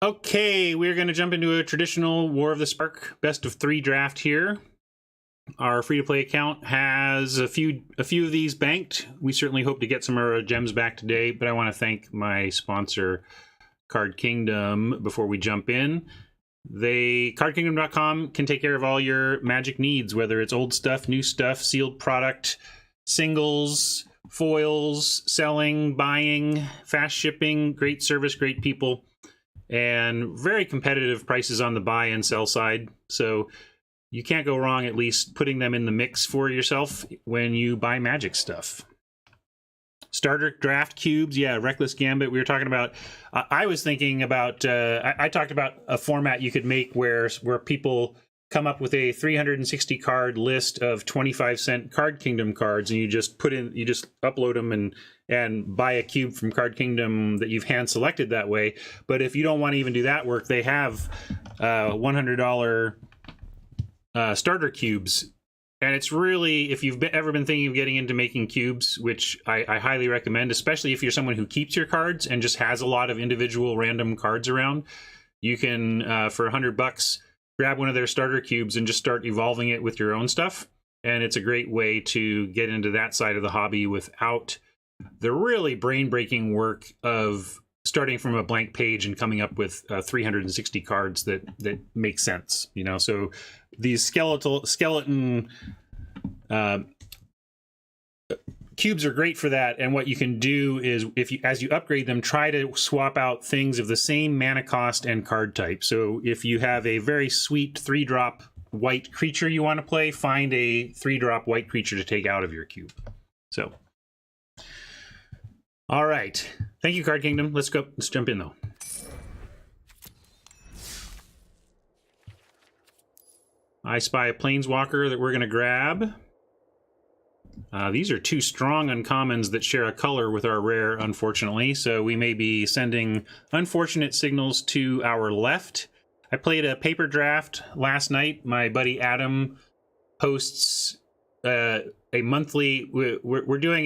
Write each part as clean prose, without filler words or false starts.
Okay, we're going to jump into a traditional War of the Spark best of 3 draft here. Our free-to-play account has a few of these banked. We certainly hope to get some of our gems back today, but I want to thank my sponsor, Card Kingdom, before we jump in. CardKingdom.com can take care of all your Magic needs, whether it's old stuff, new stuff, sealed product, singles, foils, selling, buying, fast shipping, great service, great people, and very competitive prices on the buy and sell side. So you can't go wrong at least putting them in the mix for yourself when you buy Magic stuff. Starter draft cubes, yeah, Reckless Gambit. We were talking about. I was thinking about. I talked about a format you could make where people come up with a 360 card list of 25-cent Card Kingdom cards, and you just upload them and buy a cube from Card Kingdom that you've hand selected that way. But if you don't want to even do that work, they have $100 starter cubes. And it's really, if you've ever been thinking of getting into making cubes, which I highly recommend, especially if you're someone who keeps your cards and just has a lot of individual random cards around, you can, for $100, grab one of their starter cubes and just start evolving it with your own stuff. And it's a great way to get into that side of the hobby without the really brain-breaking work of starting from a blank page and coming up with 360 cards that make sense, you know. So these skeleton cubes are great for that. And what you can do is, as you upgrade them, try to swap out things of the same mana cost and card type. So if you have a very sweet 3-drop white creature you want to play, find a 3-drop white creature to take out of your cube. So, all right. Thank you, Card Kingdom. Let's go. Let's jump in, though. I spy a Planeswalker that we're going to grab. These are 2 strong uncommons that share a color with our rare, unfortunately. So we may be sending unfortunate signals to our left. I played a paper draft last night. My buddy Adam posts a monthly... We're doing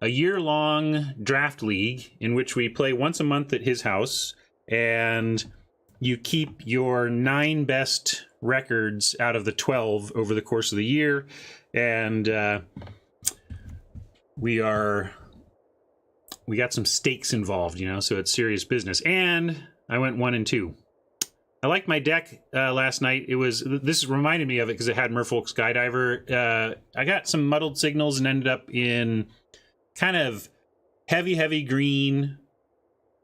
a year-long draft league in which we play once a month at his house, and you keep your 9 best records out of the 12 over the course of the year. And we got some stakes involved, you know, so it's serious business. And I went 1-2. I liked my deck last night. This reminded me of it because it had Merfolk Skydiver. I got some muddled signals and ended up in kind of heavy green,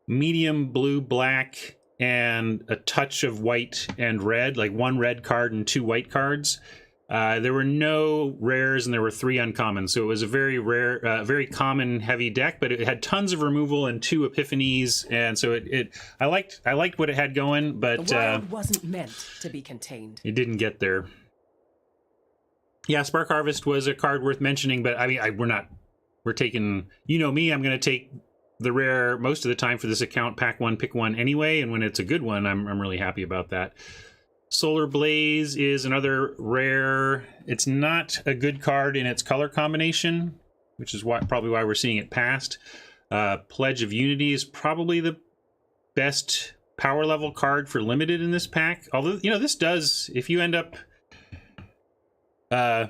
medium blue, black, and a touch of white and red, like 1 red card and 2 white cards. There were no rares and there were 3 uncommons, so it was a very rare, very common heavy deck, but it had tons of removal and 2 epiphanies, and so I liked what it had going, but the wild wasn't meant to be contained. It didn't get there. Yeah, Spark Harvest was a card worth mentioning, but I mean, we're taking, you know me, I'm going to take the rare most of the time for this account, pack 1, pick 1 anyway, and when it's a good one, I'm really happy about that. Solar Blaze is another rare. It's not a good card in its color combination, which is probably why we're seeing it passed. Pledge of Unity is probably the best power level card for limited in this pack. Although, you know, this does, if you end up, you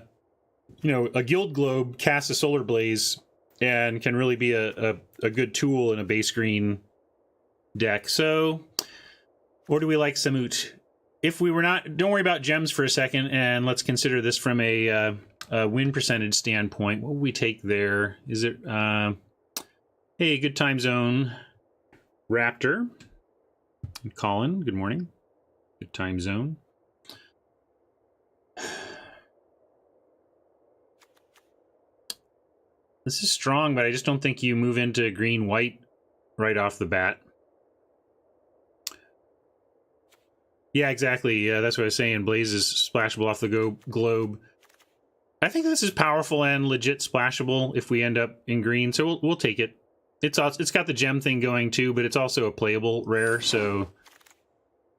know, a Guild Globe casts a Solar Blaze and can really be a good tool in a base green deck. So, or do we like Samut? If we were not, don't worry about gems for a second, and let's consider this from a win percentage standpoint. What would we take there? Is it, hey, good time zone, Raptor. And Colin, good morning. Good time zone. This is strong, but I just don't think you move into green-white right off the bat. Yeah, exactly. That's what I was saying. Blaze is splashable off the globe. I think this is powerful and legit splashable if we end up in green, so we'll take it. It's got the gem thing going too, but it's also a playable rare, so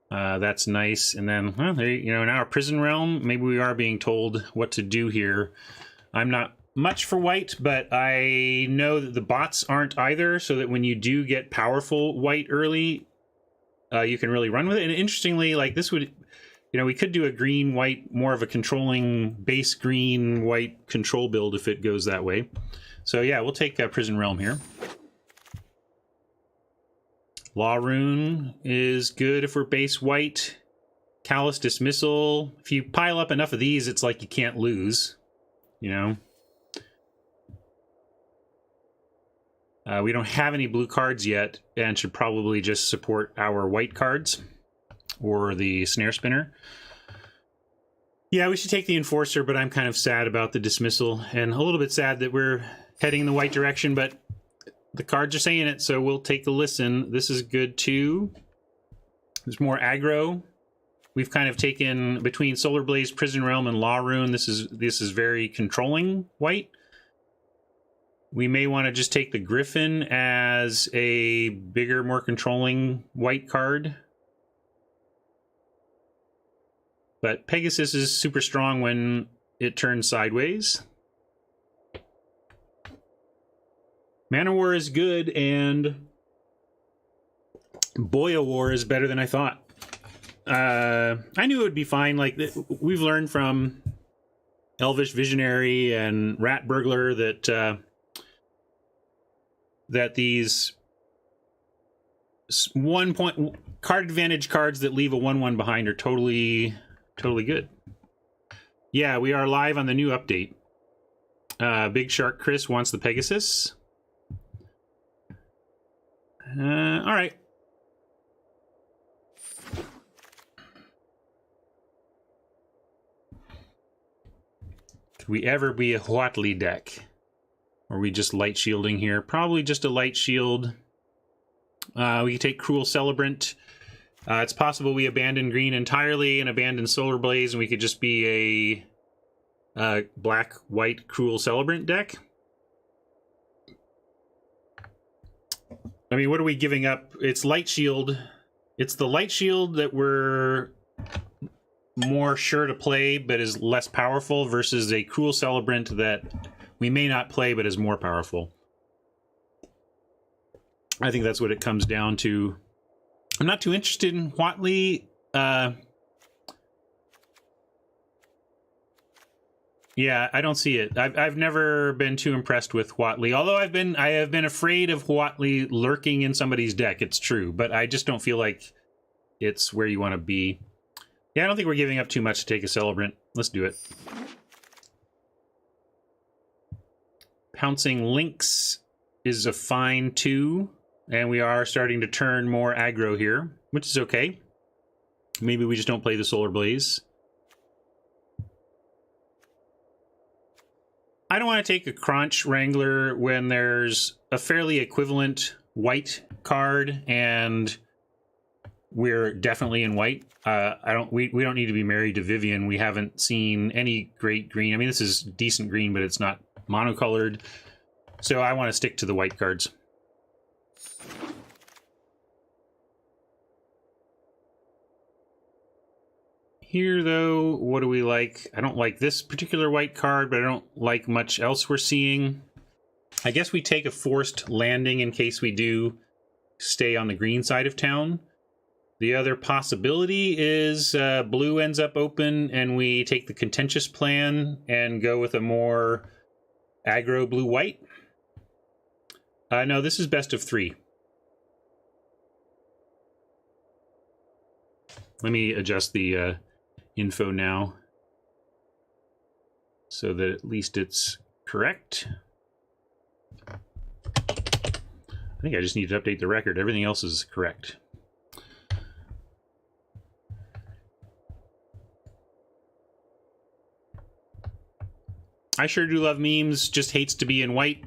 that's nice. And then, well, there, you know, now our Prison Realm. Maybe we are being told what to do here. I'm not much for white, but I know that the bots aren't either, so that when you do get powerful white early, you can really run with it. And interestingly, like this would, we could do a green white, more of a controlling base green white control build if it goes that way. So yeah, we'll take Prison Realm here. Law Rune is good if we're base white. Callous Dismissal. If you pile up enough of these, it's like you can't lose. We don't have any blue cards yet, and should probably just support our white cards or the Snare Spinner. Yeah, we should take the Enforcer, but I'm kind of sad about the Dismissal, and a little bit sad that we're heading in the white direction, but the cards are saying it, so we'll take a listen. This is good too. There's more aggro. We've kind of taken between Solar Blaze, Prison Realm, and Law Rune. This is very controlling white. We may want to just take the Griffin as a bigger, more controlling white card. But Pegasus is super strong when it turns sideways. Mana War is good, and Boya War is better than I thought. I knew it would be fine. Like, we've learned from Elvish Visionary and Rat Burglar that that these 1-point card advantage cards that leave a 1/1 behind are totally good. Yeah, we are live on the new update. Big Shark Chris wants the Pegasus. All right. Could we ever be a Huatli deck? Or are we just light shielding here? Probably just a light shield. We could take Cruel Celebrant. It's possible we abandon green entirely and abandon Solar Blaze, and we could just be a black-white Cruel Celebrant deck. I mean, what are we giving up? It's light shield. It's the light shield that we're more sure to play but is less powerful versus a Cruel Celebrant that we may not play but is more powerful. I think that's what it comes down to. I'm not too interested in Huatli. Yeah, I don't see it. I've never been too impressed with Huatli. Although I have been afraid of Huatli lurking in somebody's deck. It's true, but I just don't feel like it's where you want to be. Yeah, I don't think we're giving up too much to take a Celebrant. Let's do it. Pouncing Lynx is a fine 2, and we are starting to turn more aggro here, which is okay. Maybe we just don't play the Solar Blaze. I don't want to take a Crunch Wrangler when there's a fairly equivalent white card and we're definitely in white. We don't need to be married to Vivian. We haven't seen any great green. I mean, this is decent green, but it's not monocolored. So I want to stick to the white cards. Here, though, what do we like? I don't like this particular white card, but I don't like much else we're seeing. I guess we take a Forced Landing in case we do stay on the green side of town. The other possibility is blue ends up open and we take the Contentious Plan and go with a more aggro blue-white. No, this is best of 3. Let me adjust the info now so that at least it's correct. I think I just need to update the record. Everything else is correct. I sure do love memes, just hates to be in white.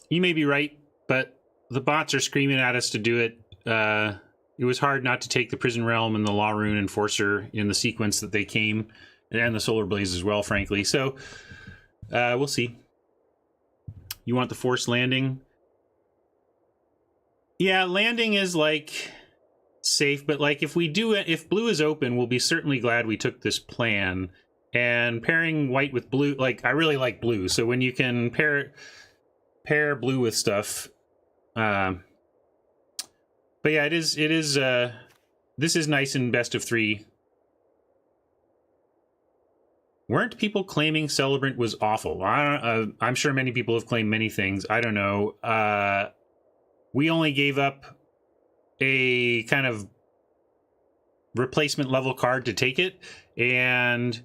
You may be right, but the bots are screaming at us to do it. It was hard not to take the Prison Realm and the Law Rune Enforcer in the sequence that they came, and the Solar Blaze as well, frankly. So, we'll see. You want the Forced Landing? Yeah, landing is, like, safe, but, like, if blue is open, we'll be certainly glad we took this plan. And pairing white with blue, like, I really like blue, so when you can pair blue with stuff, But yeah, it is. This is nice in best of 3. Weren't people claiming Celebrant was awful? I'm sure many people have claimed many things. I don't know. We only gave up a kind of replacement level card to take it, and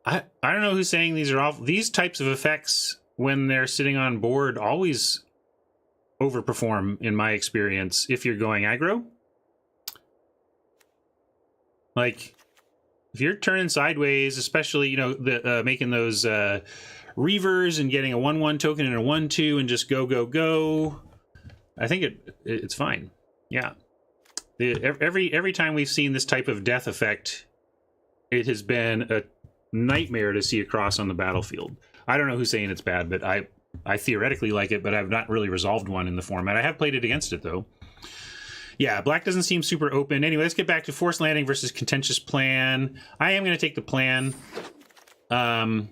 I don't know who's saying these are awful. These types of effects, when they're sitting on board, always overperform in my experience if you're going aggro. Like, if you're turning sideways, especially, you know, the making those Reavers and getting a 1/1 token and a 1/2 and just go, I think it's fine. Yeah. Every time we've seen this type of death effect, it has been a nightmare to see across on the battlefield. I don't know who's saying it's bad, but I theoretically like it, but I've not really resolved one in the format. I have played it against it, though. Yeah, black doesn't seem super open. Anyway, let's get back to Forced Landing versus Contentious Plan. I am going to take the plan. I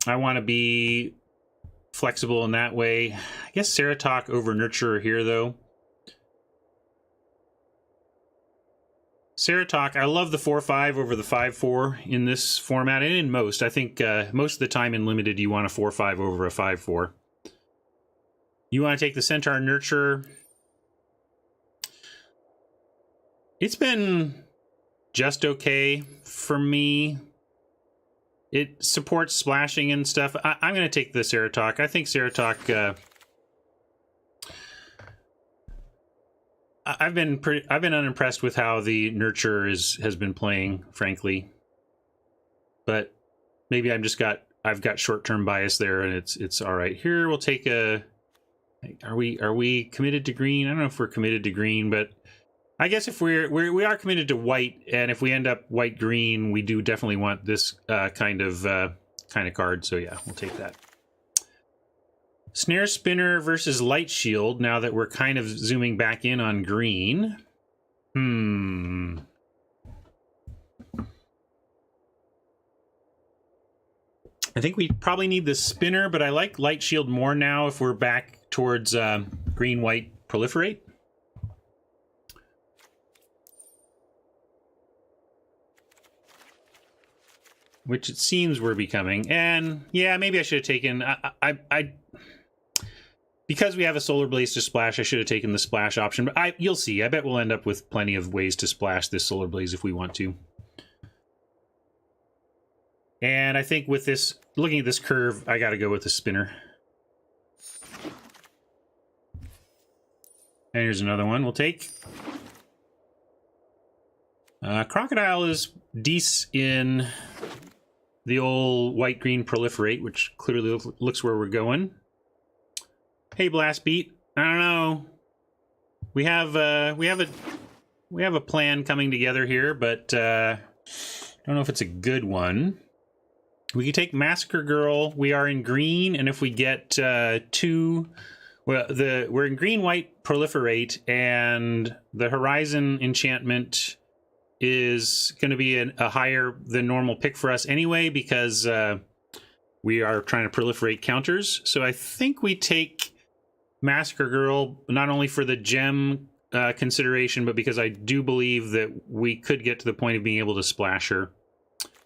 want to be flexible in that way. I guess Ceratok over Nurturer here, though. Ceratok, I love the 4/5 over the 5/4 in this format, and in most. I think most of the time in Limited, you want a 4/5 over a 5/4. You want to take the Centaur Nurturer. It's been just okay for me. It supports splashing and stuff. I'm going to take the Ceratok. I think Ceratok... I've been unimpressed with how the Nurture has been playing, frankly. But maybe I've got short-term bias there, and it's all right. Here we'll take a... Are we committed to green? I don't know if we're committed to green, but I guess if we are committed to white, and if we end up white-green, we do definitely want this kind of card. So yeah, we'll take that. Snare Spinner versus Light Shield, now that we're kind of zooming back in on green. I think we probably need the Spinner, but I like Light Shield more now if we're back towards green-white Proliferate. Which it seems we're becoming. And yeah, maybe I should have taken... because we have a Solar Blaze to splash, I should have taken the splash option. But you'll see. I bet we'll end up with plenty of ways to splash this Solar Blaze if we want to. And I think with this, looking at this curve, I got to go with the Spinner. And here's another one we'll take. Crocodile is decent in the old white-green Proliferate, which clearly looks where we're going. Hey, Blast Beat. I don't know. We have a plan coming together here, but I don't know if it's a good one. We can take Massacre Girl. We are in green, and if we get two, well, we're in green-white Proliferate, and the Horizon enchantment is going to be a higher than normal pick for us anyway, because we are trying to proliferate counters. So I think we take Massacre Girl, not only for the gem consideration, but because I do believe that we could get to the point of being able to splash her.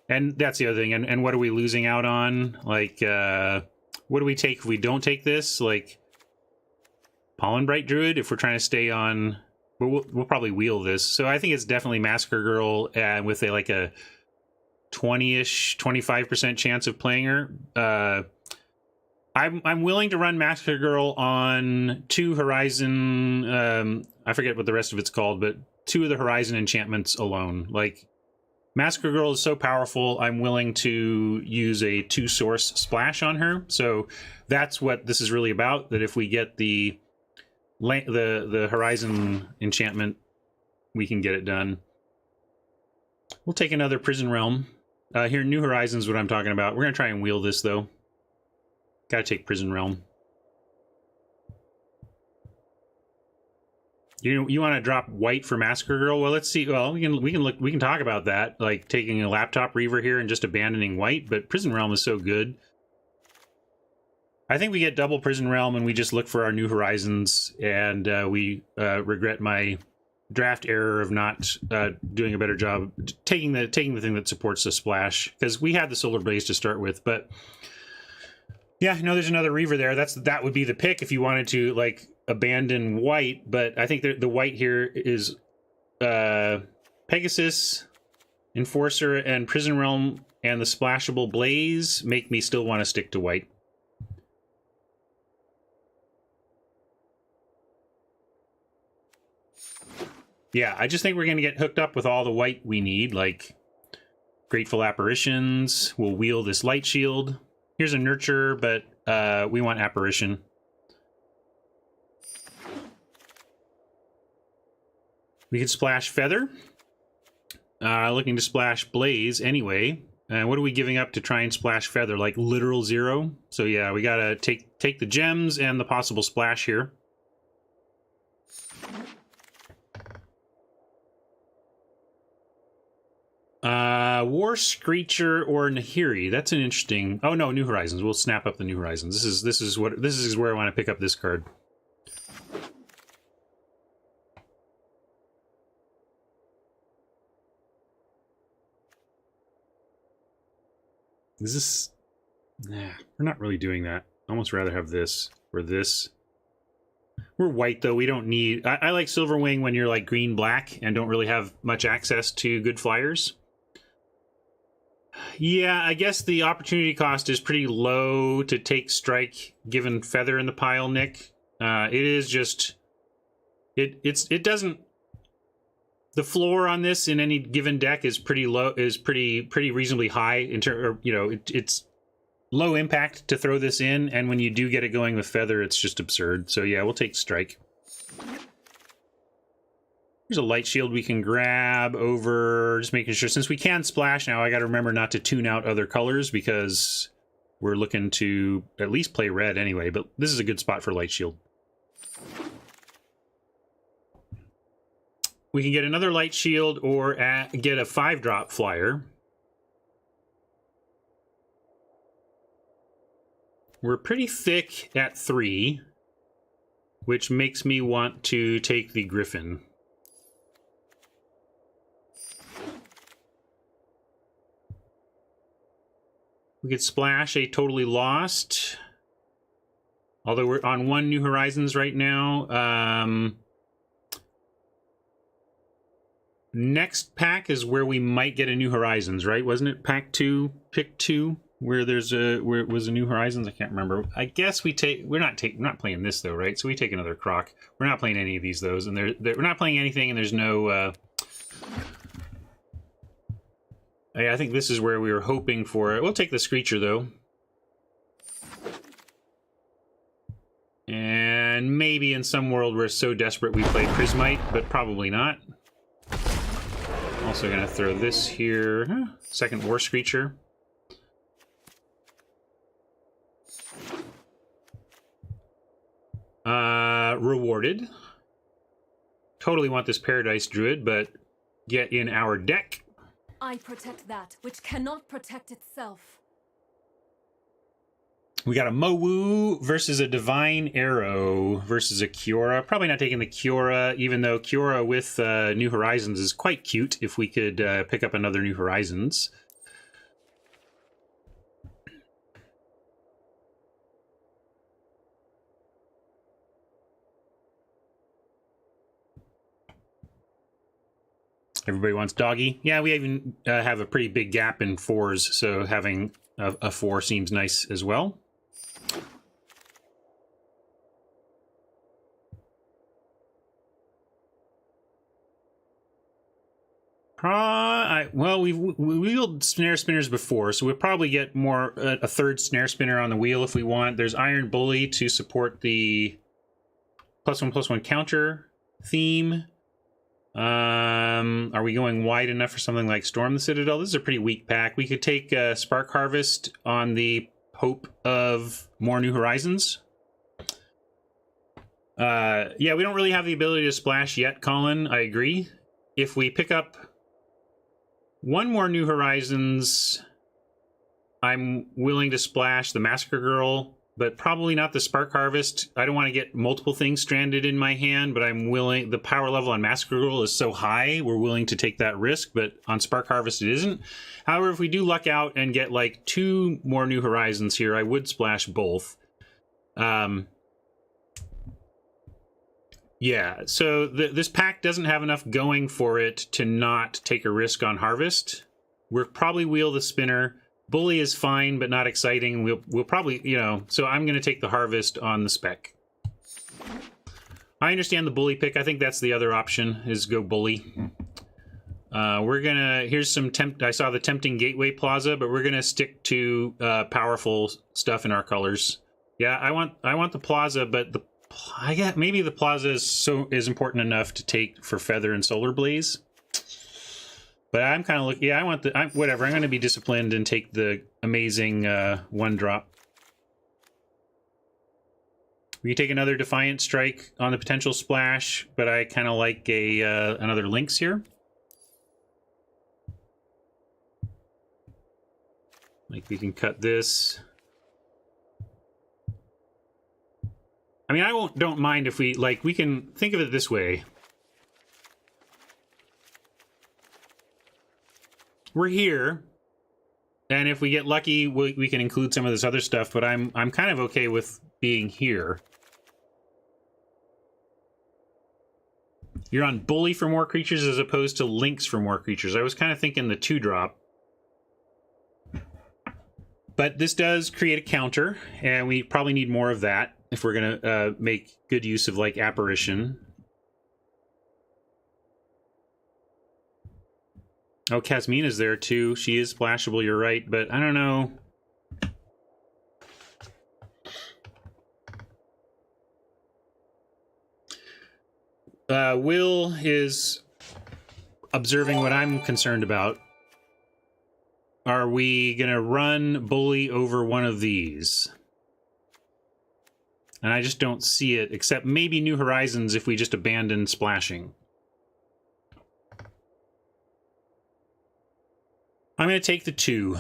And that's the other thing. And what are we losing out on? Like, what do we take if we don't take this? Like, Pollen Bright Druid, if we're trying to stay on... We'll probably wheel this. So I think it's definitely Massacre Girl with like a 20-ish, 25% chance of playing her. I'm willing to run Massacre Girl on 2 Horizon... I forget what the rest of it's called, but 2 of the Horizon enchantments alone. Like, Massacre Girl is so powerful, I'm willing to use a 2-source splash on her. So that's what this is really about, that if we get the Horizon enchantment, we can get it done. We'll take another Prison Realm. Here, New Horizons, what I'm talking about. We're going to try and wheel this, though. Gotta take Prison Realm. You want to drop white for Massacre Girl? Well, let's see. Well, we can talk about that, like taking a Laptop Reaver here and just abandoning white. But Prison Realm is so good. I think we get double Prison Realm and we just look for our New Horizons, and we regret my draft error of not doing a better job taking the thing that supports the splash, because we had the Solar Blaze to start with. But yeah, no, there's another Reaver there. That would be the pick if you wanted to like abandon white. But I think the white here is Pegasus, Enforcer, and Prison Realm, and the splashable Blaze make me still want to stick to white. Yeah, I just think we're going to get hooked up with all the white we need, like Grateful Apparitions. We'll wheel this Light Shield. Here's a Nurture, but we want Apparition. We could splash Feather. Looking to splash Blaze anyway. What are we giving up to try and splash Feather? Like literal 0? So yeah, we got to take the gems and the possible splash here. War Screecher or Nahiri. That's an interesting. Oh no, New Horizons. We'll snap up the New Horizons. This is where I want to pick up this card. Is this? Nah, we're not really doing that. I almost rather have this or this. We're white though. We don't need. I like Silverwing when you're like green black and don't really have much access to good flyers. Yeah, I guess the opportunity cost is pretty low to take Strike given Feather in the pile, Nick. It is just it doesn't. The floor on this in any given deck is pretty low, is pretty reasonably high in terms, you know, it's low impact to throw this in, and when you do get it going with Feather, it's just absurd. So yeah, we'll take Strike. There's a Light Shield we can grab over, just making sure, since we can splash now, I got to remember not to tune out other colors because we're looking to at least play red anyway, but this is a good spot for Light Shield. We can get another Light Shield or get a 5-drop flyer. We're pretty thick at 3, which makes me want to take the Griffin. We could splash a Totally Lost. Although we're on 1 New Horizons right now. Next pack is where we might get a New Horizons, right? Wasn't it pack 2, pick 2, where there's where it was a New Horizons? I can't remember. I guess we're not playing this though, right? So we take another Croc. We're not playing any of these those, and we're not playing anything, and there's no. I think this is where we were hoping for it. We'll take the Screecher though, and maybe in some world we're so desperate we play Prismite, but probably not. Also gonna throw this here. Second War Screecher. Rewarded. Totally want this Paradise Druid, but get in our deck. I protect that which cannot protect itself. We got a Mowu versus a Divine Arrow versus a Kiora. Probably not taking the Kiora, even though Kiora with New Horizons is quite cute if we could pick up another New Horizons. Everybody wants Doggy. Yeah, we even have a pretty big gap in 4s, so having a 4 seems nice as well. Well, we've wheeled Snare Spinners before, so we'll probably get more a 3rd Snare Spinner on the wheel if we want. There's Iron Bully to support the +1/+1 counter theme. Are we going wide enough for something like Storm the Citadel? This is a pretty weak pack. We could take Spark Harvest on the hope of more New Horizons. Yeah, we don't really have the ability to splash yet, Colin. I agree. If we pick up 1 more New Horizons, I'm willing to splash the Massacre Girl, but probably not the Spark Harvest. I don't want to get multiple things stranded in my hand, but I'm willing. The power level on Massacre Girl is so high, we're willing to take that risk, but on Spark Harvest it isn't. However, if we do luck out and get like 2 more New Horizons here, I would splash both. Yeah, so this pack doesn't have enough going for it to not take a risk on Harvest. We'll probably wheel the spinner. Bully is fine, but not exciting. We'll probably, you know, so I'm going to take the Harvest on the spec. I understand the Bully pick. I think that's the other option, is go Bully. We're going to, here's some, I saw the Tempting Gateway Plaza, but we're going to stick to powerful stuff in our colors. Yeah, I want the Plaza, but I get maybe the Plaza is important enough to take for Feather and Solar Blaze. But I'm kind of looking. Yeah, I want the. Whatever. I'm going to be disciplined and take the amazing 1-drop. We can take another Defiant Strike on the potential splash, but I kind of like a another Lynx here. Like we can cut this. I mean, don't mind if we we can think of it this way. We're here, and if we get lucky, we can include some of this other stuff, but I'm kind of okay with being here. You're on Bully for more creatures as opposed to Lynx for more creatures. I was kind of thinking the 2-drop. But this does create a counter, and we probably need more of that if we're going to make good use of, like, Apparition. Oh, Kasmina's there too. She is splashable, you're right, but I don't know. Will is observing what I'm concerned about. Are we going to run Bully over one of these? And I just don't see it, except maybe New Horizons if we just abandon splashing. I'm going to take the 2.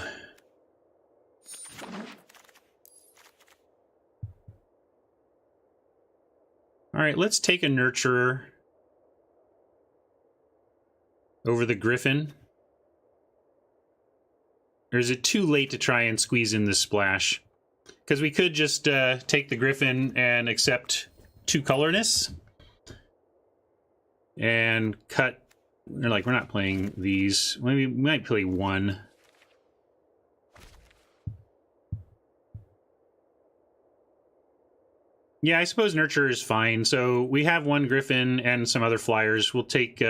All right, let's take a Nurturer over the Griffin. Or is it too late to try and squeeze in this splash? Because we could just take the Griffin and accept 2 colorness. And cut... We're not playing these. Maybe we might play 1. Yeah, I suppose Nurture is fine. So we have 1 Griffin and some other flyers. We'll take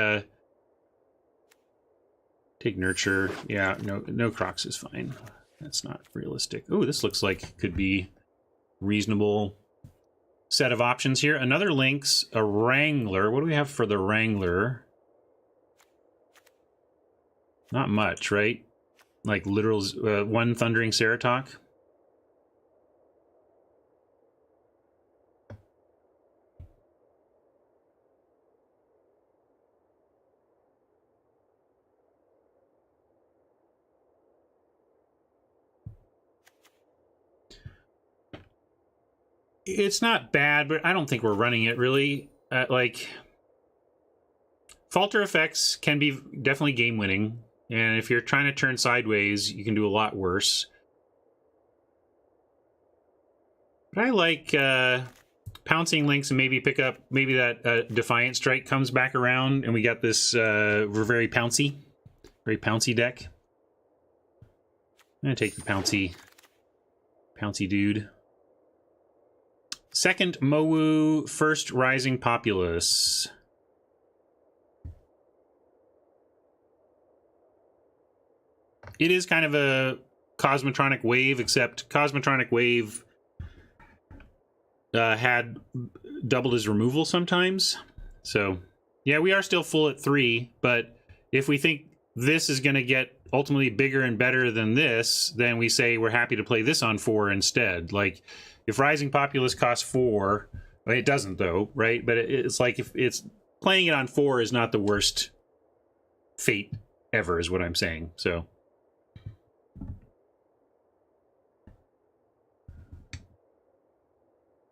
Nurture. Yeah, no Crocs is fine. That's not realistic. Oh, this looks like could be reasonable set of options here. Another Lynx, a Wrangler. What do we have for the Wrangler? Not much, right? Like literal 1 Thundering Ceratok. It's not bad, but I don't think we're running it really. Falter effects can be definitely game winning. And if you're trying to turn sideways, you can do a lot worse. But I like pouncing Lynx and maybe pick up, maybe that Defiant Strike comes back around and we got this, we're very pouncy deck. I'm going to take the pouncy dude. Second Mowu, first Rising Populace. It is kind of a Cosmotronic Wave, except Cosmotronic Wave had doubled his removal sometimes. So, yeah, we are still full at 3, but if we think this is going to get ultimately bigger and better than this, then we say we're happy to play this on 4 instead. Like, if Rising Populace costs 4, well, it doesn't though, right? But it's like if it's playing it on 4 is not the worst fate ever, is what I'm saying. So.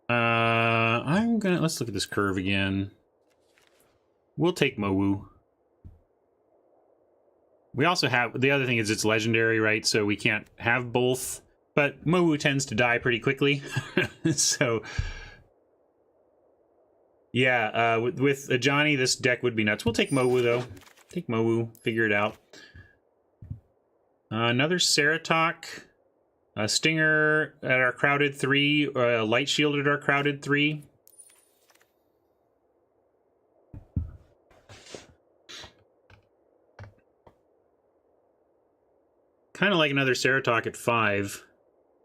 Let's look at this curve again. We'll take Mowu. We also have, the other thing is it's legendary, right? So we can't have both, but Mowu tends to die pretty quickly. So yeah, with Ajani, this deck would be nuts. We'll take Mowu though. Take Mowu, figure it out. Another Ceratok, a Stinger at our crowded 3, Light Shield at our crowded 3. Kind of like another Ceratok at 5.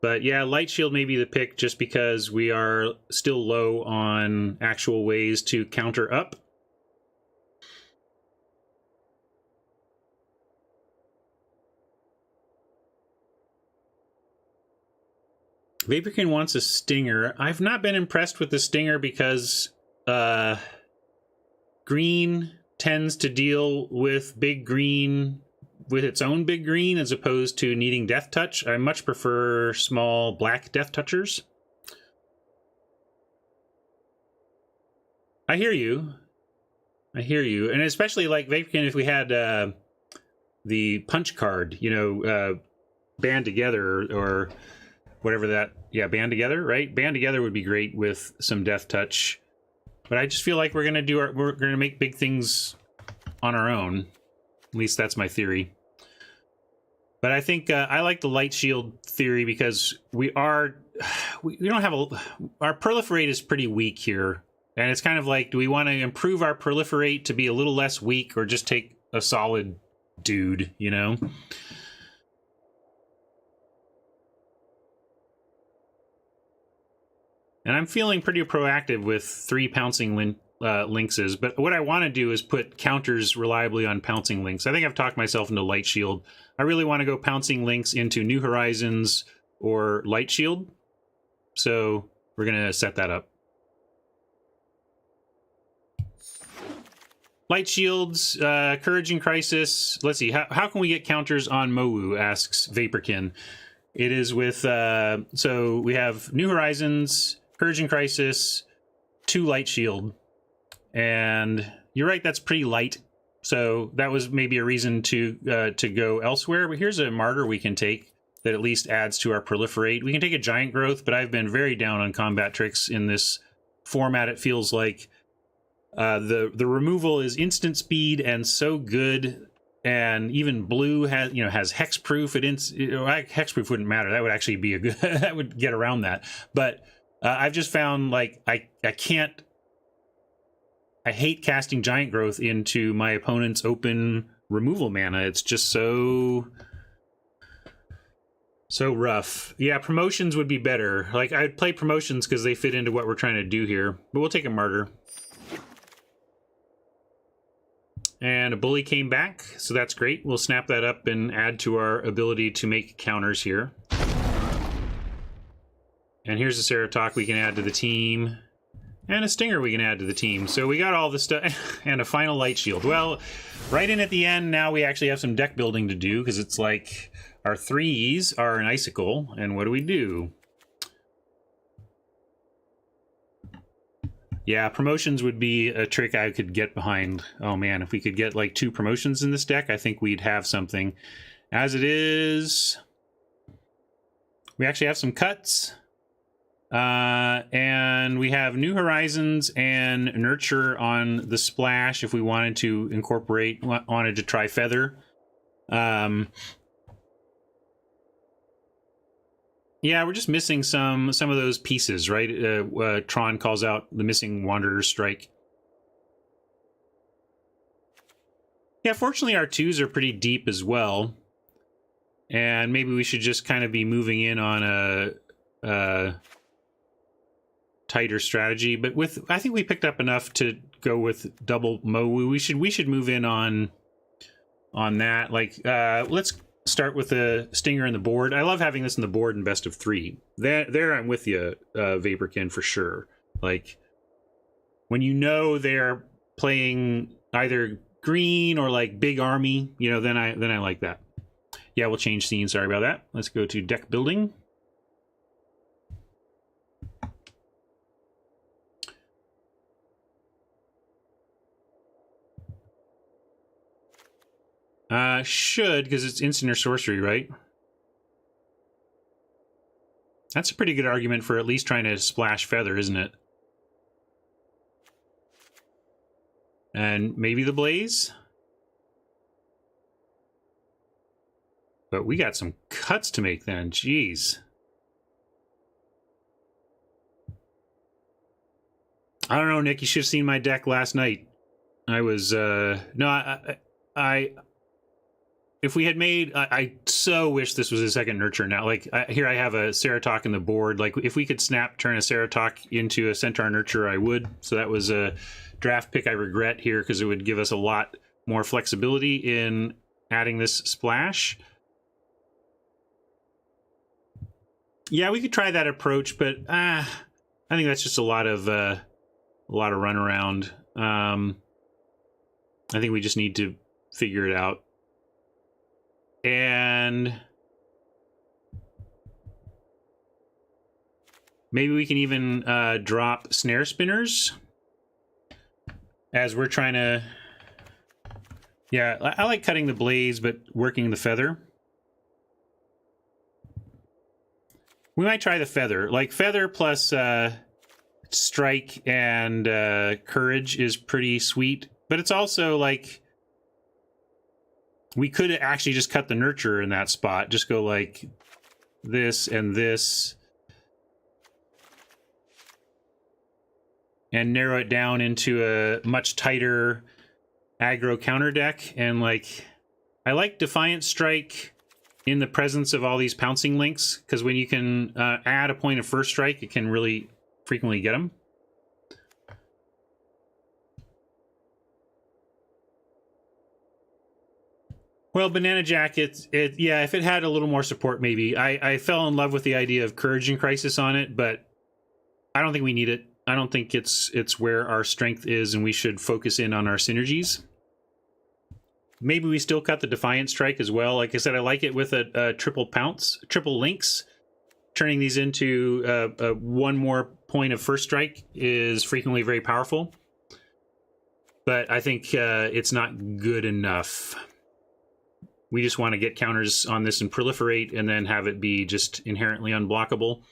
But yeah, Light Shield may be the pick just because we are still low on actual ways to counter up. Vaporkin wants a Stinger. I've not been impressed with the Stinger because green tends to deal with big green with its own big green as opposed to needing Death Touch. I much prefer small black Death Touchers. I hear you. I hear you. And especially like Vaporkin, if we had the punch card, you know, band together or whatever that, yeah, band together, right? Band together would be great with some Death Touch. But I just feel like we're gonna make big things on our own. At least that's my theory. But I think I like the Light Shield theory because we don't have our proliferate is pretty weak here. And it's kind of like, do we want to improve our proliferate to be a little less weak or just take a solid dude, you know? And I'm feeling pretty proactive with 3 pouncing Lynxes, but what I want to do is put counters reliably on pouncing Lynx. I think I've talked myself into Light Shield. I really want to go pouncing Lynx into New Horizons or Light Shield. So we're going to set that up. Light Shields, Courage in Crisis. Let's see, how can we get counters on Mowu, asks Vaporkin. It is with, so we have New Horizons, Courage in Crisis, 2 Light Shield. And you're right, that's pretty light. So that was maybe a reason to go elsewhere. But here's a Martyr we can take that at least adds to our proliferate. We can take a Giant Growth, but I've been very down on combat tricks in this format. It feels like the removal is instant speed and so good. And even blue has hexproof. Hexproof wouldn't matter. That would actually be a good. That would get around that. But I've just found like I can't. I hate casting Giant Growth into my opponent's open removal mana. It's just so rough. Yeah, promotions would be better. Like, I'd play promotions because they fit into what we're trying to do here. But we'll take a Martyr. And a Bully came back, so that's great. We'll snap that up and add to our ability to make counters here. And here's a Ceratok we can add to the team. And a Stinger we can add to the team. So we got all this stuff. And a final Light Shield. Well, right in at the end, now we actually have some deck building to do, because it's like our 3s are an Icicle. And what do? Yeah, promotions would be a trick I could get behind. Oh man, if we could get like 2 promotions in this deck, I think we'd have something. As it is, we actually have some cuts. And we have New Horizons and Nurture on the splash if we wanted to wanted to try Feather. Yeah, we're just missing some of those pieces, right? Tron calls out the missing Wanderer's Strike. Yeah, fortunately our 2s are pretty deep as well. And maybe we should just kind of be moving in on a tighter strategy. But I think we picked up enough to go with double Mowu. We should move in on that. Like, let's start with the Stinger and the board. I love having this in the board in best of 3. There I'm with you, Vaporkin, for sure. Like, when you know they're playing either green or like big army, you know, then I like that. Yeah, we'll change scene. Sorry about that. Let's go to deck building. Should, because it's instant or sorcery, right? That's a pretty good argument for at least trying to splash Feather, isn't it? And maybe the Blaze? But we got some cuts to make then, jeez. I don't know, Nick, you should have seen my deck last night. I was, no, if we had made, I so wish this was a second nurture now. Like, here I have a Ceratok in the board. Like, if we could turn a Ceratok into a Centaur nurture, I would. So that was a draft pick I regret here because it would give us a lot more flexibility in adding this splash. Yeah, we could try that approach, but I think that's just a lot of runaround. I think we just need to figure it out. And maybe we can even drop Snare Spinners as we're trying to... Yeah, I like cutting the Blaze, but working the Feather. We might try the Feather. Like, Feather plus Strike and Courage is pretty sweet. But it's also, like... We could actually just cut the Nurture in that spot. Just go, like, this and this. And narrow it down into a much tighter aggro counter deck. And, like, I like Defiant Strike in the presence of all these pouncing links, because when you can add a point of first strike, it can really frequently get them. Well, Banana Jack, yeah, if it had a little more support, maybe. I fell in love with the idea of Courage and Crisis on it, but I don't think we need it. I don't think it's where our strength is, and we should focus in on our synergies. Maybe we still cut the Defiant Strike as well. Like I said, I like it with a triple pounce, triple links. Turning these into one more point of first strike is frequently very powerful. But I think it's not good enough. We just want to get counters on this and proliferate, and then have it be just inherently unblockable.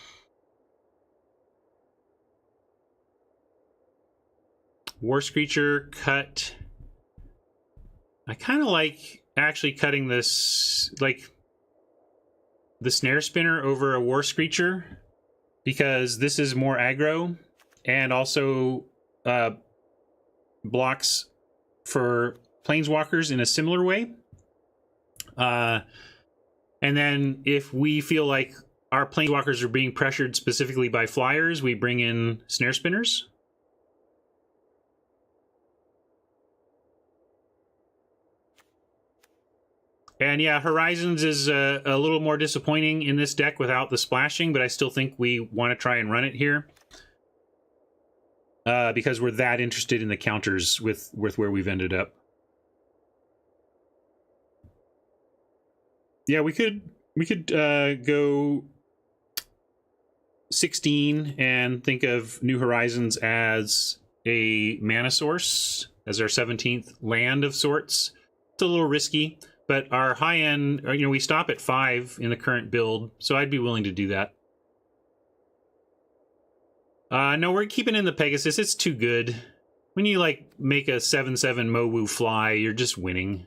War Screecher cut. I kind of like actually cutting this, like, the Snare Spinner over a War Screecher, because this is more aggro and also blocks for Planeswalkers in a similar way. And then if we feel like our Planeswalkers are being pressured specifically by flyers, we bring in Snare Spinners. And yeah, Horizons is a little more disappointing in this deck without the splashing, but I still think we want to try and run it here. Because we're that interested in the counters with where we've ended up. Yeah, we could go 16 and think of New Horizons as a mana source, as our 17th land of sorts. It's a little risky. But our high end, you know, we stop at 5 in the current build, so I'd be willing to do that. No, we're keeping in the Pegasus. It's too good. When you, like, make a 7/7 Mowu fly, you're just winning.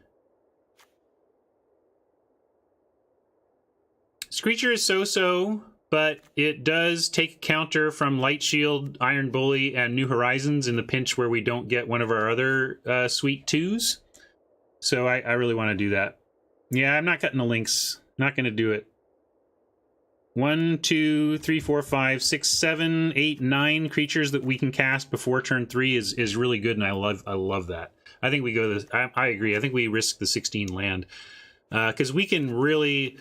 Screecher is so-so, but it does take counter from Light Shield, Iron Bully, and New Horizons in the pinch where we don't get one of our other sweet 2s. So I really want to do that. Yeah, I'm not cutting the links. Not going to do it. 1, 2, 3, 4, 5, 6, 7, 8, 9 creatures that we can cast before turn 3 is really good, and I love that. I think we go this. I agree. I think we risk the 16 land because we can really.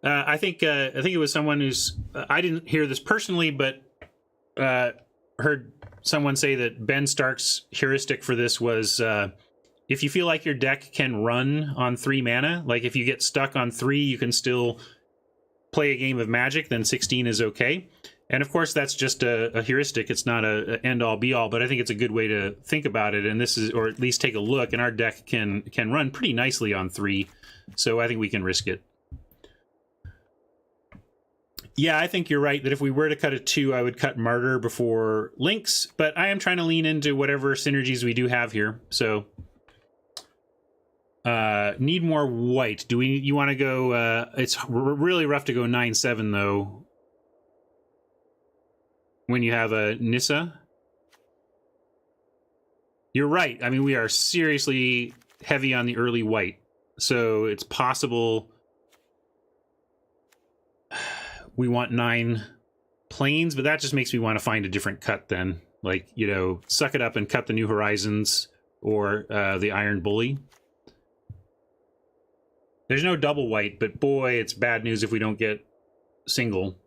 I think it was someone who's. I didn't hear this personally, but heard someone say that Ben Stark's heuristic for this was. If you feel like your deck can run on 3 mana, like if you get stuck on 3, you can still play a game of Magic, then 16 is okay. And of course, that's just a heuristic. It's not a end-all, be-all, but I think it's a good way to think about it. And this is, or at least take a look. And our deck can run pretty nicely on 3, so I think we can risk it. Yeah, I think you're right that if we were to cut a 2, I would cut Martyr before Lynx. But I am trying to lean into whatever synergies we do have here. So need more white. Do we? You want to go? It's really rough to go 9/7 though. When you have a Nissa? You're right. I mean, we are seriously heavy on the early white. So it's possible we want 9 planes, but that just makes me want to find a different cut then. Like, you know, suck it up and cut the New Horizons or the Iron Bully. There's no double white, but boy, it's bad news if we don't get single.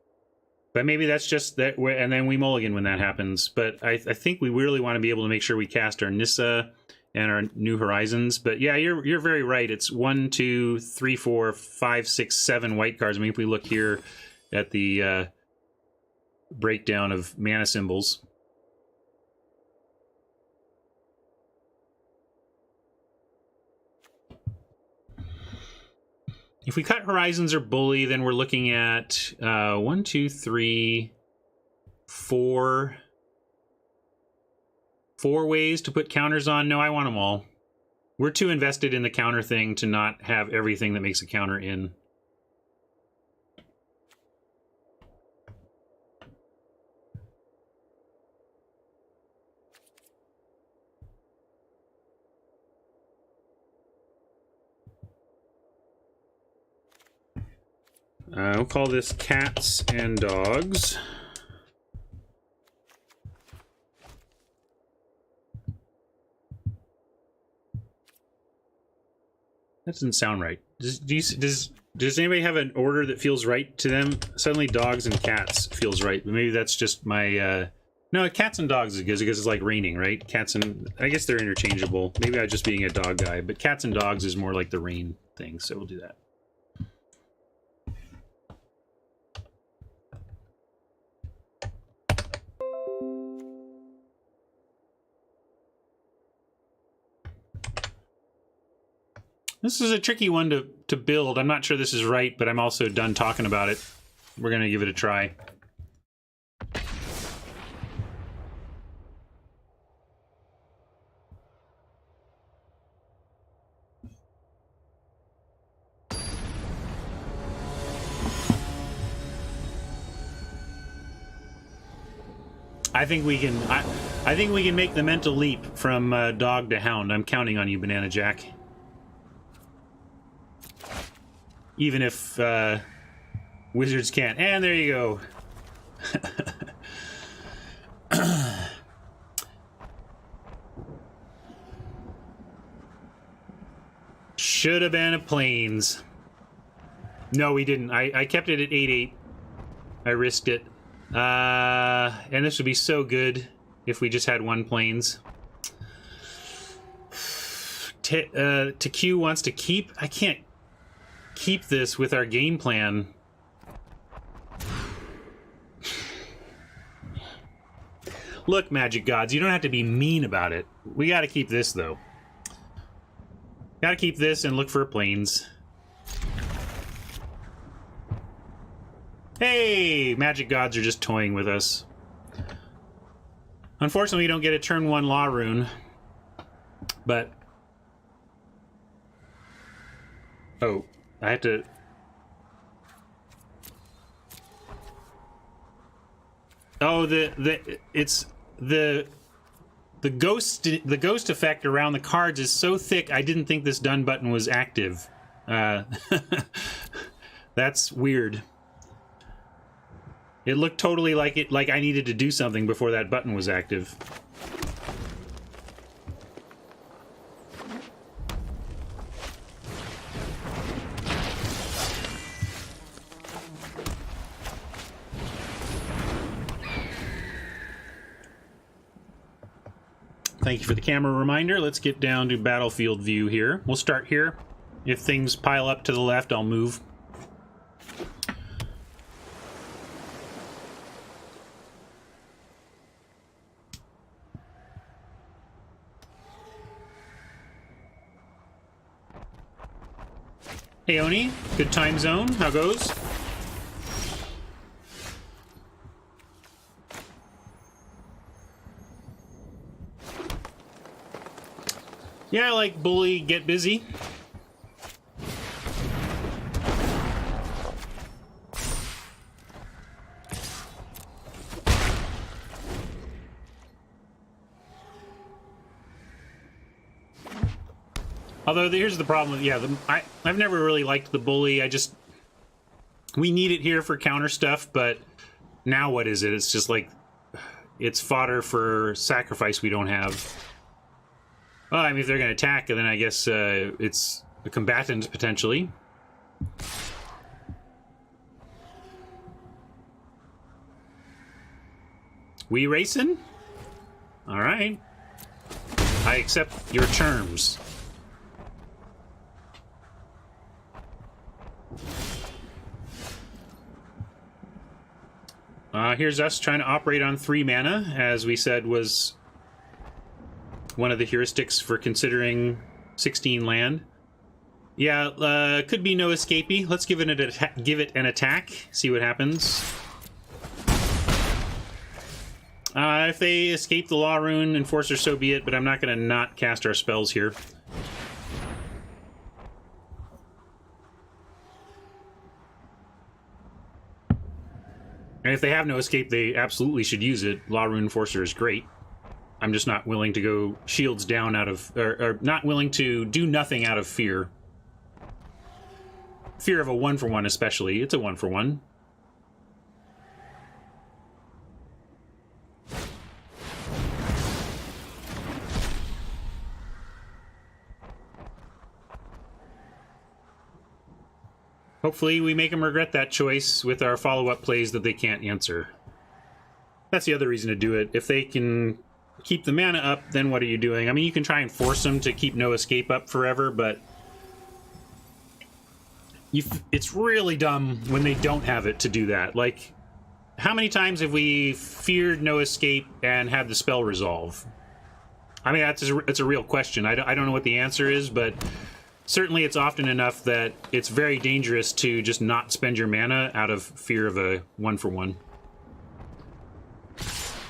But maybe that's just that, and then we mulligan when that happens. But I think we really want to be able to make sure we cast our Nissa and our New Horizons. But yeah, you're very right. It's 1, 2, 3, 4, 5, 6, 7 white cards. I mean, if we look here at the breakdown of mana symbols. If we cut Horizons or Bully, then we're looking at 1, 2, 3, 4 ways to put counters on. No, I want them all. We're too invested in the counter thing to not have everything that makes a counter in. We'll call this Cats and Dogs. That doesn't sound right. Does anybody have an order that feels right to them? Suddenly Dogs and Cats feels right, but maybe that's just my... No, Cats and Dogs is good because it's like raining, right? Cats and... I guess they're interchangeable. Maybe I'm just being a dog guy, but Cats and Dogs is more like the rain thing, so we'll do that. This is a tricky one to build. I'm not sure this is right, but I'm also done talking about it. We're going to give it a try. I think we can. I think we can make the mental leap from dog to hound. I'm counting on you, Banana Jack. Even if wizards can't. And there you go. Should have been a planes. No, we didn't. I kept it at 8/8. I risked it. And this would be so good if we just had 1 planes. TQ wants to keep. I can't keep this with our game plan. Look, Magic Gods, you don't have to be mean about it. We gotta keep this, though. Gotta keep this and look for planes. Hey! Magic Gods are just toying with us. Unfortunately, we don't get a turn 1 Law Rune. But... oh. I have to... oh, it's the ghost effect around the cards is so thick. I didn't think this done button was active. That's weird. It looked totally like I needed to do something before that button was active. Thank you for the camera reminder. Let's get down to battlefield view here. We'll start here. If things pile up to the left, I'll move. Hey, Oni. Good time zone. How goes? Yeah, I like bully, get busy. Although here's the problem with, yeah, I've never really liked the bully. We need it here for counter stuff, but now what is it? It's just like, it's fodder for sacrifice we don't have. Well, I mean, if they're going to attack, then I guess it's a combatant, potentially. We racing? All right. I accept your terms. Here's us trying to operate on 3 mana, as we said was one of the heuristics for considering 16 land. Yeah, could be no escapee. Let's give it an attack, see what happens. If they escape the Law Rune Enforcer, so be it, but I'm not going to not cast our spells here. And if they have no escape, they absolutely should use it. Law Rune Enforcer is great. I'm just not willing to go shields down out of... Or not willing to do nothing out of fear. Fear of a 1-for-1 especially. It's a 1-for-1. Hopefully we make them regret that choice with our follow-up plays that they can't answer. That's the other reason to do it. If they can keep the mana up, then what are you doing? I mean, you can try and force them to keep no escape up forever, but it's really dumb when they don't have it to do that. Like, how many times have we feared no escape and had the spell resolve? I mean, that's a real question. I don't know what the answer is, but certainly it's often enough that it's very dangerous to just not spend your mana out of fear of a 1-for-1.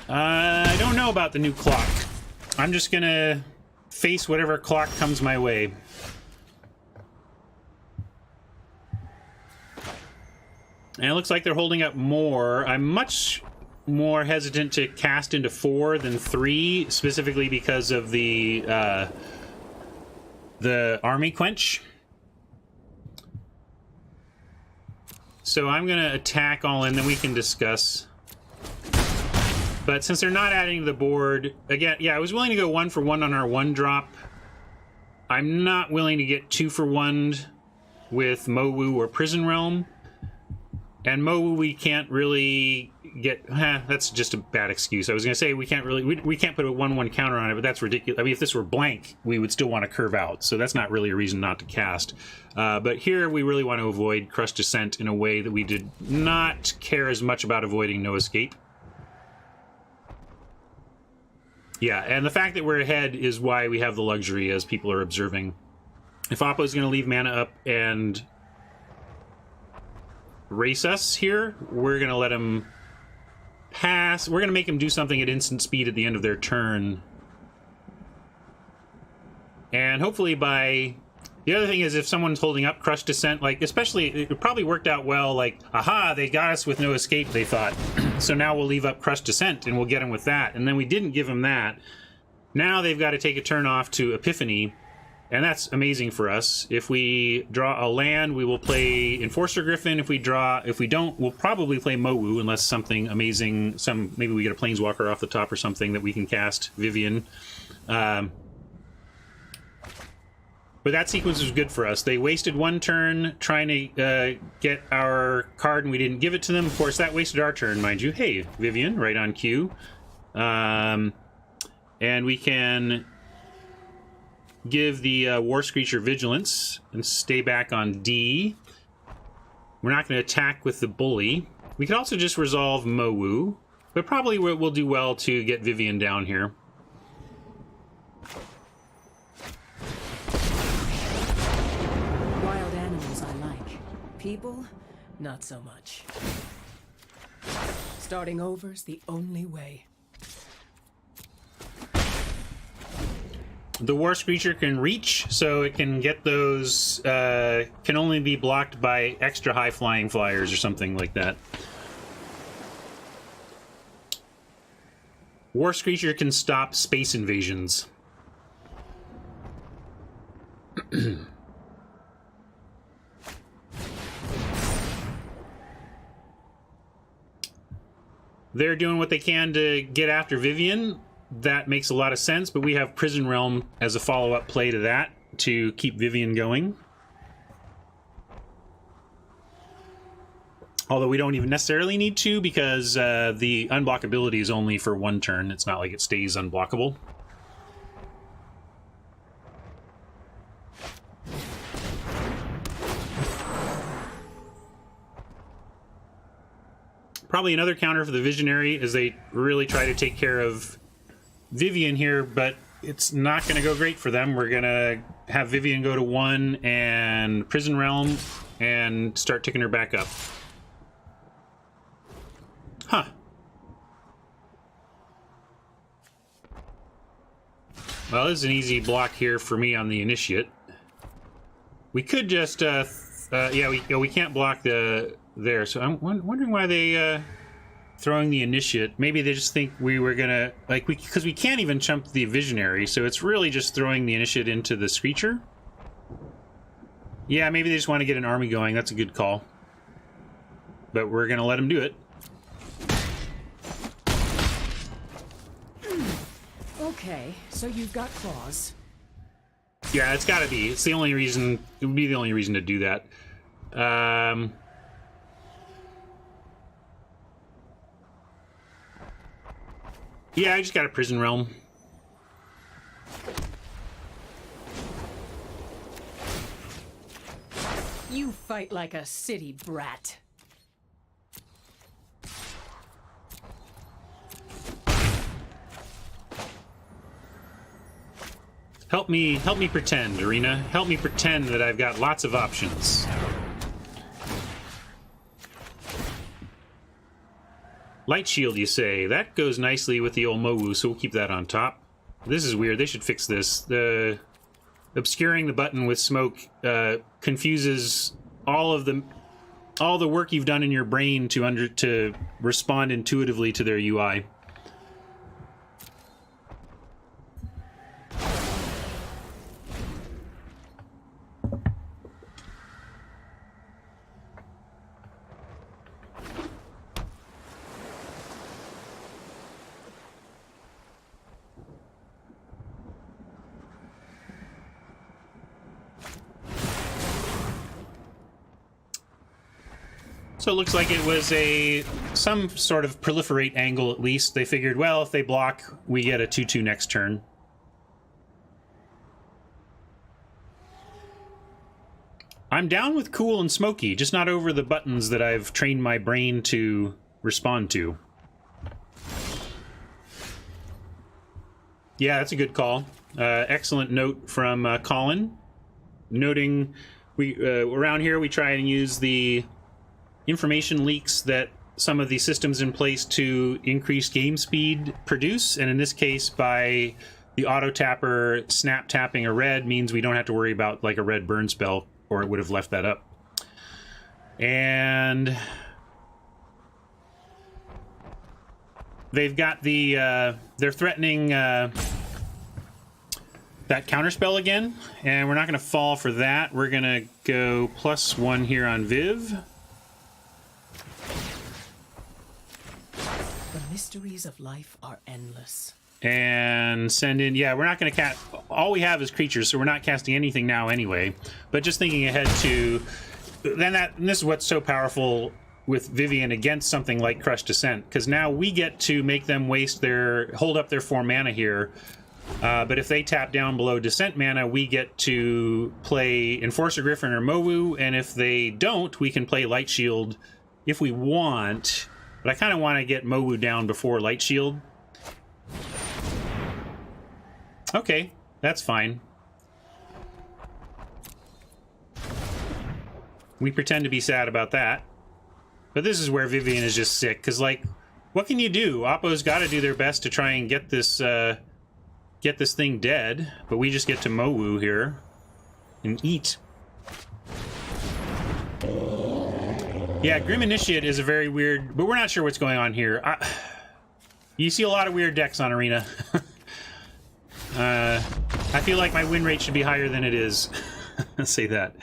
I don't know about the new clock. I'm just gonna face whatever clock comes my way. And it looks like they're holding up more. I'm much more hesitant to cast into 4 than 3, specifically because of the Army Quench. So I'm going to attack all in, then we can discuss. But since they're not adding to the board, again, yeah, I was willing to go 1-for-1 on our 1-drop. I'm not willing to get 2-for-1 with Mowu or Prison Realm. And Mowu we can't really get... that's just a bad excuse. I was going to say we can't really... We can't put a 1-1 counter on it, but that's ridiculous. I mean, if this were blank, we would still want to curve out. So that's not really a reason not to cast. But here we really want to avoid Crushed Descent in a way that we did not care as much about avoiding No Escape. Yeah, and the fact that we're ahead is why we have the luxury as people are observing. If Oppo's going to leave mana up and race us here, we're going to let him pass. We're going to make him do something at instant speed at the end of their turn. And hopefully by... The other thing is if someone's holding up Crushed Descent, like, especially, it probably worked out well, like, aha, they got us with No Escape, they thought. So now we'll leave up Crushed Descent and we'll get them with that. And then we didn't give them that. Now they've got to take a turn off to Epiphany. And that's amazing for us. If we draw a land, we will play Enforcer Griffin. If we don't, we'll probably play Mowu, unless something amazing, maybe we get a Planeswalker off the top or something that we can cast, Vivian. But that sequence was good for us. They wasted 1 turn trying to get our card, and we didn't give it to them. Of course, that wasted our turn, mind you. Hey, Vivian, right on cue. And we can give the War Screecher Vigilance and stay back on D. We're not going to attack with the Bully. We could also just resolve Mowu, but probably we'll do well to get Vivian down here. Wild animals are people, not so much. Starting over's the only way. The War Screecher can reach, so it can get those, can only be blocked by extra high flying flyers or something like that. War Screecher can stop space invasions. They're doing what they can to get after Vivian. That makes a lot of sense, but we have Prison Realm as a follow-up play to that to keep Vivian going. Although we don't even necessarily need to, because the unblockability is only for one turn. It's not like it stays unblockable. Probably another counter for the Visionary as they really try to take care of Vivian here, but it's not going to go great for them. We're going to have Vivian go to 1 and Prison Realm and start ticking her back up. Huh. Well, this is an easy block here for me on the Initiate. We could just, yeah, we can't block the there, so I'm wondering why they throwing the Initiate. Maybe they just think we were gonna, like, because we can't even chump the Visionary, so it's really just throwing the Initiate into the Screecher. Yeah, maybe they just want to get an army going. That's a good call. But we're gonna let them do it. Okay, so you've got claws. Yeah, it's gotta be. It's the only reason, it would be the only reason to do that. Yeah, I just got a Prison Realm. You fight like a city brat. Help me pretend, Arena. Help me pretend that I've got lots of options. Light Shield, you say? That goes nicely with the old Mowu, so we'll keep that on top. This is weird. They should fix this. The obscuring the button with smoke confuses all the work you've done in your brain to respond intuitively to their UI. So it looks like it was some sort of proliferate angle at least. They figured, well, if they block, we get a 2/2 next turn. I'm down with cool and smoky, just not over the buttons that I've trained my brain to respond to. Yeah, that's a good call. Excellent note from Colin, noting around here we try and use the information leaks that some of the systems in place to increase game speed produce, and in this case, by the auto tapper snap tapping a red means we don't have to worry about like a red burn spell, or it would have left that up. And they've got the they're threatening that counterspell again, and we're not going to fall for that. We're going to go +1 here on Viv. The mysteries of life are endless. And send in, yeah, we're not going to cast, all we have is creatures, so we're not casting anything now anyway. But just thinking ahead to, and this is what's so powerful with Vivian against something like Crushed Descent, because now we get to make them hold up their 4 mana here. But if they tap down below Descent mana, we get to play Enforcer Griffin or Mowu, and if they don't, we can play Light Shield if we want. But I kind of want to get Mowu down before Light Shield. Okay, that's fine. We pretend to be sad about that. But this is where Vivian is just sick, because, like, what can you do? Oppo's got to do their best to try and get this thing dead, but we just get to Mowu here and eat. Yeah, Grim Initiate is a very weird, but we're not sure what's going on here. You see a lot of weird decks on Arena. I feel like my win rate should be higher than it is. Let's say that.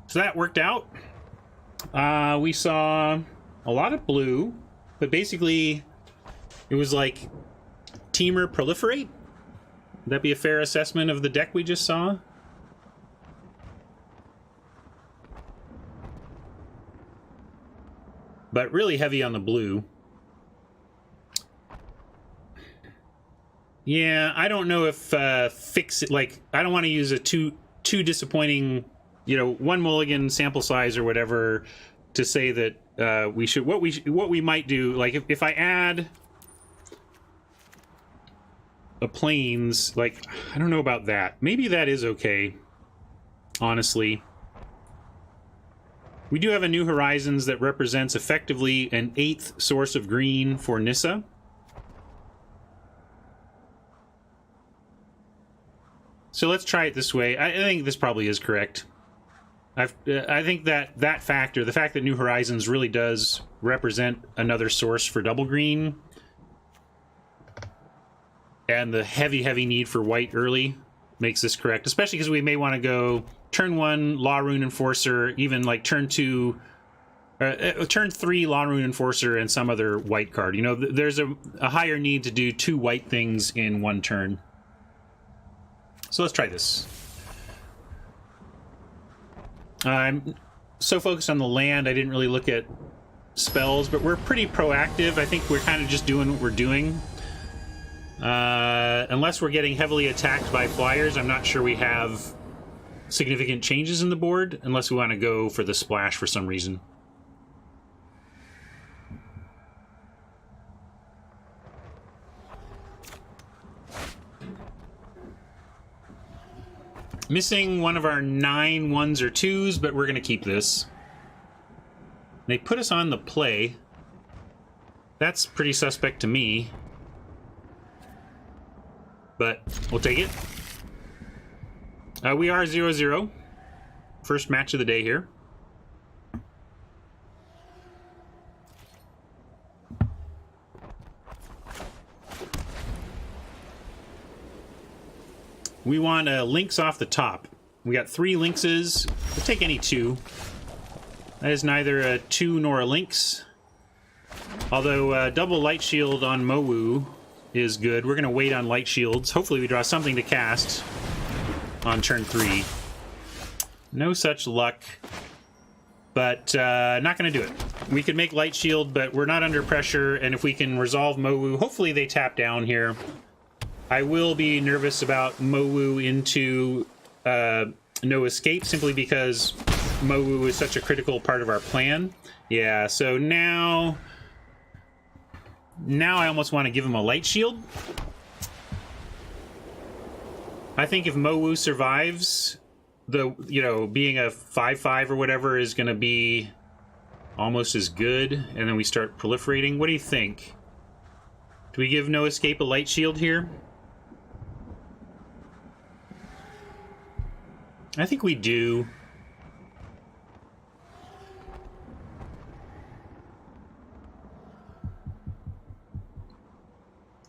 So that worked out. We saw a lot of blue, but basically it was like Teamer Proliferate. Would that be a fair assessment of the deck we just saw? But really heavy on the blue. Yeah, I don't know if fix it, like, I don't want to use a too disappointing, you know, one mulligan sample size or whatever to say that we should, what we might do, like if I add a planes, like, I don't know about that. Maybe that is okay, honestly. We do have a New Horizons that represents effectively an 8th source of green for Nissa. So let's try it this way. I think this probably is correct. I think that factor, the fact that New Horizons really does represent another source for double green, and the heavy need for white early makes this correct, especially because we may want to go turn 1 Law Rune Enforcer, even like turn 2, turn 3 Law Rune Enforcer and some other white card. You know, there's a higher need to do 2 white things in 1 turn. So let's try this. I'm so focused on the land, I didn't really look at spells, but we're pretty proactive. I think we're kind of just doing what we're doing. Unless we're getting heavily attacked by flyers, I'm not sure we have significant changes in the board, unless we want to go for the splash for some reason. Missing one of our 9 1s or 2s, but we're going to keep this. They put us on the play. That's pretty suspect to me. But we'll take it. We are 0-0. First match of the day here. We want links off the top. We got 3 linkses. We'll take any 2. That is neither a 2 nor a lynx. Although double light shield on Mowu is good. We're going to wait on light shields. Hopefully we draw something to cast on turn 3. No such luck. But not going to do it. We could make light shield, but we're not under pressure. And if we can resolve Mowu, hopefully they tap down here. I will be nervous about Mowu into no escape, simply because Mowu is such a critical part of our plan. Yeah, so now I almost want to give him a light shield. I think if Mowu survives, being a 5/5 or whatever is going to be almost as good, and then we start proliferating. What do you think? Do we give no escape a light shield here? I think we do.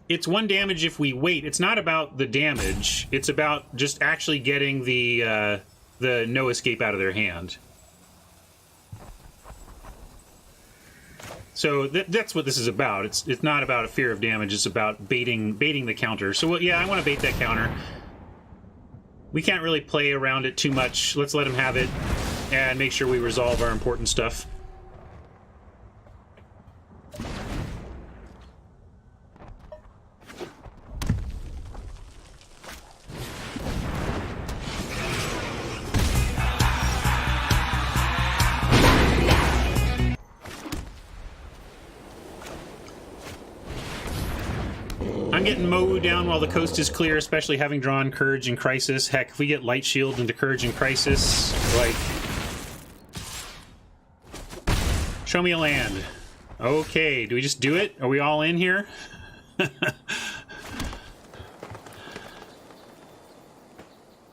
It's 1 damage if we wait. It's not about the damage. It's about just actually getting the no escape out of their hand. So that's what this is about. It's not about a fear of damage. It's about baiting the counter. So yeah, I want to bait that counter. We can't really play around it too much. Let's let him have it and make sure we resolve our important stuff. I'm getting Mowu down while the coast is clear, especially having drawn Courage and Crisis. Heck, if we get Light Shield into Courage and Crisis, like... Show me a land. Okay, do we just do it? Are we all in here? The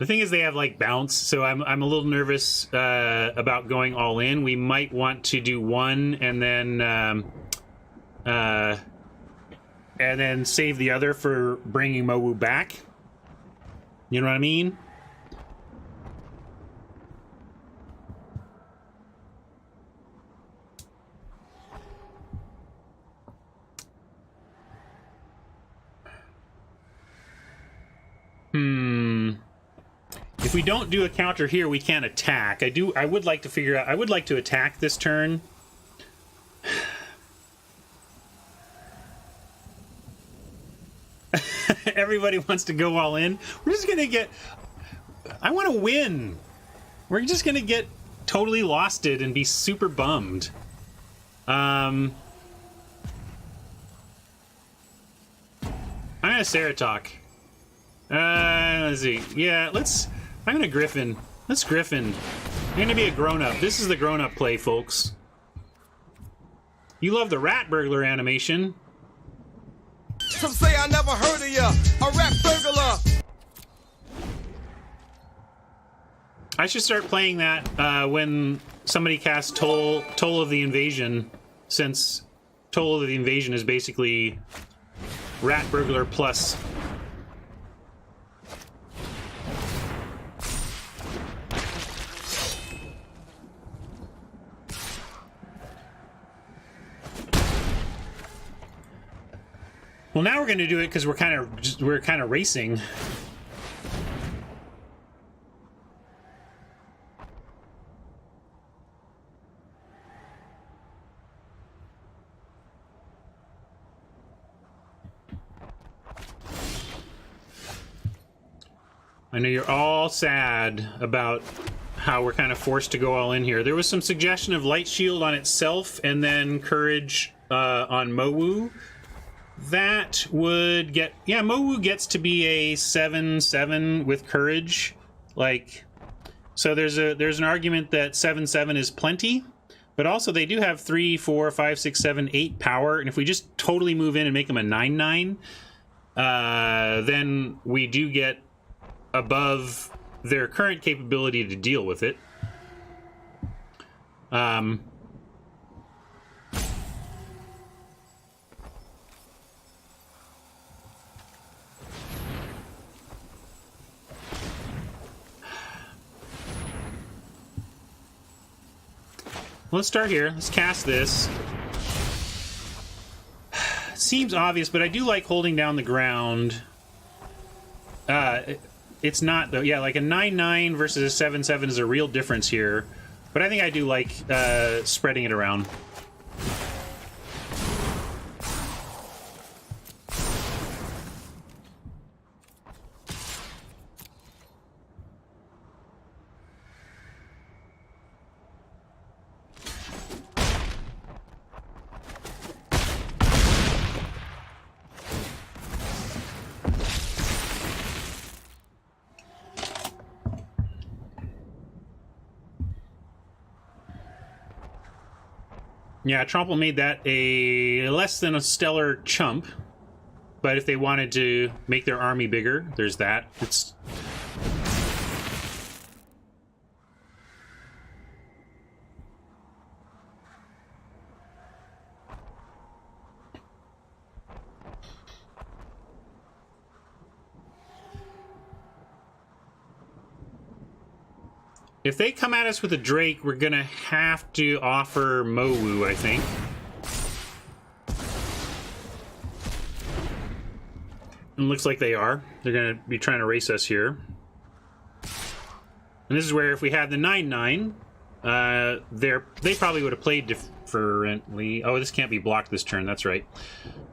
thing is, they have like bounce, so I'm a little nervous about going all in. We might want to do one and then save the other for bringing Mowu back. You know what I mean? If we don't do a counter here, we can't attack. I would like to figure out... I would like to attack this turn. Everybody wants to go all in. We're just gonna get... I want to win. We're just gonna get totally losted and be super bummed. I'm gonna Ceratalk. Let's see. Yeah, I'm gonna Griffin. Let's Griffin. I'm gonna be a grown-up. This is the grown-up play, folks. You love the rat burglar animation. Some say I never heard of ya, a rat burglar. I should start playing that when somebody casts Toll of the Invasion, since Toll of the Invasion is basically rat burglar plus. Well, now we're going to do it because we're kind of racing. I know you're all sad about how we're kind of forced to go all in here. There was some suggestion of Light Shield on itself and then Courage on Mowu. That would get... Yeah, Mowu gets to be a 7/7 with Courage. Like, so there's an argument that 7/7 is plenty, but also they do have 3, 4, 5, 6, 7, 8 power, and if we just totally move in and make them a 9/9, then we do get above their current capability to deal with it. Let's start here. Let's cast this. Seems obvious, but I do like holding down the ground. It's not, though. Yeah, like a 9/9 versus a 7/7 is a real difference here. But I think I do like spreading it around. Yeah, Tromple made that a less than a stellar chump, but if they wanted to make their army bigger, there's that. It's... If they come at us with a Drake, we're gonna have to offer Mowu, I think. And looks like they are. They're gonna be trying to race us here. And this is where if we had the 9/9, they probably would have played differently. Oh, this can't be blocked this turn. That's right.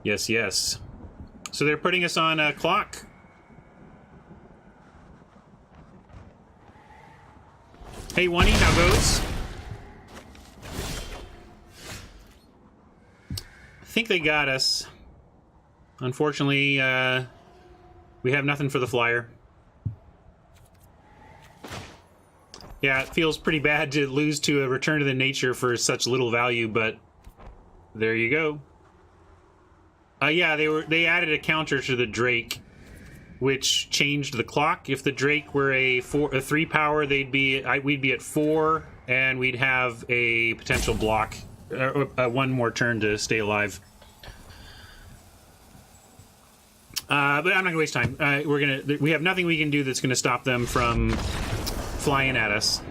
Yes, yes. So they're putting us on a clock. Hey, Wani, how goes? I think they got us. Unfortunately, we have nothing for the flyer. Yeah, it feels pretty bad to lose to a Return to the Nature for such little value, but there you go. Yeah, they added a counter to the Drake, which changed the clock. If the Drake were a 3 power, we'd be at 4, and we'd have a potential block, one more turn to stay alive. But I'm not gonna waste time. We have nothing we can do that's gonna stop them from flying at us.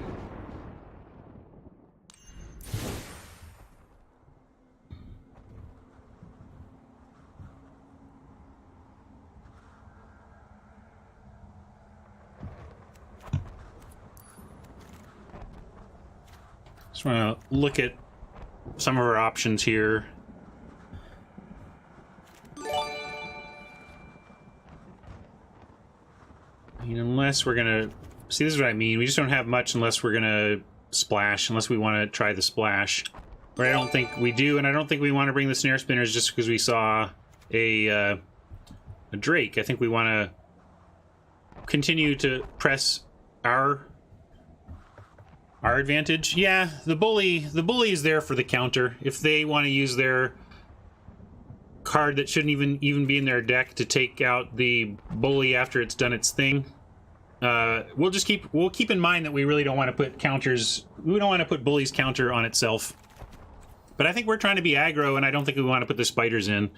Just want to look at some of our options here. I mean, unless we're gonna see, this is what I mean. We just don't have much unless we're gonna splash, unless we want to try the splash. But I don't think we do, and I don't think we want to bring the snare spinners just because we saw a Drake. I think we want to continue to press our advantage. Yeah, the bully is there for the counter. If they want to use their card that shouldn't even be in their deck to take out the bully after it's done its thing, we'll keep in mind that we really don't want to put counters. We don't want to put bully's counter on itself. But I think we're trying to be aggro, and I don't think we want to put the spiders in.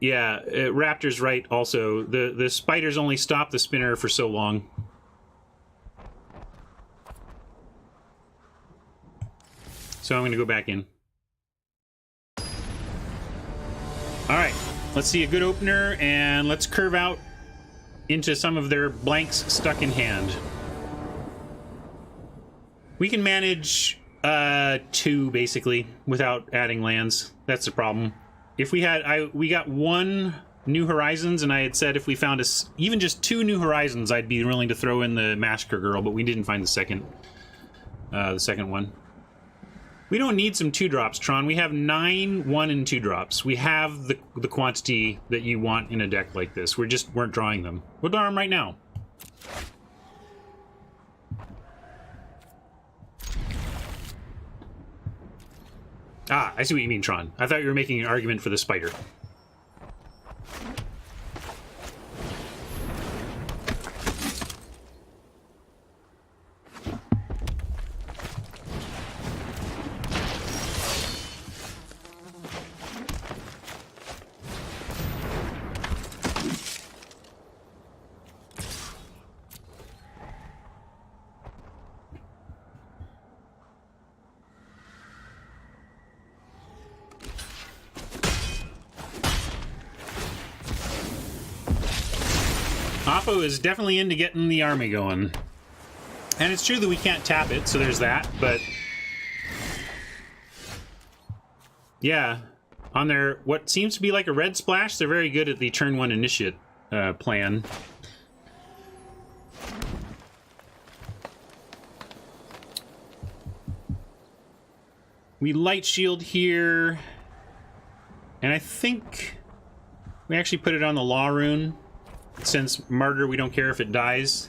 Yeah, Raptor's right. Also, the spiders only stop the spinner for so long. So I'm going to go back in. All right, let's see a good opener, and let's curve out into some of their blanks stuck in hand. We can manage 2 basically without adding lands. That's the problem. If we had, we got 1 New Horizons, and I had said if we found even just 2 New Horizons, I'd be willing to throw in the Massacre Girl, but we didn't find the second one. We don't need some 2-drops, Tron. We have 9 1 and 2 drops. We have the quantity that you want in a deck like this. We just weren't drawing them. We'll draw them right now. Ah, I see what you mean, Tron. I thought you were making an argument for the spider. Oppo is definitely into getting the army going. And it's true that we can't tap it, so there's that, but... yeah. On their, what seems to be like a red splash, they're very good at the turn 1 initiate plan. We light shield here. And I think we actually put it on the Law Rune. Since Martyr, we don't care if it dies.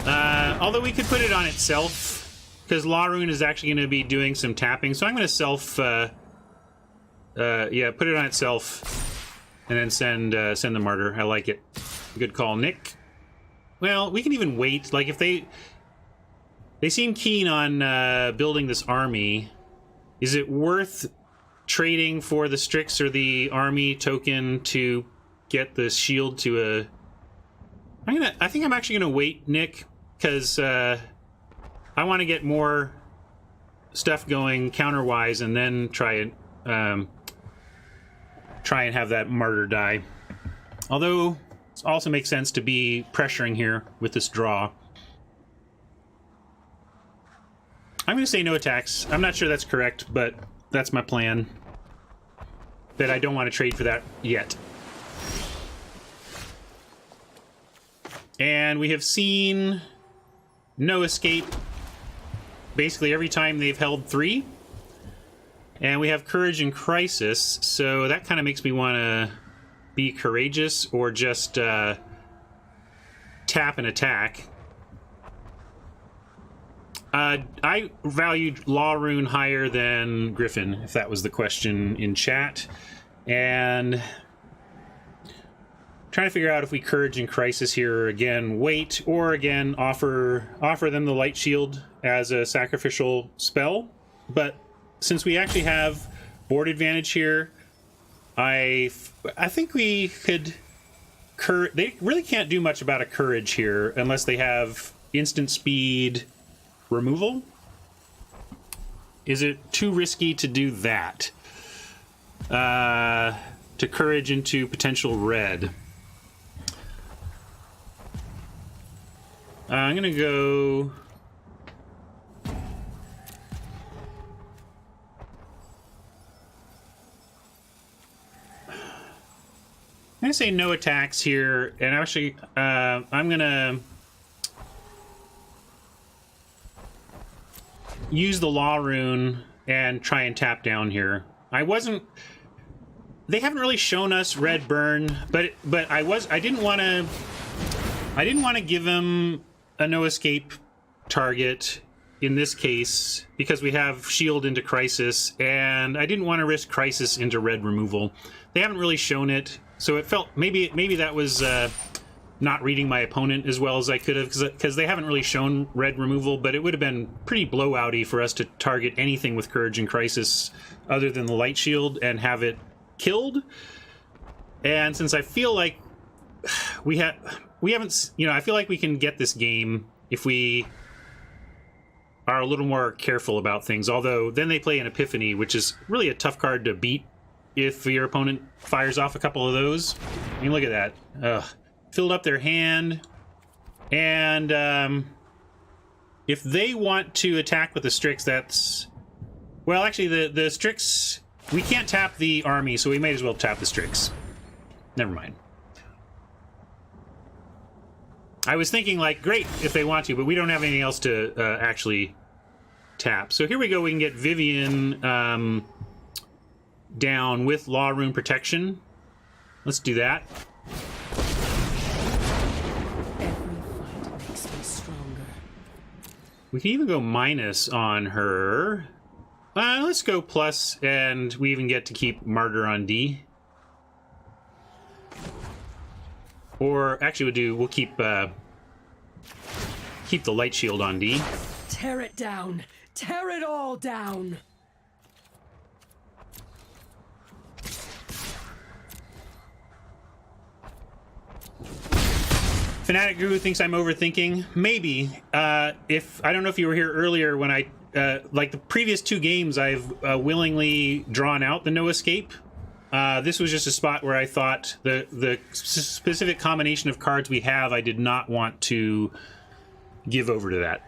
Although we could put it on itself, because Law Rune is actually going to be doing some tapping. So I'm going to yeah, put it on itself, and then send the Martyr. I like it. Good call, Nick. Well, we can even wait. Like, if they seem keen on building this army, is it worth trading for the Strix or the army token to get the shield to a... I think I'm actually gonna wait, Nick, because I want to get more stuff going counter-wise, and then try and have that Martyr die. Although it also makes sense to be pressuring here with this draw. I'm gonna say no attacks. I'm not sure that's correct, but that's my plan. That I don't want to trade for that yet. And we have seen no escape basically every time they've held 3. And we have Courage in Crisis, so that kind of makes me want to be courageous or just tap and attack. I valued Law Rune higher than Griffin, if that was the question in chat. And trying to figure out if we Courage in Crisis here, or again wait, or again offer them the Light Shield as a sacrificial spell. But since we actually have board advantage here, I think we could... They really can't do much about a Courage here unless they have instant speed removal. Is it too risky to do that? To Courage into potential red. I'm gonna go... I'm gonna say no attacks here, and actually, I'm gonna use the Law Rune and try and tap down here. They haven't really shown us red burn, but I didn't want to give him a no escape target in this case because we have shield into Crisis, and I didn't want to risk Crisis into red removal. They haven't really shown it. So it felt maybe that was not reading my opponent as well as I could have, because they haven't really shown red removal, but it would have been pretty blowouty for us to target anything with Courage and Crisis other than the Light Shield and have it killed. And since I feel like we haven't, I feel like we can get this game if we are a little more careful about things. Although then they play an Epiphany, which is really a tough card to beat if your opponent fires off a couple of those. I mean, look at that. Ugh. Filled up their hand. And if they want to attack with the Strix, that's... Well, actually, the Strix... We can't tap the army, so we may as well tap the Strix. Never mind. I was thinking, like, great if they want to, but we don't have anything else to actually tap. So here we go. We can get Vivian... down with Law Rune protection. Let's do that. Every fight makes me stronger. We can even go minus on her. Let's go plus, and we even get to keep Martyr on D. Or actually, we'll keep the Light Shield on D. Tear it down. Tear it all down. Fanatic Guru thinks I'm overthinking. Maybe. If I don't know if you were here earlier when I, like the previous two games, I've willingly drawn out the no escape. This was just a spot where I thought the specific combination of cards we have, I did not want to give over to that.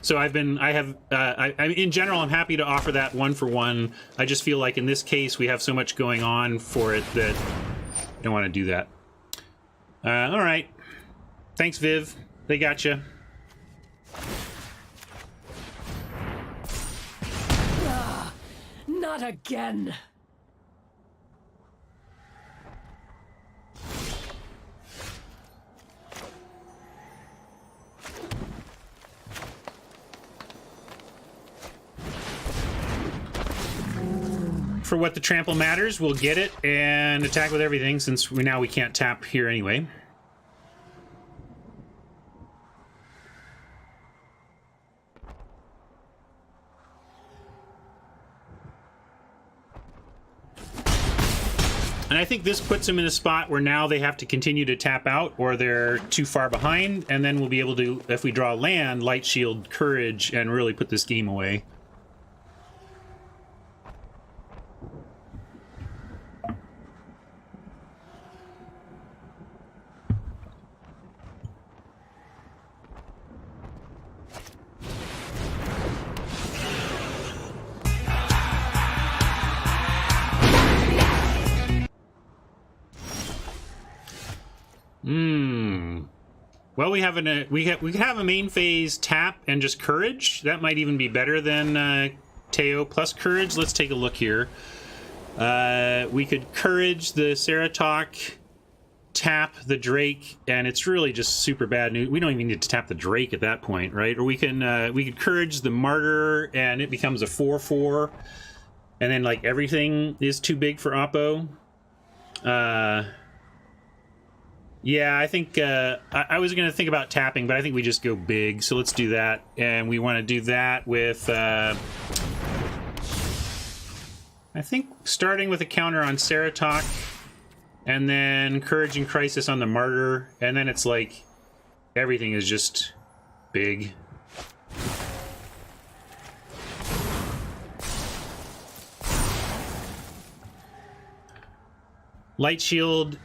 So in general, I'm happy to offer that 1-for-1. I just feel like in this case, we have so much going on for it that I don't want to do that. All right. Thanks, Viv. They got you. Not again. For what the trample matters, we'll get it and attack with everything, since we can't tap here anyway. And I think this puts them in a spot where now they have to continue to tap out, or they're too far behind, and then we'll be able to, if we draw land, Light Shield, Courage, and really put this game away. Well, we have a main phase tap and just Courage. That might even be better than Teo plus courage. Let's take a look here. We could courage the Ceratok, tap the Drake, and it's really just super bad news. We don't even need to tap the Drake at that point, right? Or we could courage the Martyr, and it becomes a 4/4, and then like everything is too big for Oppo. Yeah, I think I was going to think about tapping, but I think we just go big. So let's do that, and we want to do that with. I think starting with a counter on Ceratok, and then Courage and Crisis on the Martyr, and then it's like everything is just big. Light Shield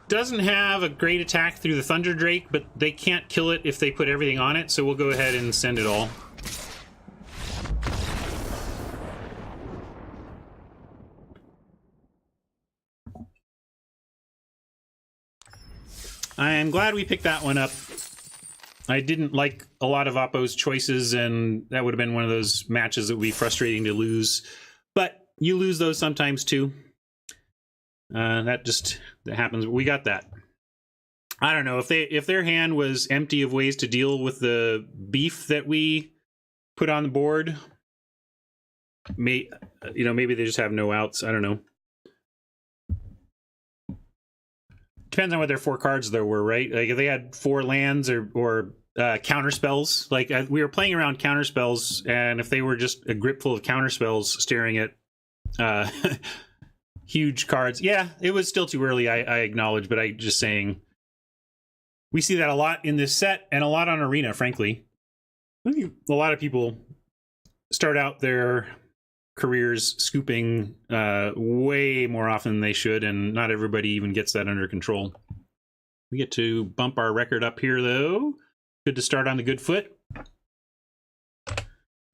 doesn't have a great attack through the Thunder Drake, but they can't kill it if they put everything on it, so we'll go ahead and send it all. I am glad we picked that one up. I didn't like a lot of Oppo's choices, and that would have been one of those matches that would be frustrating to lose. But you lose those sometimes too. That happens. We got that. I don't know if their hand was empty of ways to deal with the beef that we put on the board. Maybe they just have no outs. I don't know. Depends on what their 4 cards though were, right? Like if they had 4 lands or counter spells. Like we were playing around counter spells, and if they were just a grip full of counter spells staring at huge cards, yeah, it was still too early. I acknowledge, but I just saying we see that a lot in this set and a lot on Arena. Frankly, I think a lot of people start out their careers scooping way more often than they should, and not everybody even gets that under control. We get to bump our record up here though. Good to start on the good foot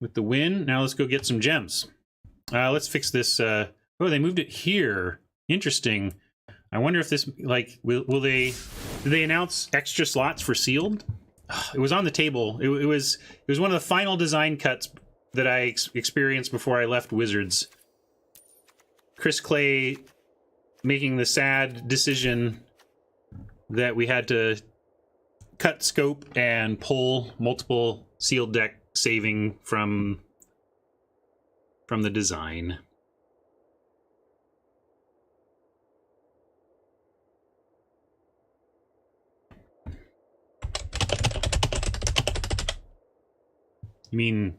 with the win. Now let's go get some gems. Let's fix this. Oh, they moved it here. Interesting. I wonder if this, like, will they? Did they announce extra slots for sealed? It was on the table. It was one of the final design cuts that I experienced before I left Wizards. Chris Clay making the sad decision that we had to cut scope and pull multiple sealed deck saving from the design. You mean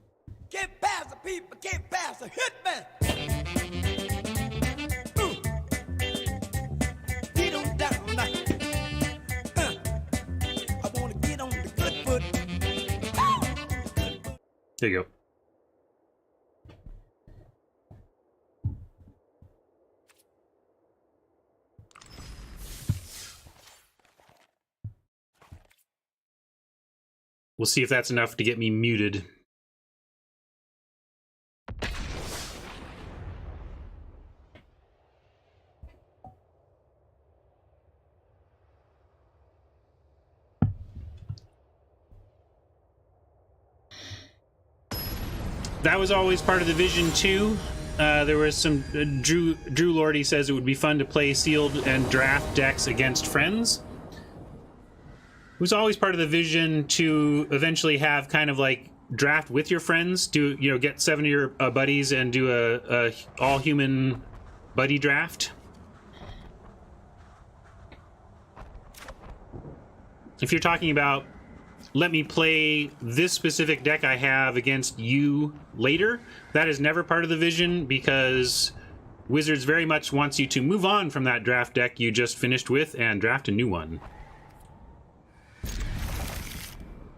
Get past the people, get past the hitman. Get on down now. I wanna get on the good foot. there you go. We'll see if that's enough to get me muted. That was always part of the vision too. There was some Drew Lordy says it would be fun to play sealed and draft decks against friends. It was always part of the vision to eventually have kind of like draft with your friends. Get 7 of your buddies and do a all human buddy draft. If you're talking about, let me play this specific deck I have against you later, that is never part of the vision, because Wizards very much wants you to move on from that draft deck you just finished with and draft a new one.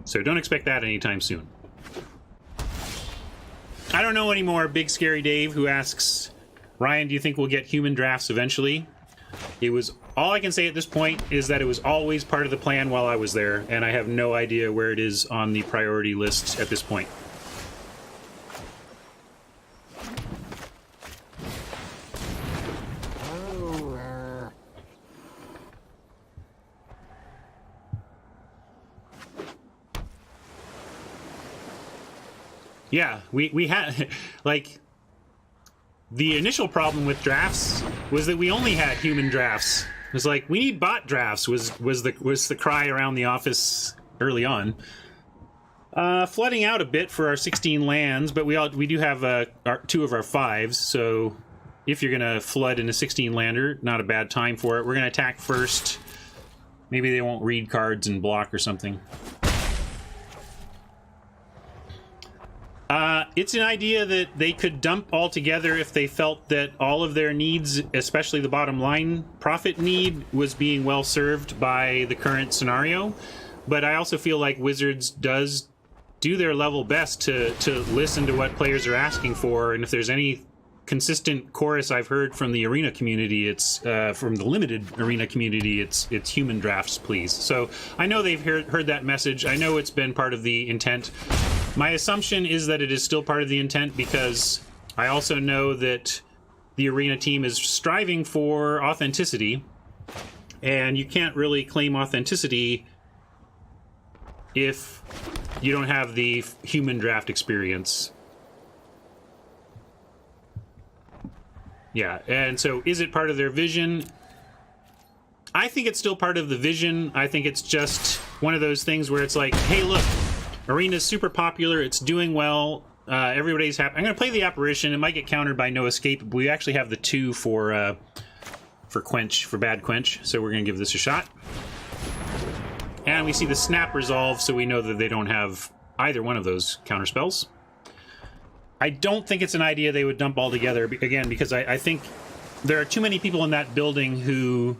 So don't expect that anytime soon. I don't know anymore. Big Scary Dave, who asks, Ryan, do you think we'll get human drafts eventually? It was, all I can say at this point is that it was always part of the plan while I was there, and I have no idea where it is on the priority list at this point. Yeah, we had like the initial problem with drafts was that we only had human drafts. It was like we need bot drafts was the cry around the office early on. Flooding out a bit for our 16 lands, but we do have two of our 5s, so if you're gonna flood in a 16 lander, not a bad time for it. We're gonna attack first. Maybe they won't read cards and block or something. It's an idea that they could dump all together if they felt that all of their needs, especially the bottom line profit need, was being well served by the current scenario. But I also feel like Wizards does do their level best to listen to what players are asking for, and if there's any consistent chorus I've heard from the arena community, it's from the limited arena community, it's human drafts, please. So I know they've heard that message. I know it's been part of the intent. My assumption is that it is still part of the intent because I also know that the arena team is striving for authenticity, and you can't really claim authenticity if you don't have the human draft experience. Yeah, and so is it part of their vision? I think it's still part of the vision. I think it's just one of those things where it's like, hey, look, Arena's super popular, it's doing well, everybody's happy. I'm going to play the Apparition. It might get countered by No Escape, but we actually have the 2 for Quench, for Bad Quench, so we're going to give this a shot. And we see the Snap resolve, so we know that they don't have either one of those counter spells. I don't think it's an idea they would dump all together, again, because I think there are too many people in that building who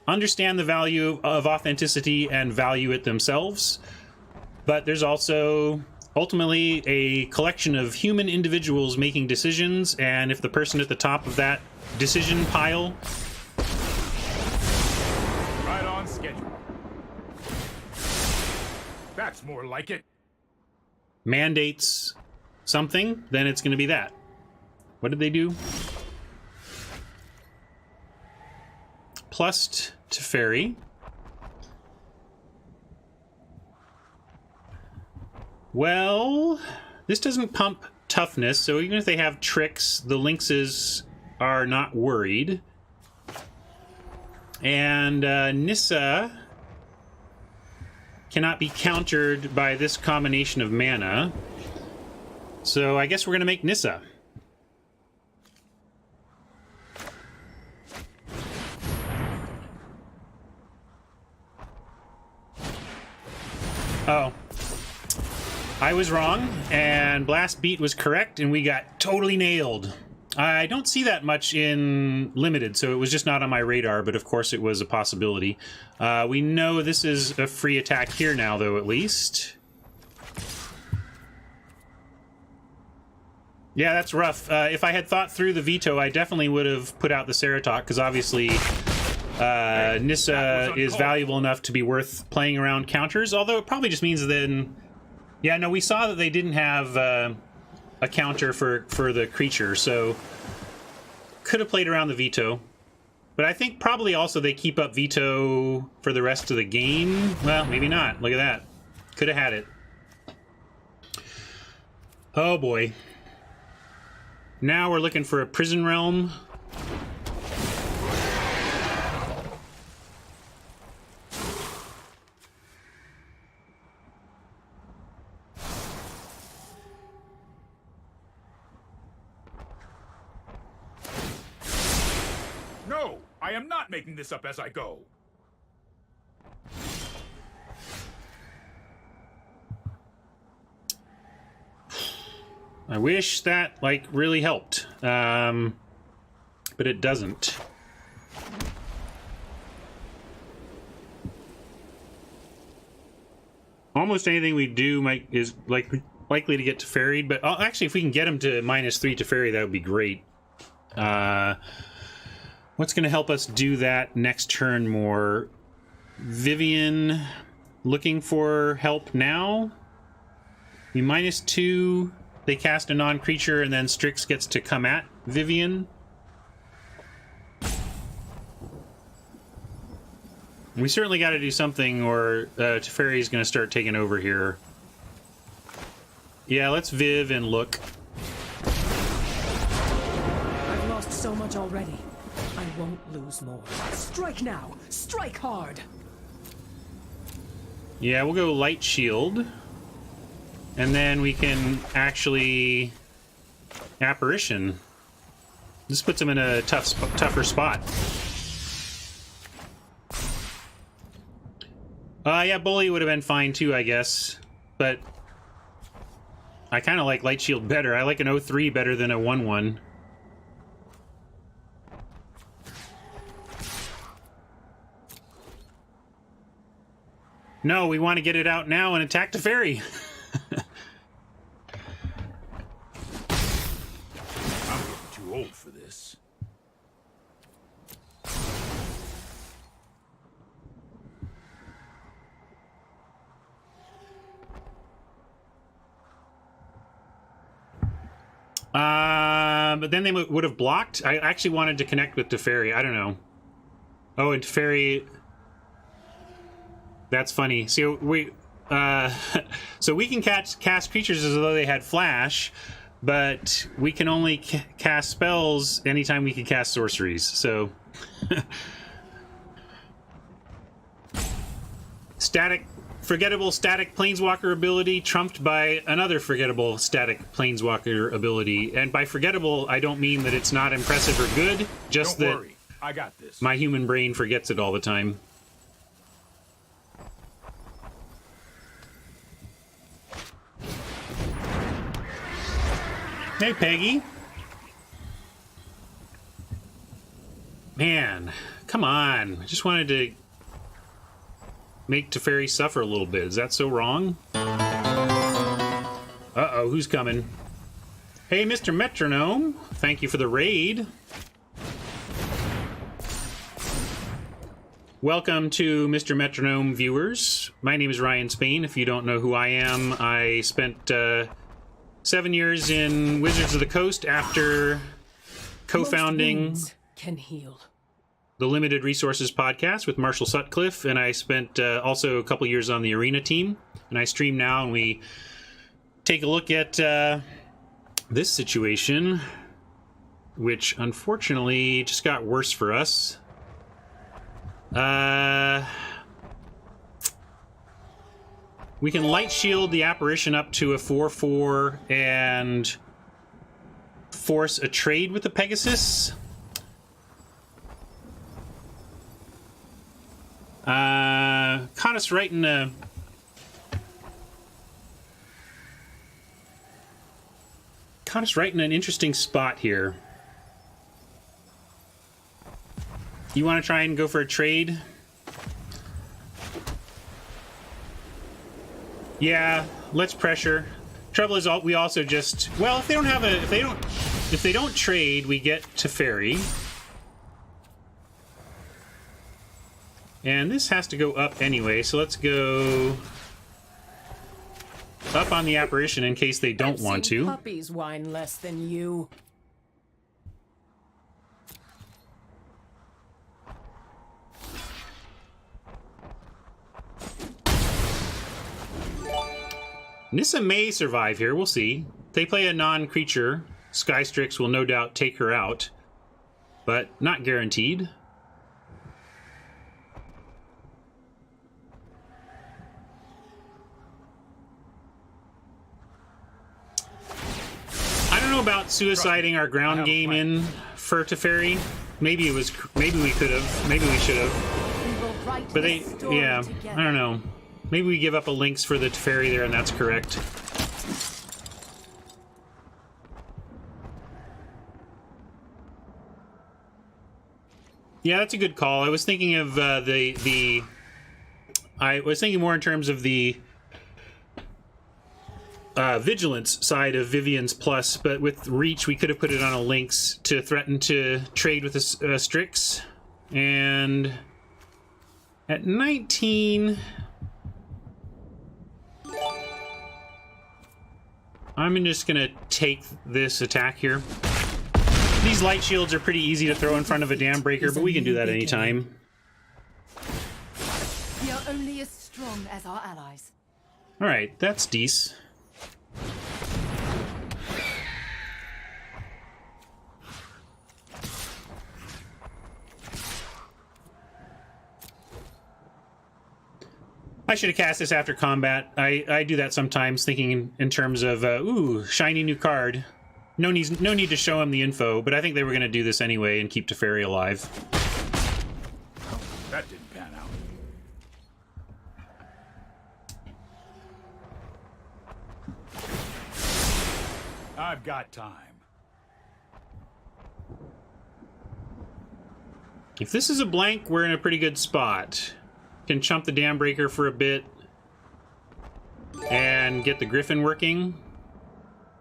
understand the value of authenticity and value it themselves. But there's also ultimately a collection of human individuals making decisions, and if the person at the top of that decision pile... Right on schedule. That's more like it. ...mandates something, then it's going to be that. What did they do? Plus to Fairy. Well, this doesn't pump toughness, so even if they have tricks, the Lynxes are not worried. And Nissa cannot be countered by this combination of mana. So I guess we're going to make Nissa. Oh. I was wrong, and Blast Beat was correct, and we got totally nailed. I don't see that much in Limited, so it was just not on my radar, but of course it was a possibility. We know this is a free attack here now, though, at least. Yeah, that's rough. If I had thought through the veto, I definitely would have put out the Ceratok, because obviously Nissa is valuable enough to be worth playing around counters, although it probably just means then... Yeah, no, we saw that they didn't have a counter for the creature, so could have played around the veto. But I think probably also they keep up veto for the rest of the game. Well, maybe not. Look at that. Could have had it. Oh, boy. Now we're looking for a Prison Realm. No, I am not making this up as I go. I wish that, like, really helped. But it doesn't. Almost anything we do is likely to get to Ferried, but actually, if we can get him to -3 to Ferry, that would be great. What's going to help us do that next turn more? Vivian looking for help now? We -2... They cast a non-creature, and then Strix gets to come at Vivian. We certainly got to do something, or Teferi's going to start taking over here. Yeah, let's Viv and look. I've lost so much already. I won't lose more. Strike now! Strike hard! Yeah, we'll go light shield. And then we can actually apparition. This puts him in a tougher spot. Yeah, bully would have been fine too, I guess. But I kind of like light shield better. I like an 0-3 better than a 1-1. No, we want to get it out now and attack the fairy. I'm getting too old for this. But then they would have blocked. I actually wanted to connect with Teferi. I don't know. Oh, and Teferi. That's funny. So we can cast creatures as though they had flash, but we can only cast spells anytime we can cast sorceries. So forgettable static planeswalker ability trumped by another forgettable static planeswalker ability. And by forgettable, I don't mean that it's not impressive or good, just Don't that worry, I got this. my human brain forgets it all the time. Hey, Peggy. Man, come on. I just wanted to make Teferi suffer a little bit. Is that so wrong? Uh-oh, who's coming? Hey, Mr. Metronome. Thank you for the raid. Welcome to Mr. Metronome viewers. My name is Ryan Spain. If you don't know who I am, I spent 7 years in Wizards of the Coast after co-founding Most wounds can heal. the Limited Resources podcast with Marshall Sutcliffe, and I spent also a couple years on the Arena team, and I stream now, and we take a look at this situation, which unfortunately just got worse for us. We can light shield the apparition up to a 4/4 and force a trade with the Pegasus. Caught us right in a... Caught us right in an interesting spot here. You want to try and go for a trade? Yeah, let's pressure. Trouble is, we also just... Well, if they don't have a... If they don't trade, we get Teferi. And this has to go up anyway, so let's go up on the apparition in case they don't want to. Puppies whine less than you. Nissa may survive here, we'll see. If they play a non-creature, Skystrix will no doubt take her out, but not guaranteed. I don't know about suiciding our ground game in for Teferi. Maybe we could have, maybe we should have. We will write But this story yeah, together. I don't know. Maybe we give up a Lynx for the Teferi there, and that's correct. Yeah, that's a good call. I was thinking of I was thinking more in terms of the vigilance side of Vivian's Plus, but with Reach, we could have put it on a Lynx to threaten to trade with a Strix. And at 19... I'm just gonna take this attack here. These light shields are pretty easy to throw in front of a dam breaker, but we can do that anytime. We are only as strong as our allies. Alright, that's decent. I should have cast this after combat. I do that sometimes, thinking in terms of, ooh, shiny new card. No need to show him the info, but I think they were going to do this anyway and keep Teferi alive. Well, that didn't pan out. I've got time. If this is a blank, we're in a pretty good spot. Can chump the Dam Breaker for a bit and get the Griffin working.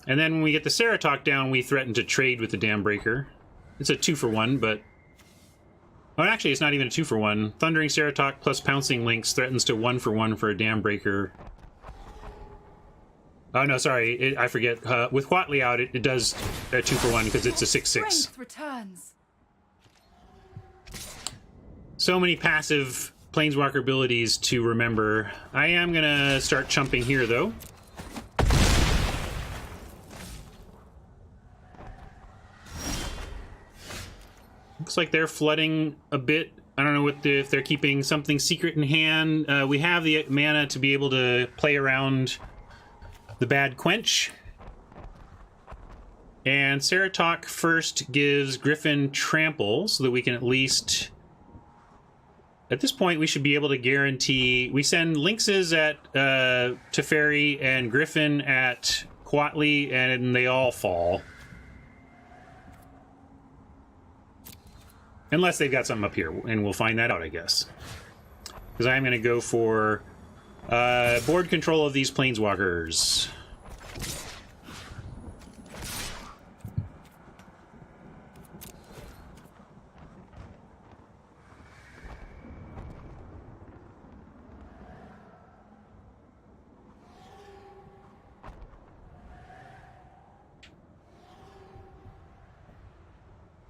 And then when we get the Ceratok down, we threaten to trade with the Dam Breaker. It's a 2-for-1, but... Oh, actually, it's not even a 2-for-1. Thundering Ceratok plus Pouncing Lynx threatens to 1-for-1 for a Dam Breaker. Oh, no, sorry. I forget. With Huatli out, it does a 2-for-1 because it's a 6-6. Strength returns. So many passive Planeswalker abilities to remember. I am going to start chumping here, though. Looks like they're flooding a bit. I don't know if they're keeping something secret in hand. We have the mana to be able to play around the bad Quench. And Ceratok first gives Griffin Trample so that we can at least... At this point, we should be able to guarantee... We send Lynxes at Teferi and Griffin at Huatli, and they all fall. Unless they've got something up here, and we'll find that out, I guess. Because I'm going to go for board control of these Planeswalkers.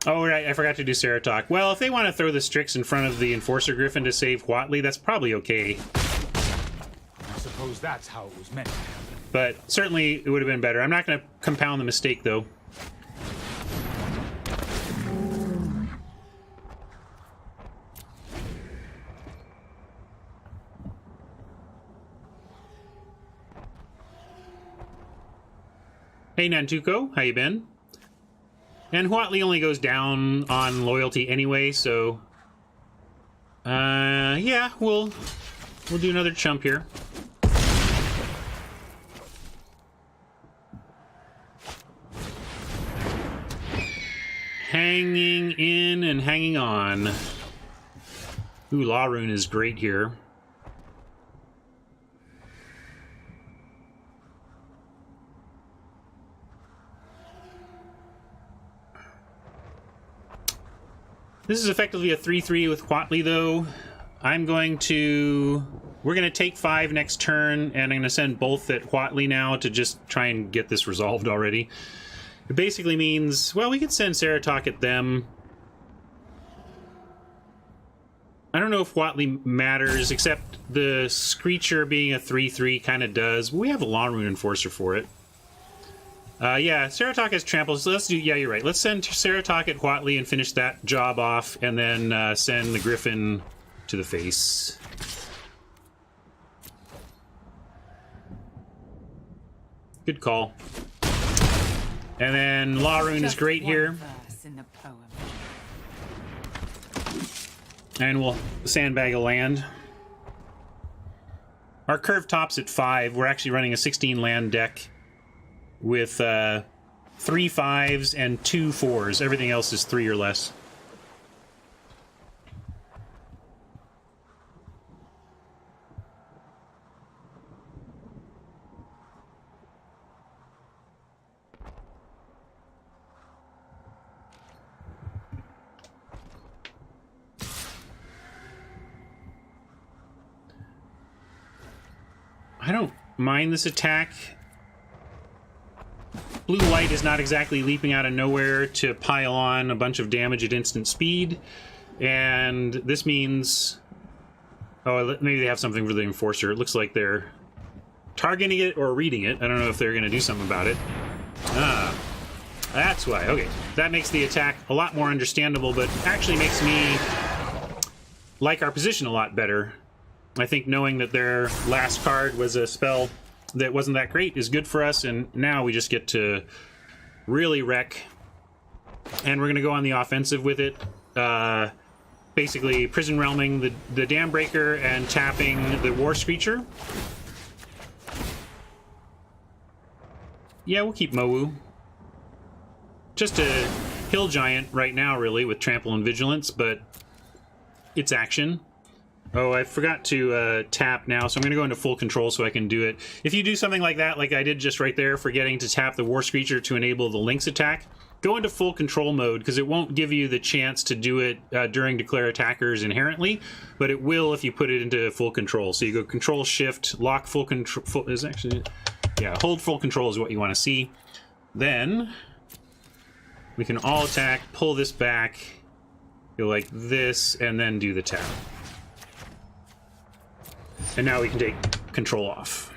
Oh, right, I forgot to do Ceratok. Well, if they want to throw the Strix in front of the Enforcer Griffin to save Huatli, that's probably okay. I suppose that's how it was meant to happen. But certainly it would have been better. I'm not going to compound the mistake, though. Hey, Nantuko, how you been? And Huatli only goes down on loyalty anyway, so... yeah, we'll do another chump here. Hanging in and hanging on. Ooh, Law Rune is great here. This is effectively a 3-3 with Huatli, though. We're going to take 5 next turn, and I'm going to send both at Huatli now to just try and get this resolved already. It basically means, well, we could send Ceratok at them. I don't know if Huatli matters, except the Screecher being a 3-3 kind of does. We have a Law Rune Enforcer for it. Yeah, Ceratok has trample, so let's do... Yeah, you're right. Let's send Ceratok at Huatli and finish that job off, and then send the Griffin to the face. Good call. And then Law Rune is great here. And we'll sandbag a land. Our curve tops at 5. We're actually running a 16 land deck with 3 5s and 2 4s. Everything else is 3 or less. I don't mind this attack. Blue-white is not exactly leaping out of nowhere to pile on a bunch of damage at instant speed. And this means... Oh, maybe they have something for the Enforcer. It looks like they're targeting it or reading it. I don't know if they're going to do something about it. Ah, that's why. Okay, that makes the attack a lot more understandable, but actually makes me like our position a lot better. I think knowing that their last card was a spell that wasn't that great is good for us, and now we just get to really wreck. And we're going to go on the offensive with it. Basically, Prison Realming the Dam Breaker and tapping the War Screecher. Yeah, we'll keep Mowu. Just a Hill Giant right now, really, with Trample and Vigilance, but it's action. Oh, I forgot to tap now, so I'm going to go into full control so I can do it. If you do something like that, like I did just right there, forgetting to tap the War Screecher to enable the Lynx attack, go into full control mode, because it won't give you the chance to do it during Declare Attackers inherently, but it will if you put it into full control. So you go Control Shift, lock full control. Is actually, yeah, hold full control is what you want to see. Then we can all attack, pull this back, go like this, and then do the tap. And now we can take control off.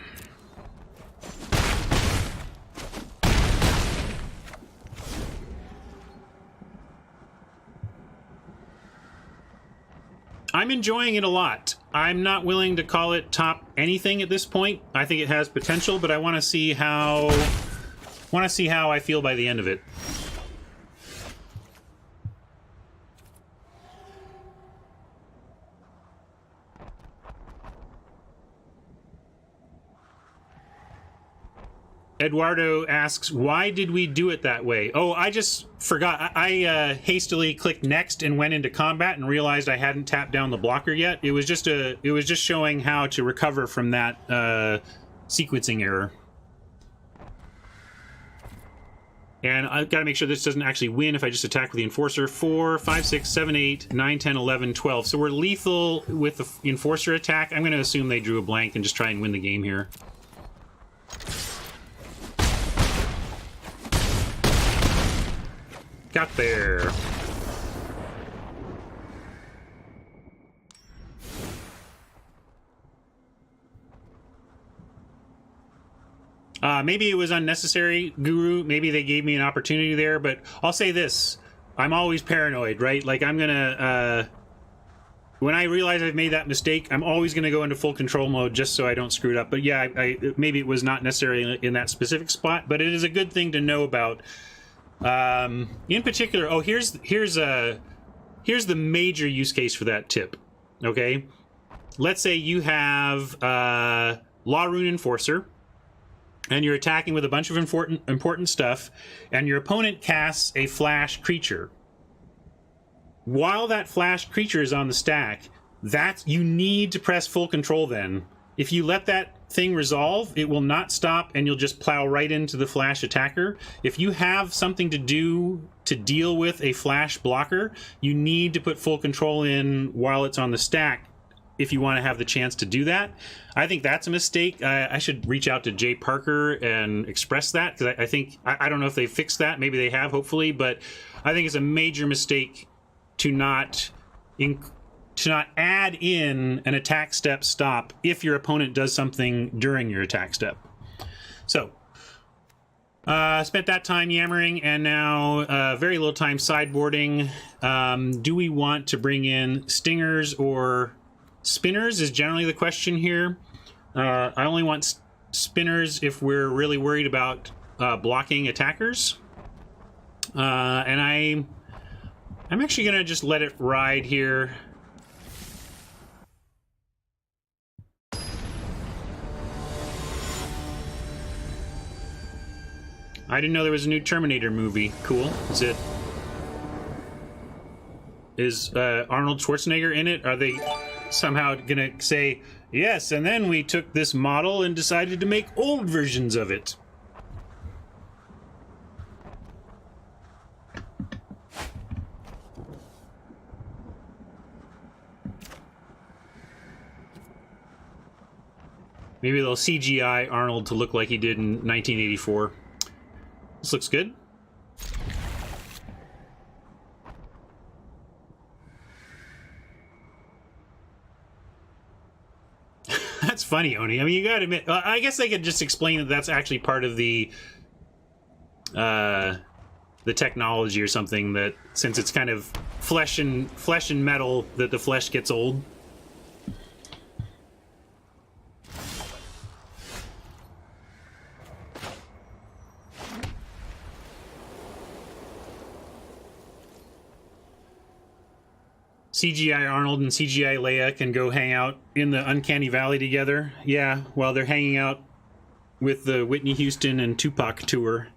I'm enjoying it a lot. I'm not willing to call it top anything at this point. I think it has potential, but I want to see how I feel by the end of it. Eduardo asks, why did we do it that way? Oh, I just forgot. I hastily clicked next and went into combat and realized I hadn't tapped down the blocker yet. It was just showing how to recover from that sequencing error. And I've got to make sure this doesn't actually win if I just attack with the Enforcer. 4, 5, 6, 7, 8, 9, 10, 11, 12. So we're lethal with the Enforcer attack. I'm going to assume they drew a blank and just try and win the game here. Got there. Maybe it was unnecessary, Guru. Maybe they gave me an opportunity there, but I'll say this. I'm always paranoid, right? Like, I'm gonna... when I realize I've made that mistake, I'm always gonna go into full control mode just so I don't screw it up. But yeah, maybe it was not necessarily in that specific spot, but it is a good thing to know about. In particular, oh, here's the major use case for that tip. Okay, let's say you have Law Rune Enforcer, and you're attacking with a bunch of important stuff, and your opponent casts a flash creature. While that flash creature is on the stack, you need to press full control. Then, if you let that thing resolve, it will not stop, and you'll just plow right into the flash attacker. If you have something to do to deal with a flash blocker, you need to put full control in while it's on the stack if you want to have the chance to do that. I think that's a mistake. I should reach out to Jay Parker and express that, because I think I don't know if they fixed that. Maybe they have, hopefully, but I think it's a major mistake to not add in an attack step stop if your opponent does something during your attack step. So, spent that time yammering, and now very little time sideboarding. Do we want to bring in stingers or spinners is generally the question here. I only want spinners if we're really worried about blocking attackers. And I'm actually going to just let it ride here. I didn't know there was a new Terminator movie. Cool. Is Arnold Schwarzenegger in it? Are they somehow gonna say, yes, and then we took this model and decided to make old versions of it? Maybe they'll CGI Arnold to look like he did in 1984. This looks good. That's funny, Oni. I mean, you gotta admit, I guess they could just explain that that's actually part of the technology or something, that since it's kind of flesh and metal, that the flesh gets old. CGI Arnold and CGI Leia can go hang out in the Uncanny Valley together. Yeah, while they're hanging out with the Whitney Houston and Tupac tour.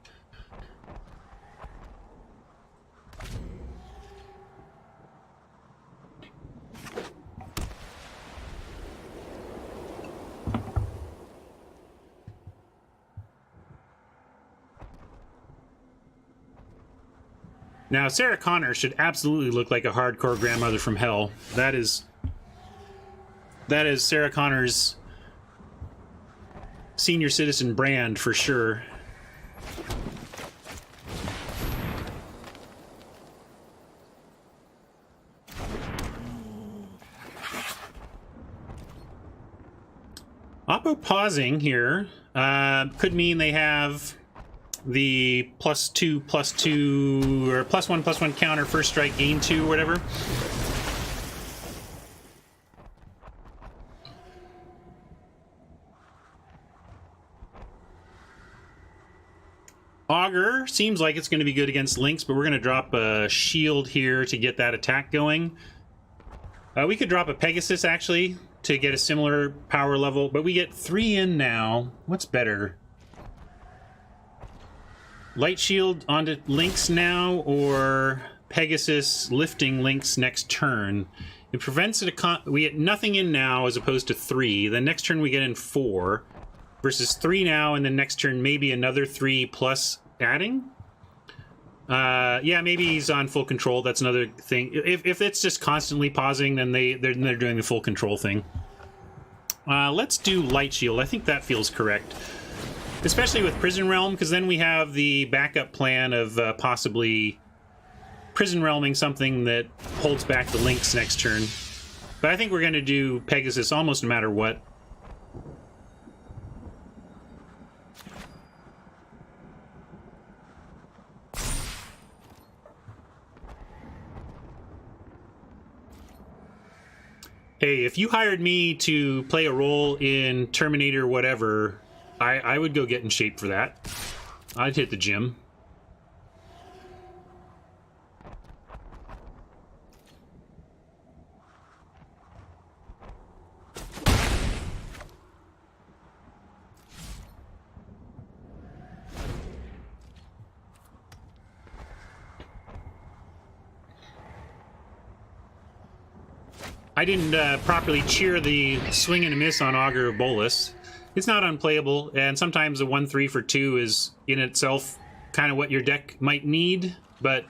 Now, Sarah Connor should absolutely look like a hardcore grandmother from hell. That is Sarah Connor's senior citizen brand for sure. Oppo pausing here could mean they have the +2/+2 or +1/+1 counter, first strike, gain 2, whatever. Augur seems like it's going to be good against Lynx, but we're going to drop a shield here to get that attack going. We could drop a Pegasus, actually, to get a similar power level, but we get 3 in now. What's better? Light Shield onto Lynx now, or Pegasus lifting Lynx next turn? It prevents it. We get nothing in now as opposed to 3. Then next turn we get in 4 versus 3 now, and then next turn maybe another 3 plus adding. Yeah, maybe he's on full control. That's another thing. If it's just constantly pausing, then they're doing the full control thing. Let's do Light Shield. I think that feels correct. Especially with Prison Realm, because then we have the backup plan of possibly Prison Realming something that holds back the Lynx next turn. But I think we're going to do Pegasus almost no matter what. Hey, if you hired me to play a role in Terminator whatever, I would go get in shape for that. I'd hit the gym. I didn't properly cheer the swing and a miss on Augur of Bolus. It's not unplayable, and sometimes a 1/3 for 2 is in itself kind of what your deck might need, but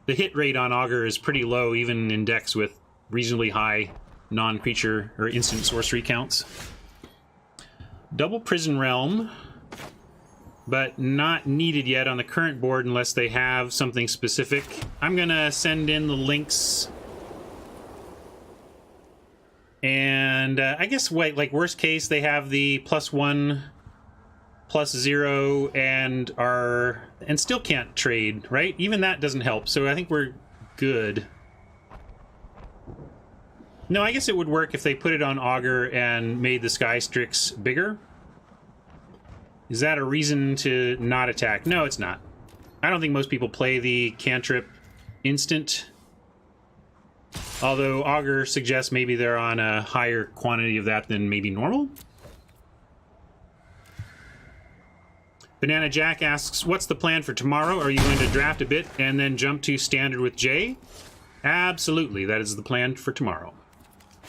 the hit rate on Augur is pretty low, even in decks with reasonably high non-creature or instant sorcery counts. Double Prison Realm, but not needed yet on the current board unless they have something specific. I'm gonna send in the Lynx. And I guess, wait, like worst case, they have the +1/+0 and still can't trade, right? Even that doesn't help, so I think we're good. No, I guess it would work if they put it on Augur and made the Sky Strix bigger. Is that a reason to not attack? No, it's not. I don't think most people play the cantrip instant. Although Augur suggests maybe they're on a higher quantity of that than maybe normal. Banana Jack asks, what's the plan for tomorrow? Are you going to draft a bit and then jump to standard with Jay? Absolutely, that is the plan for tomorrow.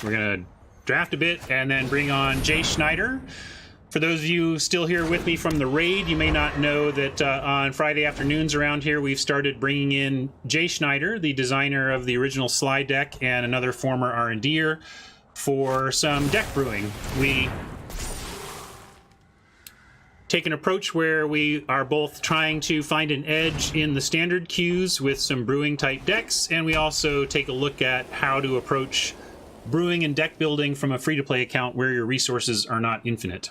We're going to draft a bit and then bring on Jay Schneider. For those of you still here with me from the raid, you may not know that on Friday afternoons around here, we've started bringing in Jay Schneider, the designer of the original slide deck, and another former R&D'er, for some deck brewing. We take an approach where we are both trying to find an edge in the standard queues with some brewing type decks, and we also take a look at how to approach brewing and deck building from a free-to-play account where your resources are not infinite.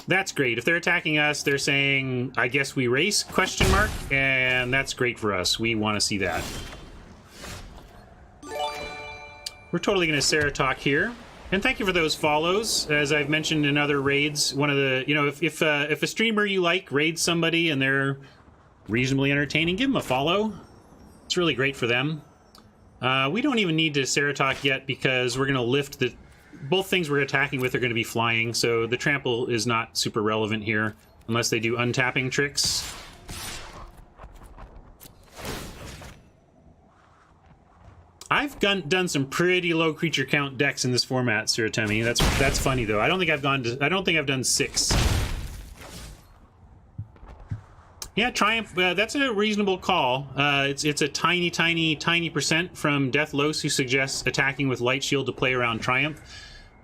That's great. If they're attacking us, they're saying, I guess we race, ? And that's great for us. We want to see that. We're totally going to Sarah talk here. And thank you for those follows. As I've mentioned in other raids, one of the, you know, if a streamer you like raids somebody and they're reasonably entertaining, give them a follow. It's really great for them. We don't even need to Ceratalk yet because we're going to lift the... Both things we're attacking with are going to be flying, so the trample is not super relevant here unless they do untapping tricks. I've done some pretty low creature count decks in this format, Suratemi. That's funny though. I don't think I've done 6. Yeah, Triumph. That's a reasonable call. It's a tiny percent from Deathlos, who suggests attacking with Light Shield to play around Triumph.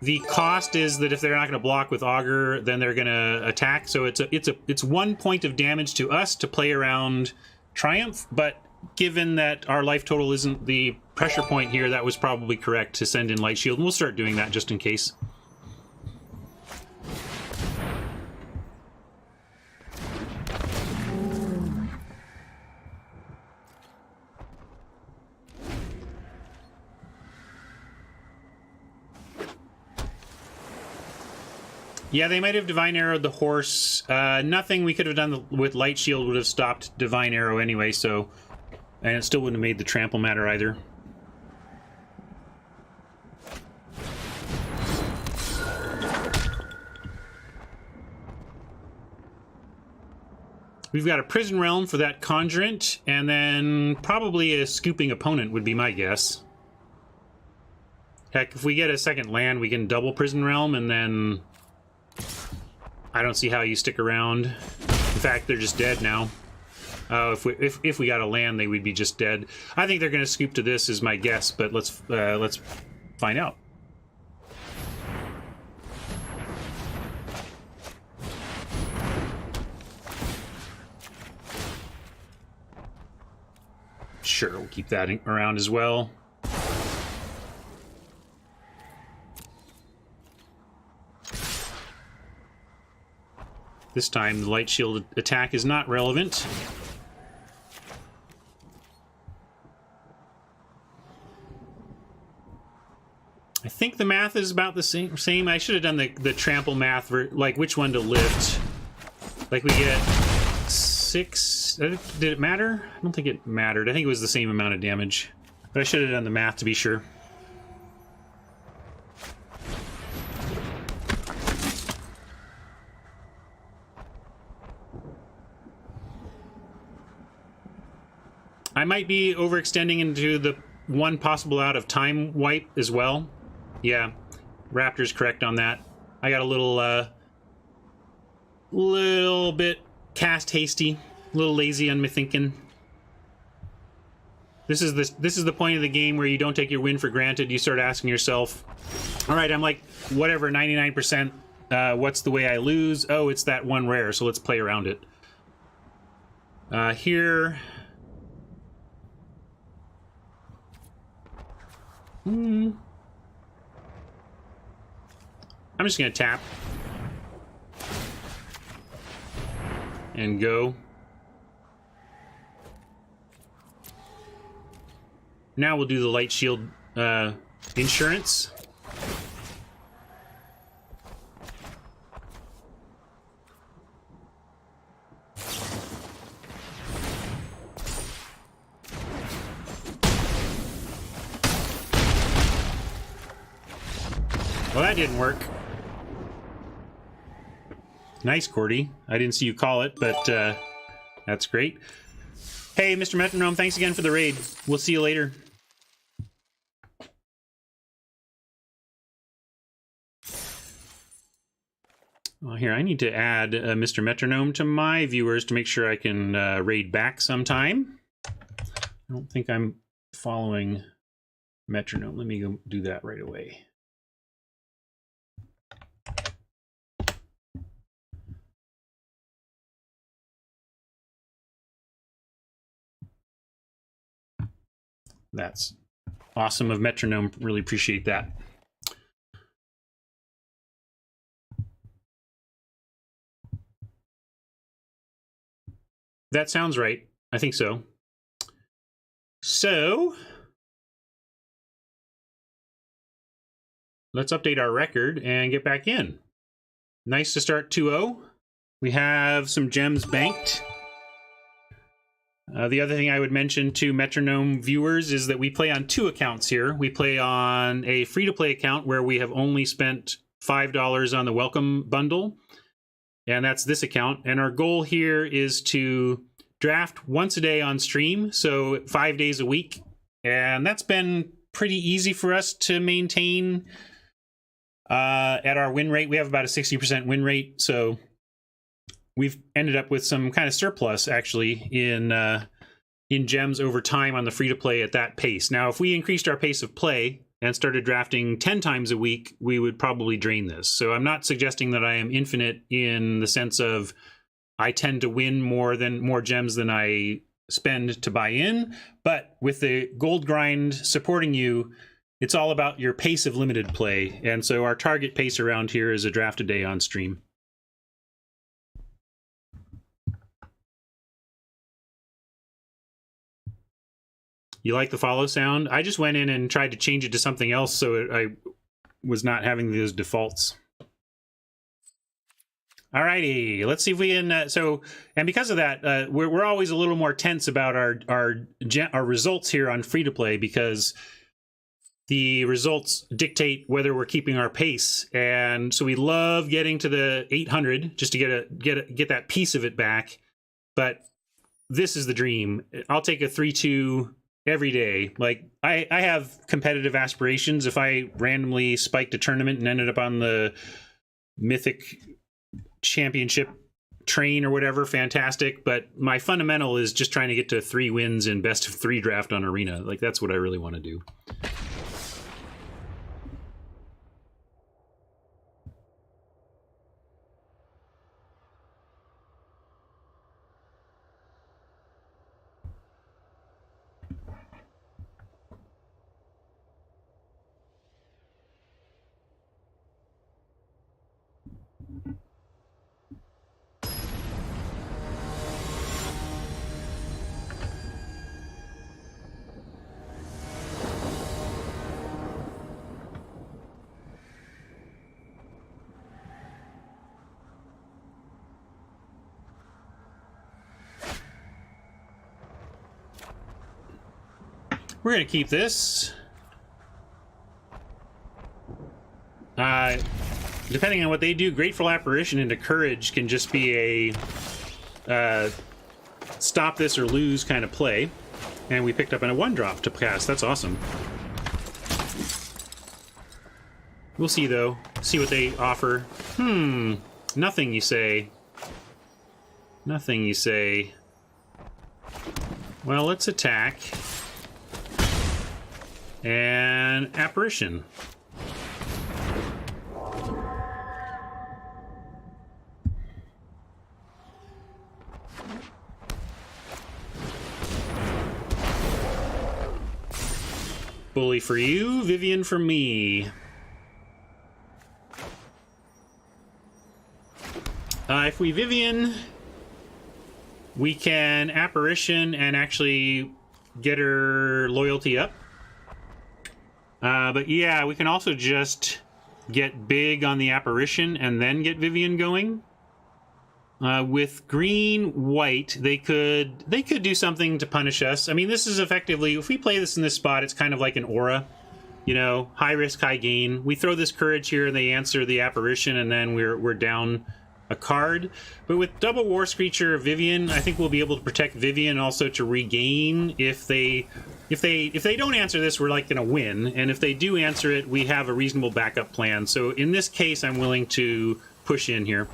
The cost is that if they're not going to block with Augur, then they're going to attack. So it's 1 point of damage to us to play around Triumph, but given that our life total isn't the pressure point here, that was probably correct to send in Light Shield, and we'll start doing that just in case. Yeah, they might have Divine Arrowed the horse. Nothing we could have done with Light Shield would have stopped Divine Arrow anyway, so... And it still wouldn't have made the trample matter either. We've got a Prison Realm for that Conjurant, and then probably a Scooping Opponent would be my guess. Heck, if we get a second land, we can double Prison Realm, and then... I don't see how you stick around. In fact, they're just dead now. If we got a land, they would be just dead. I think they're going to scoop to this, is my guess, but let's find out. Sure, we'll keep that around as well. This time, the Light Shield attack is not relevant. I think the math is about the same. I should have done the trample math for, like, which one to lift. Like, we get 6... Did it matter? I don't think it mattered. I think it was the same amount of damage. But I should have done the math to be sure. I might be overextending into the one possible out of time wipe as well. Yeah, Raptor's correct on that. I got a little bit cast hasty, a little lazy on my thinking. This is the point of the game where you don't take your win for granted. You start asking yourself, all right, I'm like, whatever, 99%, what's the way I lose? Oh, it's that one rare, so let's play around it. Here... I'm just gonna tap and go. Now we'll do the Light Shield insurance. Well, that didn't work. Nice, Cordy. I didn't see you call it, but that's great. Hey, Mr. Metronome, thanks again for the raid. We'll see you later. Well, here, I need to add Mr. Metronome to my viewers to make sure I can raid back sometime. I don't think I'm following Metronome. Let me go do that right away. That's awesome of Metronome. Really appreciate that. That sounds right. I think so. So... let's update our record and get back in. Nice to start 2-0. We have some gems banked. The other thing I would mention to Metronome viewers is that we play on 2 accounts here. We play on a free-to-play account where we have only spent $5 on the welcome bundle, and that's this account. And our goal here is to draft once a day on stream, so 5 days a week. And that's been pretty easy for us to maintain at our win rate. We have about a 60% win rate, so we've ended up with some kind of surplus actually in gems over time on the free-to-play at that pace. Now, if we increased our pace of play and started drafting 10 times a week, we would probably drain this. So I'm not suggesting that I am infinite in the sense of I tend to win more gems than I spend to buy in, but with the gold grind supporting you, it's all about your pace of limited play. And so our target pace around here is a draft a day on stream. You like the follow sound? I just went in and tried to change it to something else so I was not having those defaults. Alrighty, let's see if we can. And because of that, we're always a little more tense about our results here on free to play, because the results dictate whether we're keeping our pace, and so we love getting to the 800 just to get that piece of it back. But this is the dream. I'll take a 3-2 every day. Like I have competitive aspirations. If I randomly spiked a tournament and ended up on the Mythic Championship train or whatever, fantastic. But my fundamental is just trying to get to 3 wins in best of 3 draft on Arena. Like that's what I really want to do. We're going to keep this. Depending on what they do, Grateful Apparition into Courage can just be a stop this or lose kind of play. And we picked up in a 1-drop to cast. That's awesome. We'll see, though. See what they offer. Nothing, you say. Nothing, you say. Well, let's attack. And Apparition. Bully for you, Vivian for me. If we Vivian, we can Apparition and actually get her loyalty up. But yeah, we can also just get big on the Apparition and then get Vivian going. With green-white, they could do something to punish us. I mean, this is effectively, if we play this in this spot, it's kind of like an aura. You know, high risk, high gain. We throw this Courage here, and they answer the Apparition, and then we're down a card. But with double War Screecher Vivian, I think we'll be able to protect Vivian also to regain. If they don't answer this, we're like going to win, and if they do answer it, we have a reasonable backup plan. So in this case, I'm willing to push in here.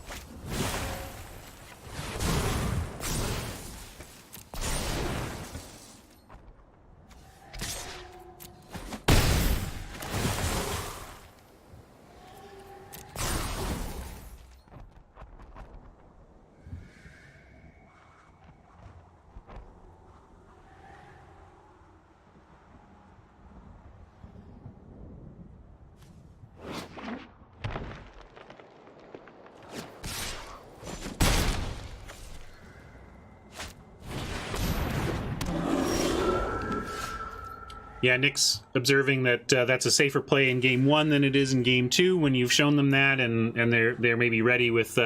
Yeah, Nick's observing that that's a safer play in game 1 than it is in game 2 when you've shown them that, and they're maybe ready with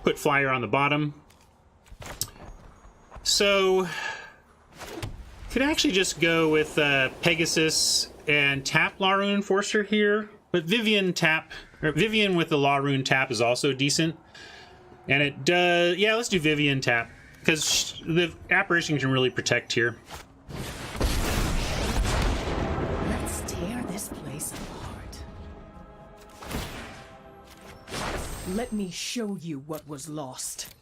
put flyer on the bottom. So could actually just go with Pegasus and tap Law Rune Enforcer here, but Vivian with the Law Rune tap is also decent, and it does. Yeah, let's do Vivian tap because the apparition can really protect here. Let's tear this place apart. Let me show you what was lost.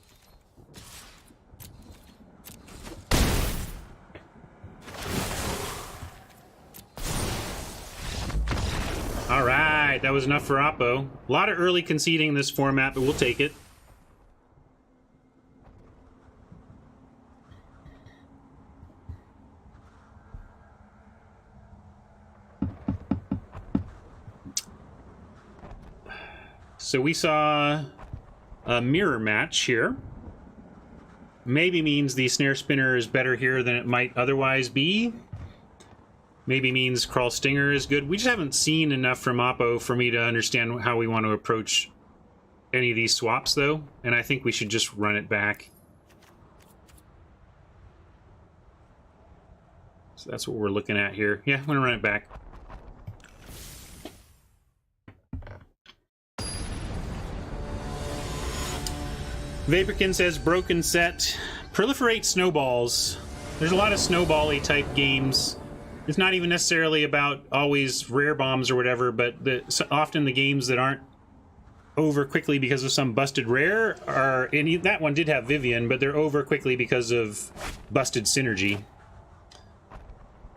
All right, that was enough for Oppo. A lot of early conceding in this format, but we'll take it. So we saw a mirror match here. Maybe means the snare spinner is better here than it might otherwise be. Maybe means Crawl Stinger is good. We just haven't seen enough from Oppo for me to understand how we want to approach any of these swaps, though. And I think we should just run it back. So that's what we're looking at here. Yeah, I'm going to run it back. Vaporkin says, broken set. Proliferate snowballs. There's a lot of snowball-y type games. It's not even necessarily about always rare bombs or whatever, but often the games that aren't over quickly because of some busted rare are... And that one did have Vivian, but they're over quickly because of busted synergy.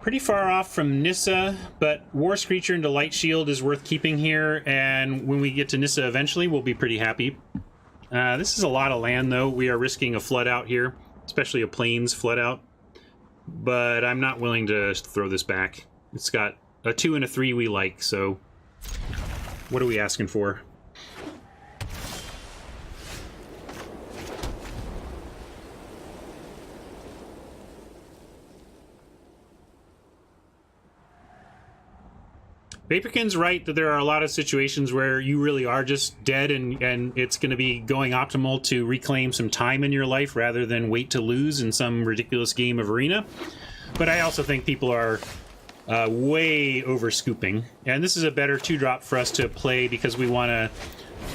Pretty far off from Nissa, but War Screecher into Light Shield is worth keeping here, and when we get to Nissa eventually, we'll be pretty happy. This is a lot of land, though. We are risking a flood out here, especially a Plains flood out. But I'm not willing to throw this back. It's got a 2 and a 3 we like, so what are we asking for? Vaporkin's right that there are a lot of situations where you really are just dead, and it's going to be going optimal to reclaim some time in your life rather than wait to lose in some ridiculous game of Arena. But I also think people are way over scooping, and this is a better 2-drop for us to play because we want to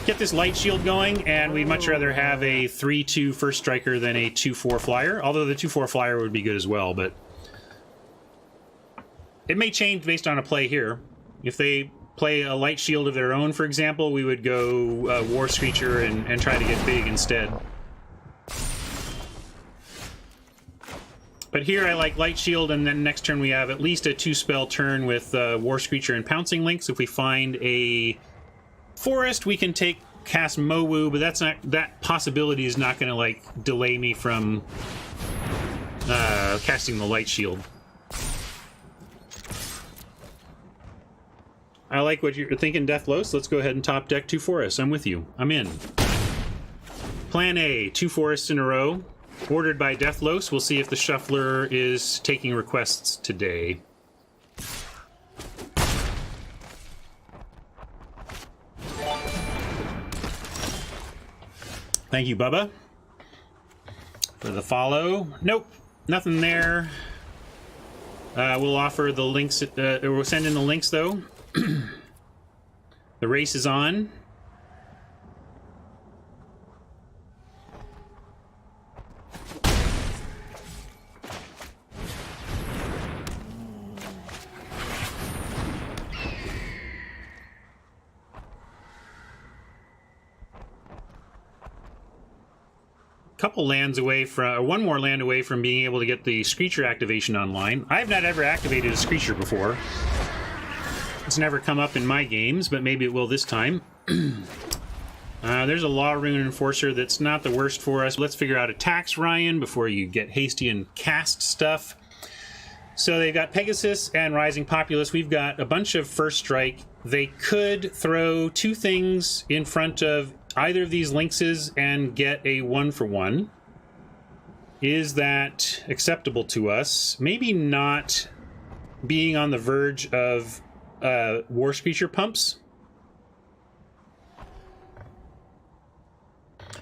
get this Light Shield going, and we'd much rather have a 3-2 first striker than a 2-4 flyer, although the 2-4 flyer would be good as well, but it may change based on a play here. If they play a Light Shield of their own, for example, we would go War Screecher and try to get big instead. But here I like Light Shield, and then next turn we have at least a 2-spell turn with War Screecher and Pouncing Lynx. If we find a Forest, we can cast Mowu, but that possibility is not going to like delay me from casting the Light Shield. I like what you're thinking, Deathlos. Let's go ahead and top deck 2 forests. I'm with you. I'm in. Plan A, 2 forests in a row. Ordered by Deathlos. We'll see if the Shuffler is taking requests today. Thank you, Bubba, for the follow. Nope, nothing there. We'll offer the links. We'll send in the links, though. The race is on. Couple lands away from, one more land away from being able to get the Screecher activation online. I have not ever activated a Screecher before. It's never come up in my games, but maybe it will this time. There's a Law Rune Enforcer that's not the worst for us. Let's figure out attacks, Ryan, before you get hasty and cast stuff. So they've got Pegasus and Rising Populace. We've got a bunch of First Strike. They could throw 2 things in front of either of these Lynxes and get a 1-for-1. Is that acceptable to us? Maybe not being on the verge of War Screecher pumps.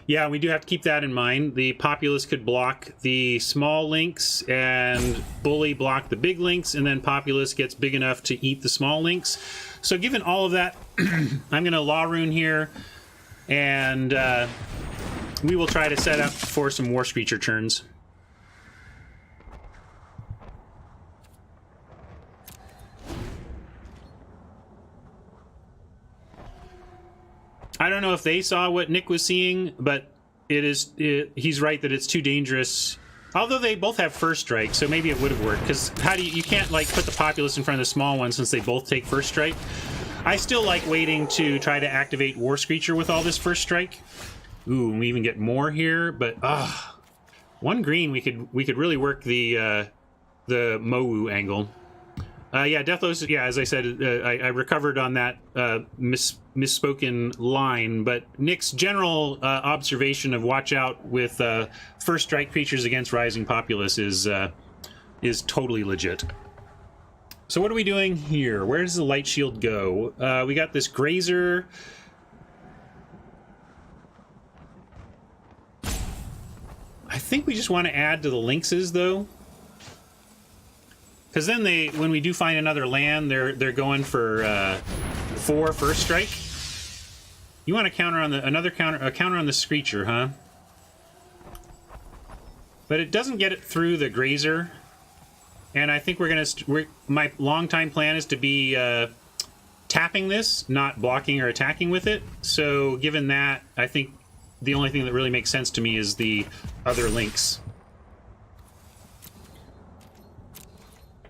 Yeah, we do have to keep that in mind. The Populace could block the small links and Bully block the big links, and then Populace gets big enough to eat the small links. So given all of that, I'm going to Law Rune here, and we will try to set up for some War Screecher turns. I don't know if they saw what Nick was seeing, but he's right that it's too dangerous. Although they both have first strike, so maybe it would have worked. Because you can't like put the Populace in front of the small one since they both take first strike. I still like waiting to try to activate War Screecher with all this first strike. Ooh, we even get more here, but one green we could really work the Mowu angle. Yeah, Deathlos. Yeah, as I said, I recovered on that misspoken line. But Nick's general observation of watch out with first strike creatures against Rising Populace is totally legit. So what are we doing here? Where does the Light Shield go? We got this Grazer. I think we just want to add to the Lynxes, though. Because then when we do find another land, they're going for 4 first strike. You want to counter on a counter on the Screecher, huh? But it doesn't get it through the Grazer, and I think my long-time plan is to be tapping this, not blocking or attacking with it. So given that, I think the only thing that really makes sense to me is the other links.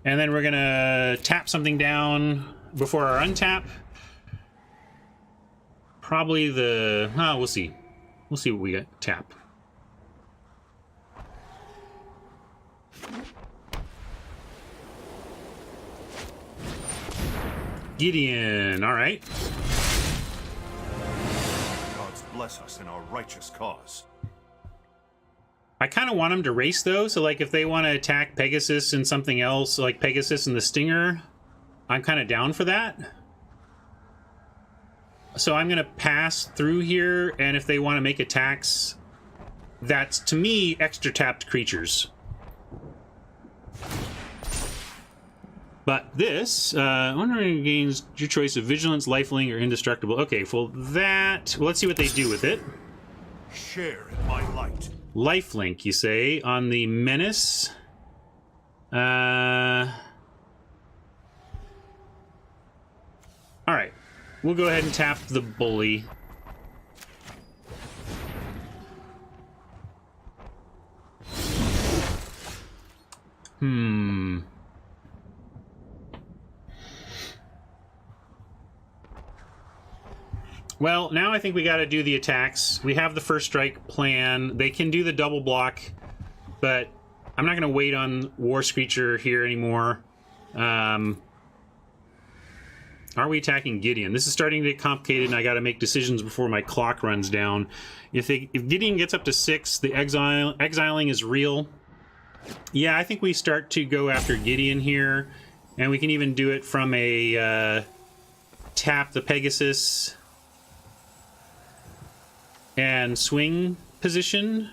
And then we're gonna tap something down before our untap. Probably we'll see. We'll see what we get. Tap. Gideon, all right. Gods bless us in our righteous cause. I kind of want them to race, though, so, like, if they want to attack Pegasus and something else, like Pegasus and the Stinger, I'm kind of down for that. So I'm going to pass through here, and if they want to make attacks, that's, to me, extra tapped creatures. But this, wondering gains your choice of Vigilance, Lifelink, or Indestructible. Okay, well, let's see what they do with it. Share in my light. Lifelink, you say, on the Menace. Alright. We'll go ahead and tap the Bully. Well, now I think we got to do the attacks. We have the first strike plan. They can do the double block, but I'm not going to wait on War Screecher here anymore. Are we attacking Gideon? This is starting to get complicated, and I got to make decisions before my clock runs down. If Gideon gets up to 6, the exiling is real. Yeah, I think we start to go after Gideon here, and we can even do it from a tap the Pegasus and swing position.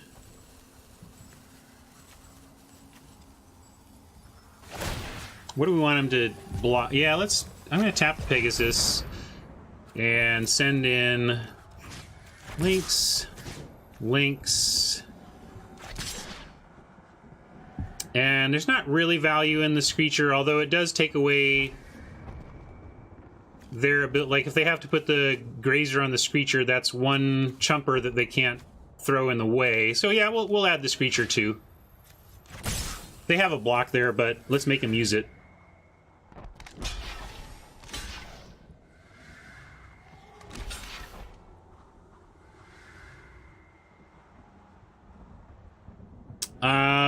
What do we want him to block? Yeah, I'm going to tap the Pegasus and send in links. And there's not really value in the Screecher, although it does take away their ability. Like, if they have to put the Grazer on the Screecher, that's one chumper that they can't throw in the way. So yeah, we'll add the Screecher too. They have a block there, but let's make them use it.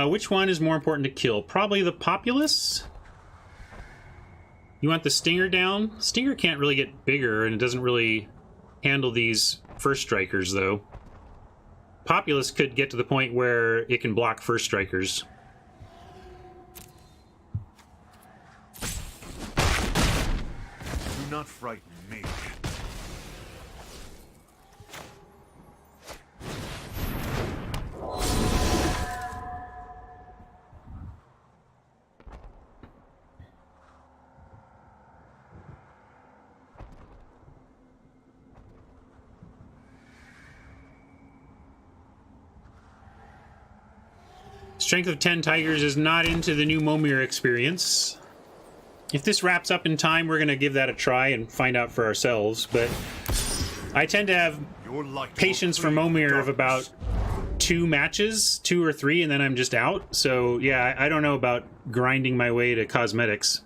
Which one is more important to kill? Probably the Populace? You want the Stinger down? Stinger can't really get bigger, and it doesn't really handle these first strikers, though. Populace could get to the point where it can block first strikers. not frighten me. Strength of 10 Tigers is not into the new Momir experience. If this wraps up in time, we're going to give that a try and find out for ourselves, but I tend to have Your light will patience for clear the Momir of darkness. about 2 matches, 2 or 3, and then I'm just out. So yeah, I don't know about grinding my way to cosmetics.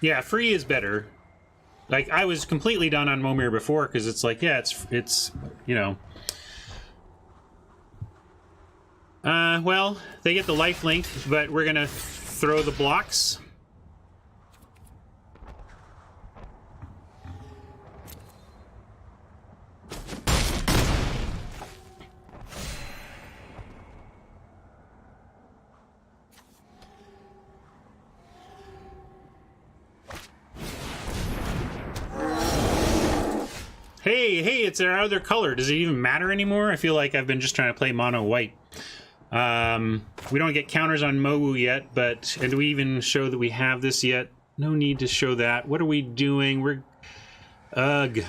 Yeah, free is better. Like, I was completely done on Momir before, because it's like, yeah, it's you know. Well, they get the life link, but we're gonna throw the blocks. Hey, it's our other color. Does it even matter anymore? I feel like I've been just trying to play mono white. We don't get counters on Mowu yet, but... And do we even show that we have this yet? No need to show that. What are we doing? We're... Ugh.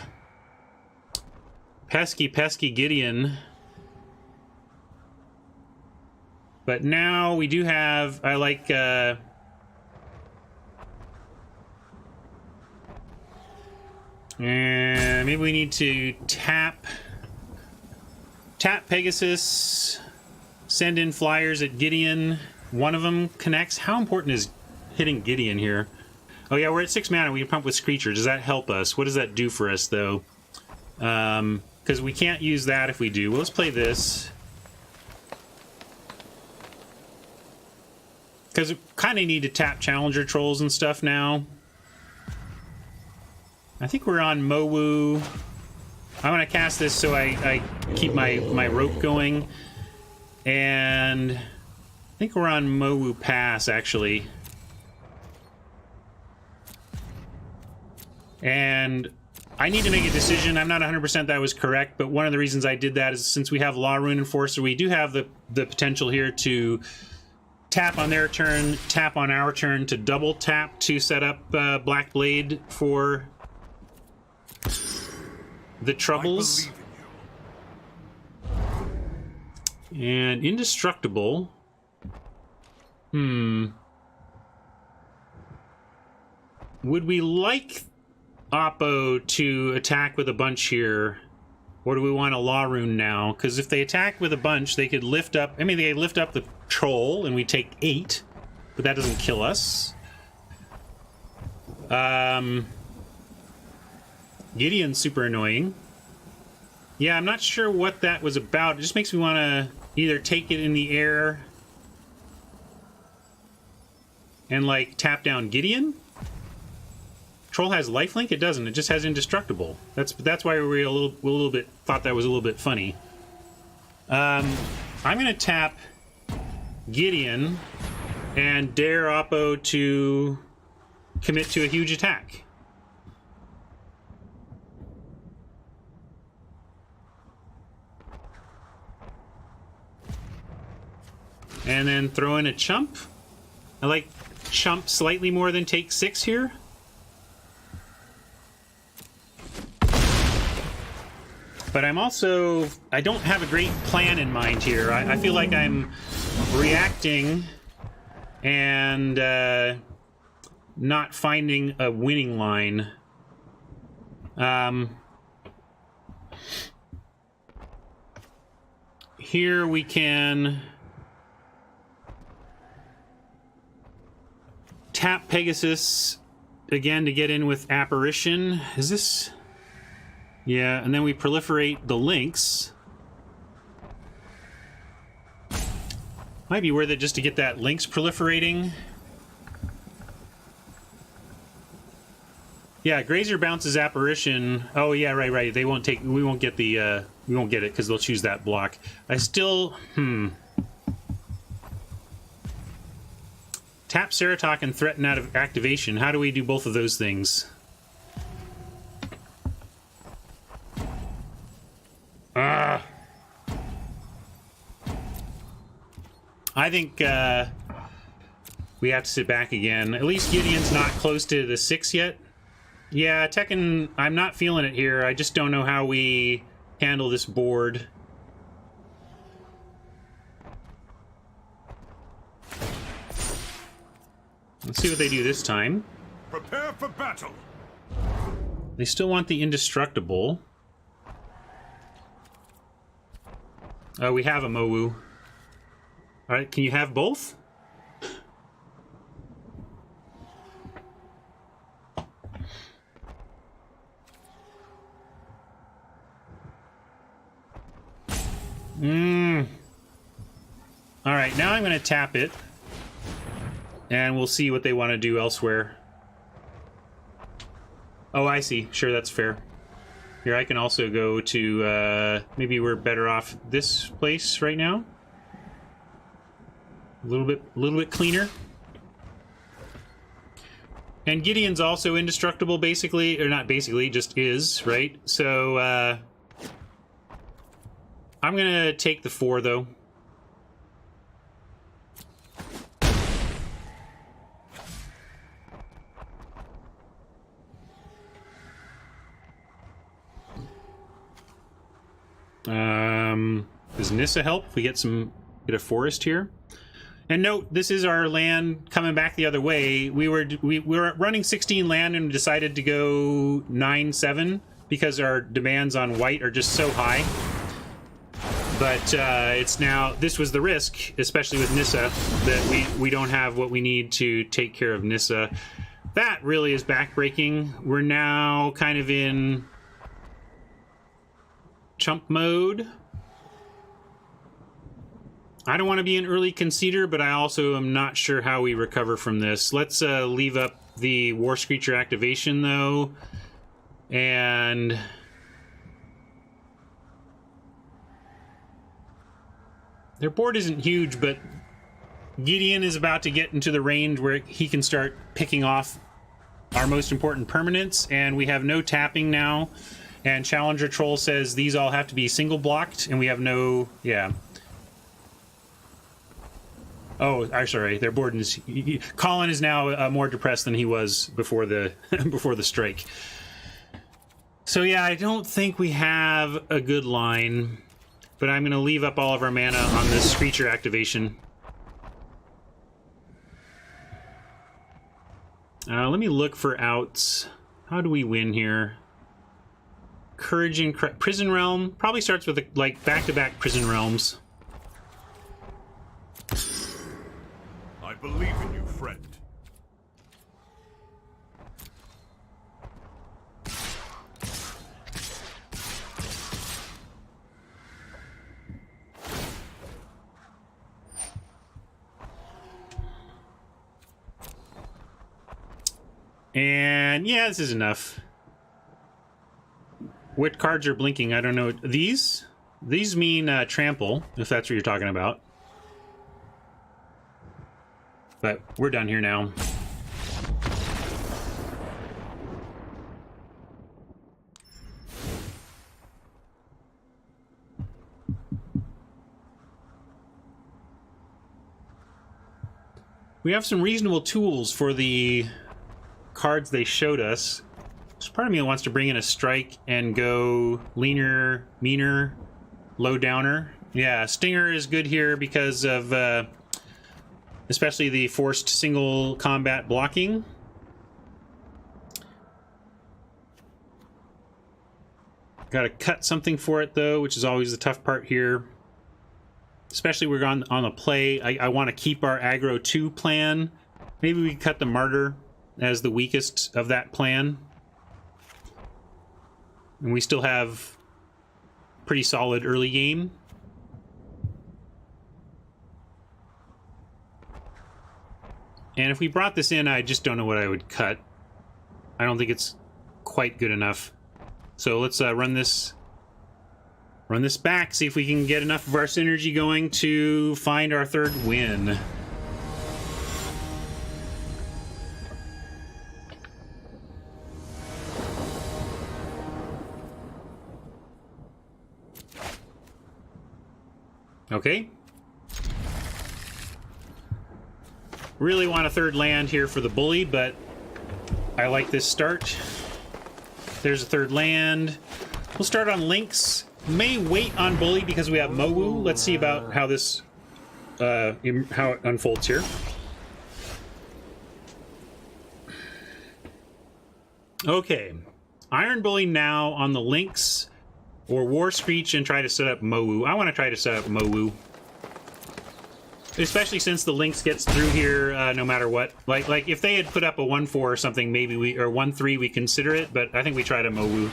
Pesky Gideon. But now we do have... I like... And maybe we need to tap Pegasus, send in flyers at Gideon. One of them connects. How important is hitting Gideon here? Oh yeah, we're at 6 mana. We can pump with Screecher. Does that help us? What does that do for us, though? Because we can't use that if we do. Well, let's play this. Because we kind of need to tap Challenger Trolls and stuff now. I think we're on Mowu. I want to cast this so I keep my rope going. And I think we're on Mowu Pass, actually. And I need to make a decision. I'm not 100% that was correct, but one of the reasons I did that is since we have Law Rune Enforcer, we do have the potential here to tap on their turn, tap on our turn, to double tap to set up Black Blade for the Troubles. And Indestructible. Would we like Oppo to attack with a bunch here? Or do we want a Law Rune now? Because if they attack with a bunch, they could lift up... I mean, they lift up the Troll, and we take 8. But that doesn't kill us. Gideon's super annoying. Yeah, I'm not sure what that was about. It just makes me want to either take it in the air and, like, tap down Gideon. Troll has lifelink? It doesn't. It just has Indestructible. That's why we were a little bit thought that was a little bit funny. I'm gonna tap Gideon and dare Oppo to commit to a huge attack. And then throw in a chump. I like chump slightly more than take 6 here. But I'm also... I don't have a great plan in mind here. I feel like I'm reacting and not finding a winning line. Here we can tap Pegasus again to get in with Apparition. Is this... Yeah, and then we proliferate the links. Might be worth it just to get that links proliferating. Yeah, Grazer bounces Apparition. Oh yeah, right. They won't take. We won't get the. We won't get it because they'll choose that block. I still. Tap Ceratok and threaten out of activation. How do we do both of those things? I think we have to sit back again. At least Gideon's not close to the 6 yet. Yeah, Tekken, I'm not feeling it here. I just don't know how we handle this board. Let's see what they do this time. Prepare for battle. They still want the indestructible. Oh, we have a Mowu. Alright, can you have both? Alright, now I'm going to tap it. And we'll see what they want to do elsewhere. Oh, I see. Sure, that's fair. Here, I can also go to, maybe we're better off this place right now. A little bit cleaner. And Gideon's also indestructible, basically. Or not basically, just is, right? So, I'm gonna take the 4, though. Does Nissa help? We get a forest here. And note, this is our land coming back the other way. We were running 16 land and decided to go 9-7 because our demands on white are just so high. But it's now, this was the risk, especially with Nissa, that we don't have what we need to take care of Nissa. That really is backbreaking. We're now kind of in chump mode. I don't want to be an early conceder, but I also am not sure how we recover from this. Let's leave up the War Screecher activation, though. And their board isn't huge, but Gideon is about to get into the range where he can start picking off our most important permanents, and we have no tapping now. And Challenger Troll says these all have to be single blocked, and we have no... yeah. Oh, I'm sorry. Their board is... Colin is now more depressed than he was before the before the strike. So yeah, I don't think we have a good line, but I'm going to leave up all of our mana on this Screecher activation. Let me look for outs. How do we win here? Courage in Prison Realm. Probably starts with like back-to-back Prison Realms. I believe in you, friend. And yeah, this is enough. What cards are blinking? I don't know. These mean trample, if that's what you're talking about. But we're done here now. We have some reasonable tools for the cards they showed us. So part of me wants to bring in a strike and go leaner, meaner, low downer. Yeah, Stinger is good here because of especially the forced single combat blocking. Got to cut something for it though, which is always the tough part here. Especially we're on a play. I want to keep our aggro 2 plan. Maybe we cut the Martyr as the weakest of that plan. And we still have pretty solid early game. And if we brought this in, I just don't know what I would cut. I don't think it's quite good enough. So let's run this back, see if we can get enough of our synergy going to find our third win. Okay. Really want a third land here for the bully, but I like this start. There's a third land. We'll start on links. May wait on bully because we have Mowu. Let's see about how this how it unfolds here. Okay, Iron Bully now on the links, or War Screech and try to set up Mowu. I want to try to set up Mowu, especially since the links gets through here no matter what. Like if they had put up a 1-4 or something, maybe we, or 1-3, we consider it. But I think we try to Mowu.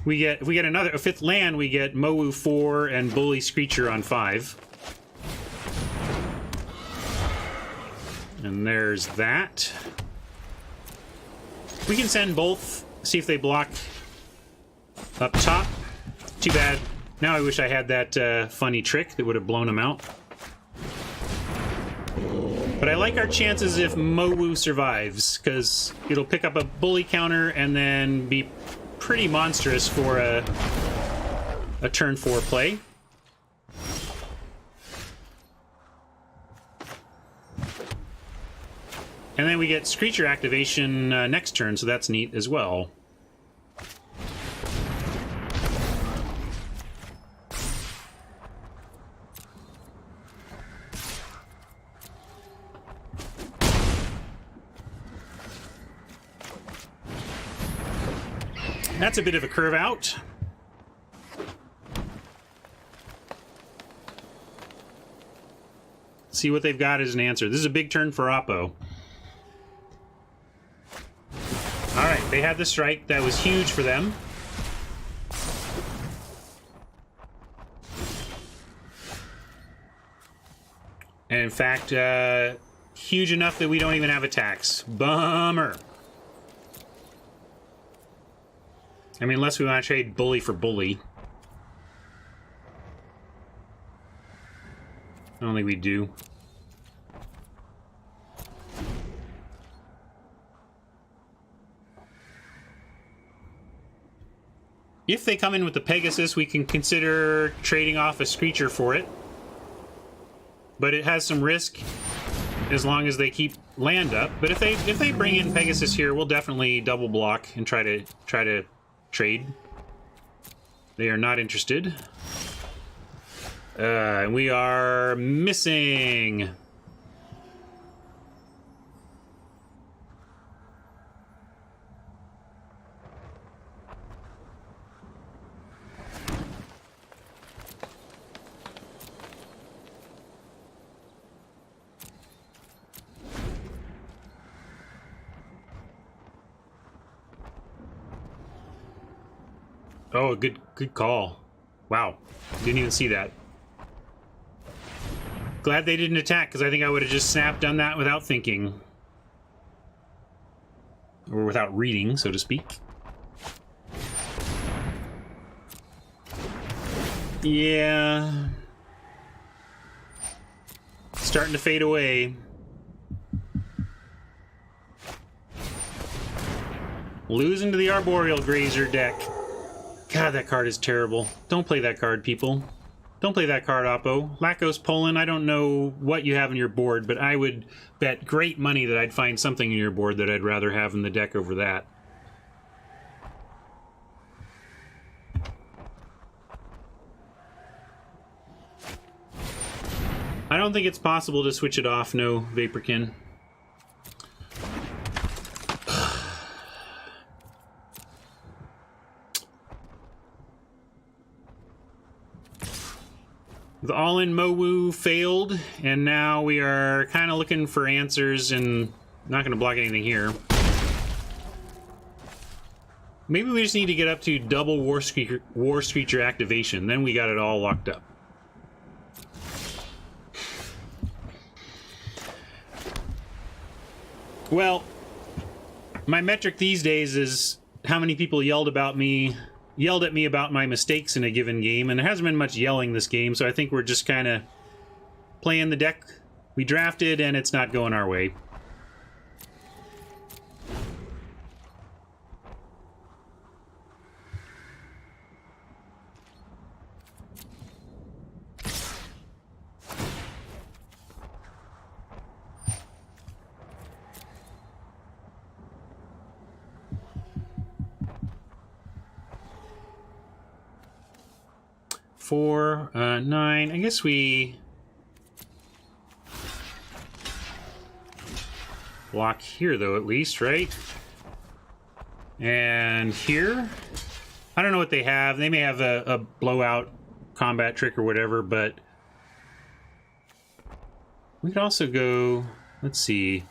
If we get a fifth land, we get Mowu 4 and Bully Screecher on 5. And there's that. We can send both, see if they block up top. Too bad. Now I wish I had that funny trick that would have blown them out. But I like our chances if Mowu survives, because it'll pick up a bully counter and then be pretty monstrous for a turn 4 play. And then we get Screecher activation next turn, so that's neat as well. That's a bit of a curve out. See what they've got as an answer. This is a big turn for Oppo. Alright, they had the strike. That was huge for them. And in fact, huge enough that we don't even have attacks. Bummer. I mean, unless we want to trade bully for bully. I don't think we do. If they come in with the Pegasus, we can consider trading off a Screecher for it. But it has some risk as long as they keep land up. But if they bring in Pegasus here, we'll definitely double block and try to trade. They are not interested. We are missing. Oh, good call. Wow. Didn't even see that. Glad they didn't attack, because I think I would have just done that without thinking. Or without reading, so to speak. Yeah. Starting to fade away. Losing to the Arboreal Grazer deck. God, that card is terrible. Don't play that card, people. Don't play that card, Oppo. Lacos Poland, I don't know what you have in your board, but I would bet great money that I'd find something in your board that I'd rather have in the deck over that. I don't think it's possible to switch it off, no, Vaporkin. The all-in Mowu failed, and now we are kind of looking for answers and not going to block anything here. Maybe we just need to get up to double War Screecher activation, then we got it all locked up. Well, My metric these days is how many people yelled at me about my mistakes in a given game, and there hasn't been much yelling this game, so I think we're just kind of playing the deck we drafted, and it's not going our way. Four, 9. I guess we block here, though, at least, right? And here? I don't know what they have. They may have a blowout combat trick or whatever, but we could also go... Let's see.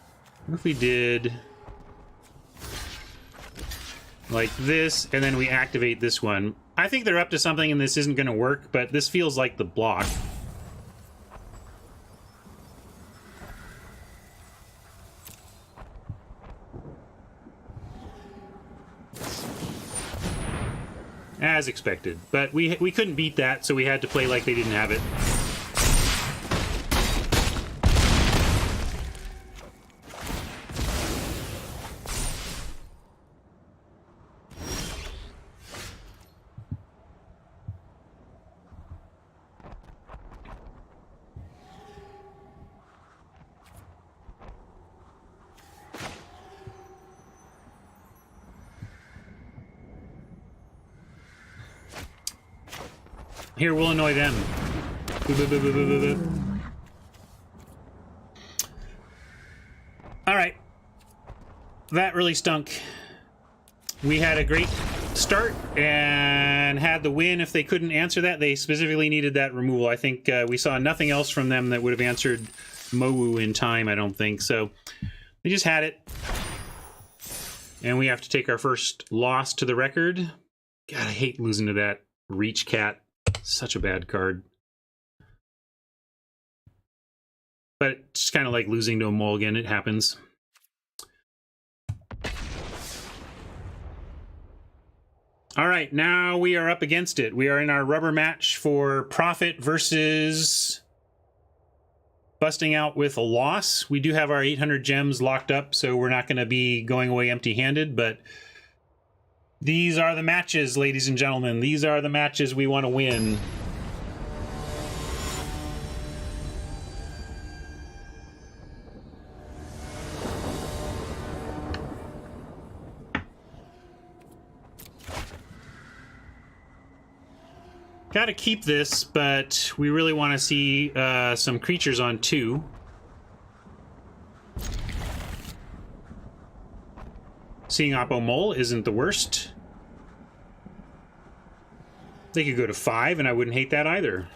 What if we did like this, and then we activate this one? I think they're up to something and this isn't going to work, but this feels like the block. As expected. But we couldn't beat that, so we had to play like they didn't have it. Here, we'll annoy them. Boo, boo, boo, boo, boo, boo, boo. All right. That really stunk. We had a great start and had the win. If they couldn't answer that, they specifically needed that removal. I think we saw nothing else from them that would have answered Mowu in time, I don't think. So they just had it. And we have to take our first loss to the record. God, I hate losing to that Reach Cat. Such a bad card. But it's kind of like losing to a mulligan. It happens. All right, now we are up against it. We are in our rubber match for profit versus busting out with a loss. We do have our 800 gems locked up, so we're not going to be going away empty-handed, but these are the matches, ladies and gentlemen. These are the matches we want to win. Gotta keep this, but we really want to see some creatures on 2. Seeing Oppo Mole isn't the worst. They could go to 5, and I wouldn't hate that either.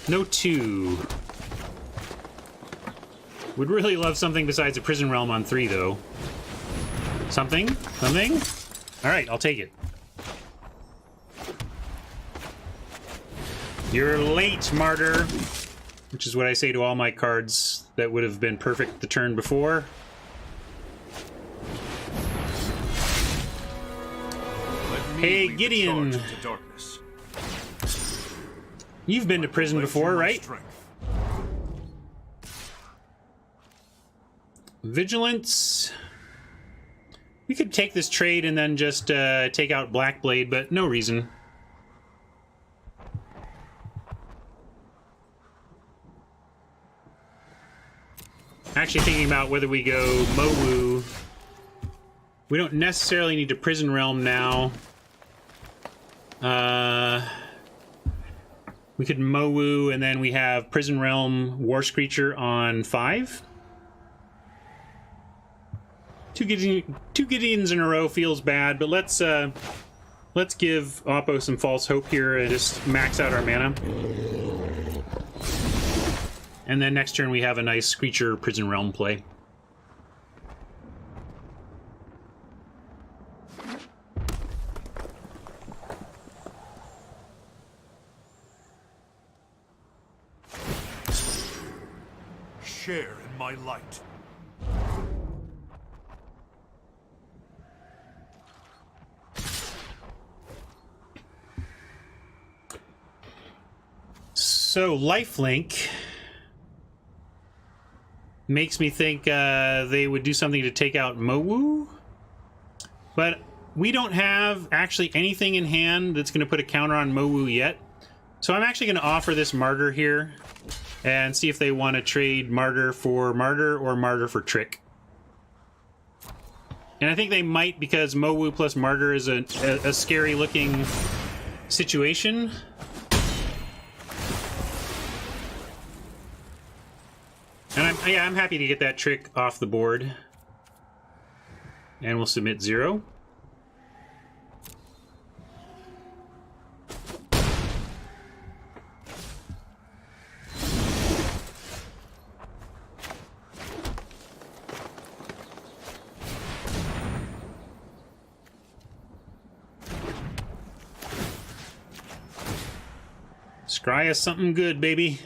No 2. Would really love something besides a Prison Realm on 3, though. Something? Something? Alright, I'll take it. You're late, Martyr. Which is what I say to all my cards that would have been perfect the turn before. Hey, Gideon. You've been to prison before, right? Vigilance. We could take this trade and then just take out Blackblade, but no reason. Actually thinking about whether we go Mowu. We don't necessarily need to Prison Realm now. We could Mowu, and then we have Prison Realm War Screecher on 5. Two Gideons in a row feels bad, but let's give Oppo some false hope here and just max out our mana. And then next turn we have a nice Creature Prison Realm play. share in my light. So lifelink makes me think they would do something to take out Mowu, but we don't have actually anything in hand that's going to put a counter on Mowu yet. So I'm actually going to offer this Martyr here and see if they want to trade Martyr for Martyr or Martyr for Trick. And I think they might, because Mowu plus Martyr is a scary looking situation. And I'm happy to get that Trick off the board. And we'll submit 0. Scry us something good, baby.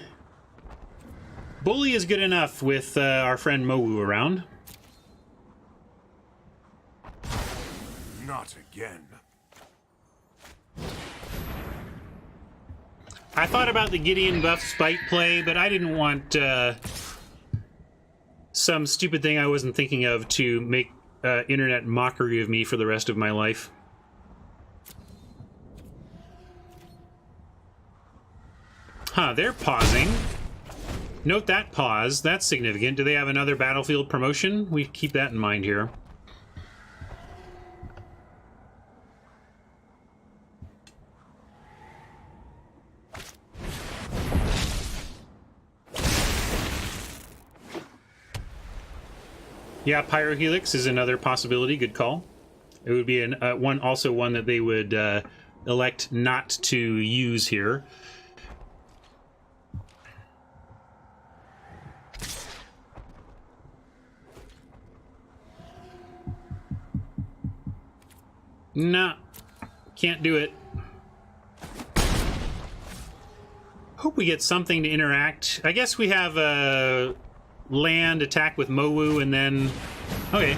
Bully is good enough with our friend Mowu around. Not again. I thought about the Gideon buff spite play, but I didn't want some stupid thing I wasn't thinking of to make internet mockery of me for the rest of my life. Huh, they're pausing. Note that pause. That's significant. Do they have another battlefield promotion? We keep that in mind here. Yeah, Pyrohelix is another possibility. Good call. It would be one that they would elect not to use here. Nah, can't do it. Hope we get something to interact. I guess we have a land attack with Mowu and then... Okay.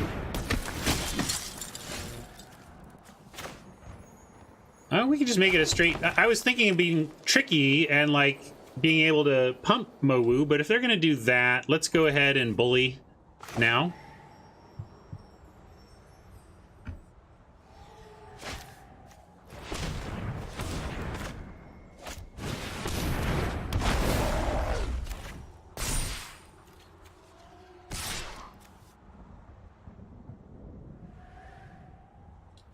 We can just make it a straight... I was thinking of being tricky and, like, being able to pump Mowu, but if they're going to do that, let's go ahead and bully now.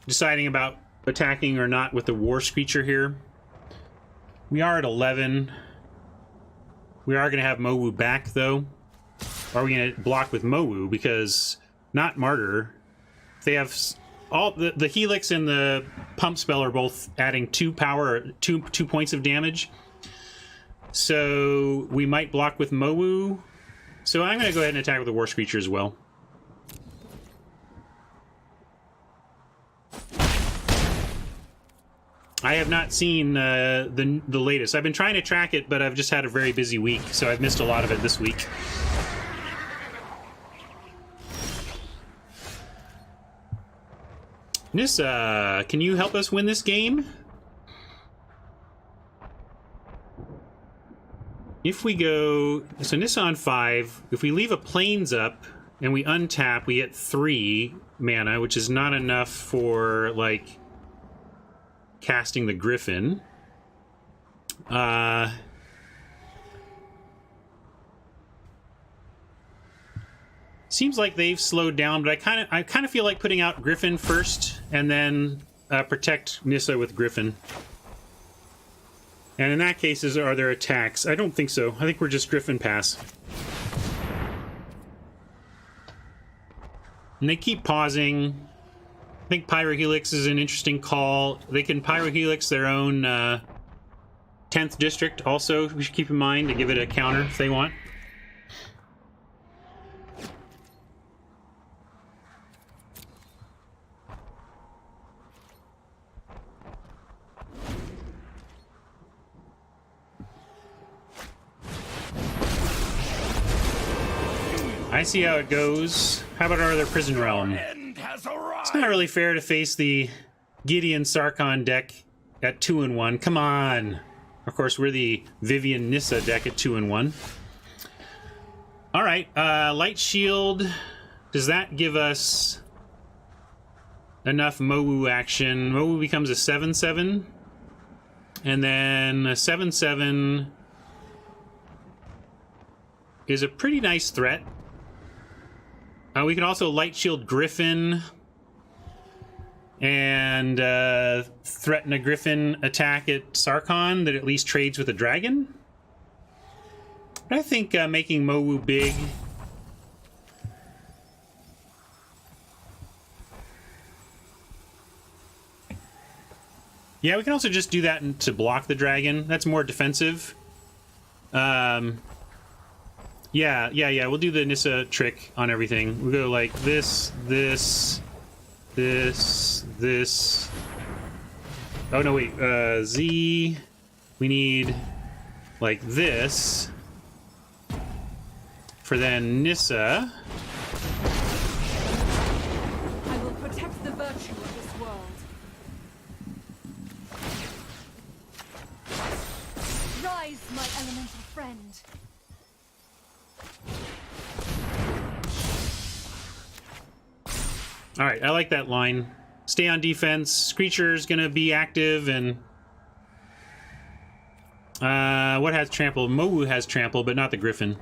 Deciding about attacking or not with the War Screecher here. We are at 11. We are going to have Mowu back, though. Are we going to block with Mowu? Because not Martyr. They have all the Helix and the Pump Spell are both adding 2 power, 2 points of damage. So we might block with Mowu. So I'm going to go ahead and attack with the War Screecher as well. I have not seen the latest. I've been trying to track it, but I've just had a very busy week, so I've missed a lot of it this week. Nissa, can you help us win this game? If we go... So Nissa on 5. If we leave a Plains up and we untap, we get 3 mana, which is not enough for, like... casting the Griffin. Seems like they've slowed down, but I kind of feel like putting out Griffin first and then protect Nissa with Griffin. And in that case, are there attacks? I don't think so. I think we're just Griffin pass. And they keep pausing. I think Pyrohelix is an interesting call. They can Pyrohelix their own 10th district also. We should keep in mind to give it a counter if they want. I see how it goes. How about our other prison realm? It's not really fair to face the Gideon Sarkhan deck at 2-1. Come on. Of course, we're the Vivian Nissa deck at 2-1. All right, Light Shield. Does that give us enough Mowu action? Mowu becomes a 7/7, and then a 7/7 is a pretty nice threat. We can also Light Shield Griffin and threaten a Griffin attack at Sarkhan that at least trades with a dragon. But I think making Mowu big yeah, we can also just do that to block the dragon. That's more defensive. Yeah, we'll do the Nissa trick on everything. We'll go like this, this, this. Oh, no, wait. Z. We need like this for then Nissa. I will protect the virtue of this world. Rise, my elemental friend. All right, I like that line. Stay on defense. Screecher's gonna be active, and what has trample? Mowu has trample, but not the Griffin.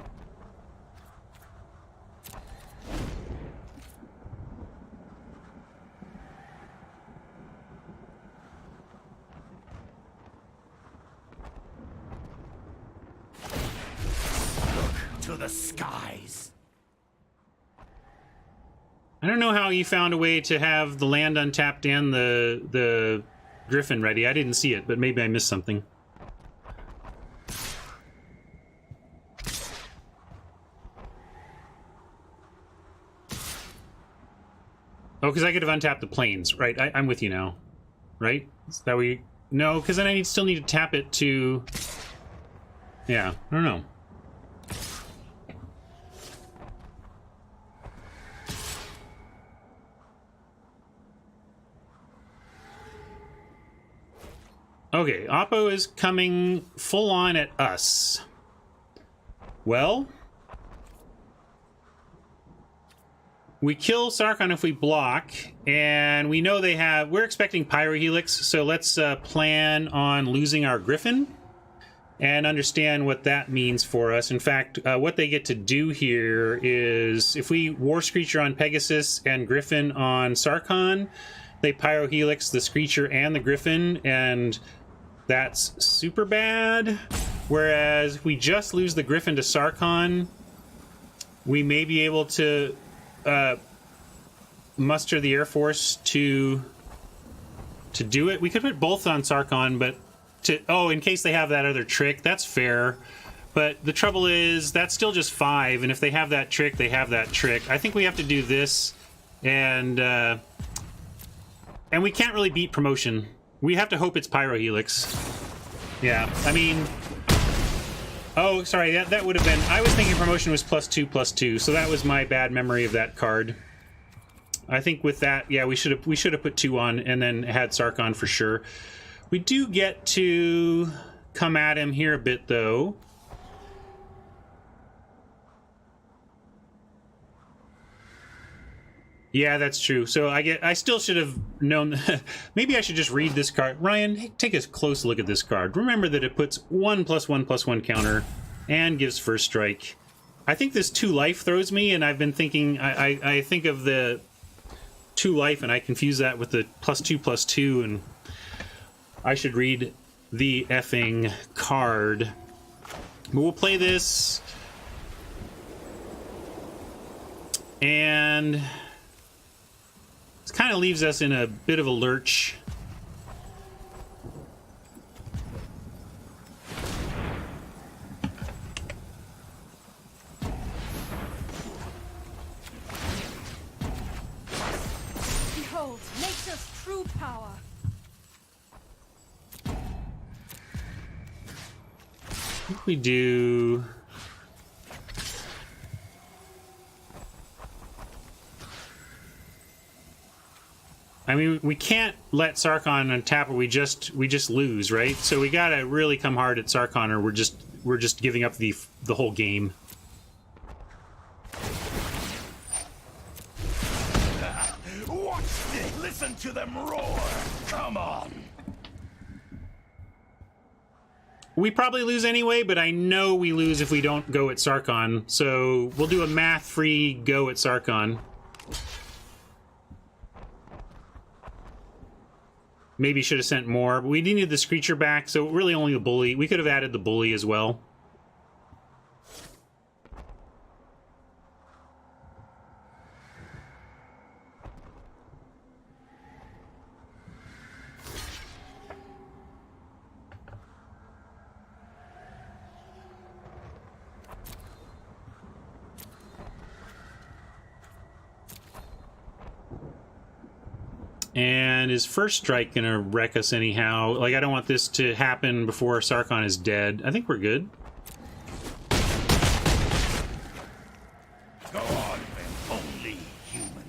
To the skies. I don't know how you found a way to have the land untapped and the Griffin ready. I didn't see it, but maybe I missed something. Oh, because I could have untapped the planes, right? I'm with you now, right? Is that we? No, because then I still need to tap it to. Yeah, I don't know. Okay, Oppo is coming full on at us. Well, we kill Sarkhan if we block, and we know they have... We're expecting Pyrohelix, so let's plan on losing our Griffin and understand what that means for us. In fact, what they get to do here is if we War Screecher on Pegasus and Griffin on Sarkhan, they Pyrohelix the Screecher and the Griffin, and that's super bad. Whereas if we just lose the Griffin to Sarkhan, we may be able to muster the Air Force to do it. We could put both on Sarkhan, but in case they have that other trick, that's fair. But the trouble is, that's still just 5, and if they have that trick, they have that trick. I think we have to do this, and we can't really beat promotion. We have to hope it's Pyrohelix. Yeah, I mean... Oh, sorry, that would have been... I was thinking promotion was +2/+2, so that was my bad memory of that card. I think with that, yeah, we should have put 2 on and then had Sarkhan for sure. We do get to come at him here a bit, though. Yeah, that's true. So I still should have known. Maybe I should just read this card. Ryan, take a close look at this card. Remember that it puts 1+1/+1 counter and gives first strike. I think this 2 life throws me, and I've been thinking. I think of the 2 life, and I confuse that with the +2/+2, and I should read the effing card. But we'll play this, and this kind of leaves us in a bit of a lurch. Behold, nature's true power. I think we do... I mean, we can't let Sarkon untap or we just lose, right? So we gotta really come hard at Sarkon or we're just giving up the whole game. Watch this. Listen to them roar. Come on. We probably lose anyway, but I know we lose if we don't go at Sarkon. So we'll do a math-free go at Sarkon. Maybe should have sent more, but we needed the Screecher back, so really only the Bully. We could have added the Bully as well. And is first strike gonna wreck us anyhow? Like, I don't want this to happen before Sarkon is dead. I think we're good. Go on, only human.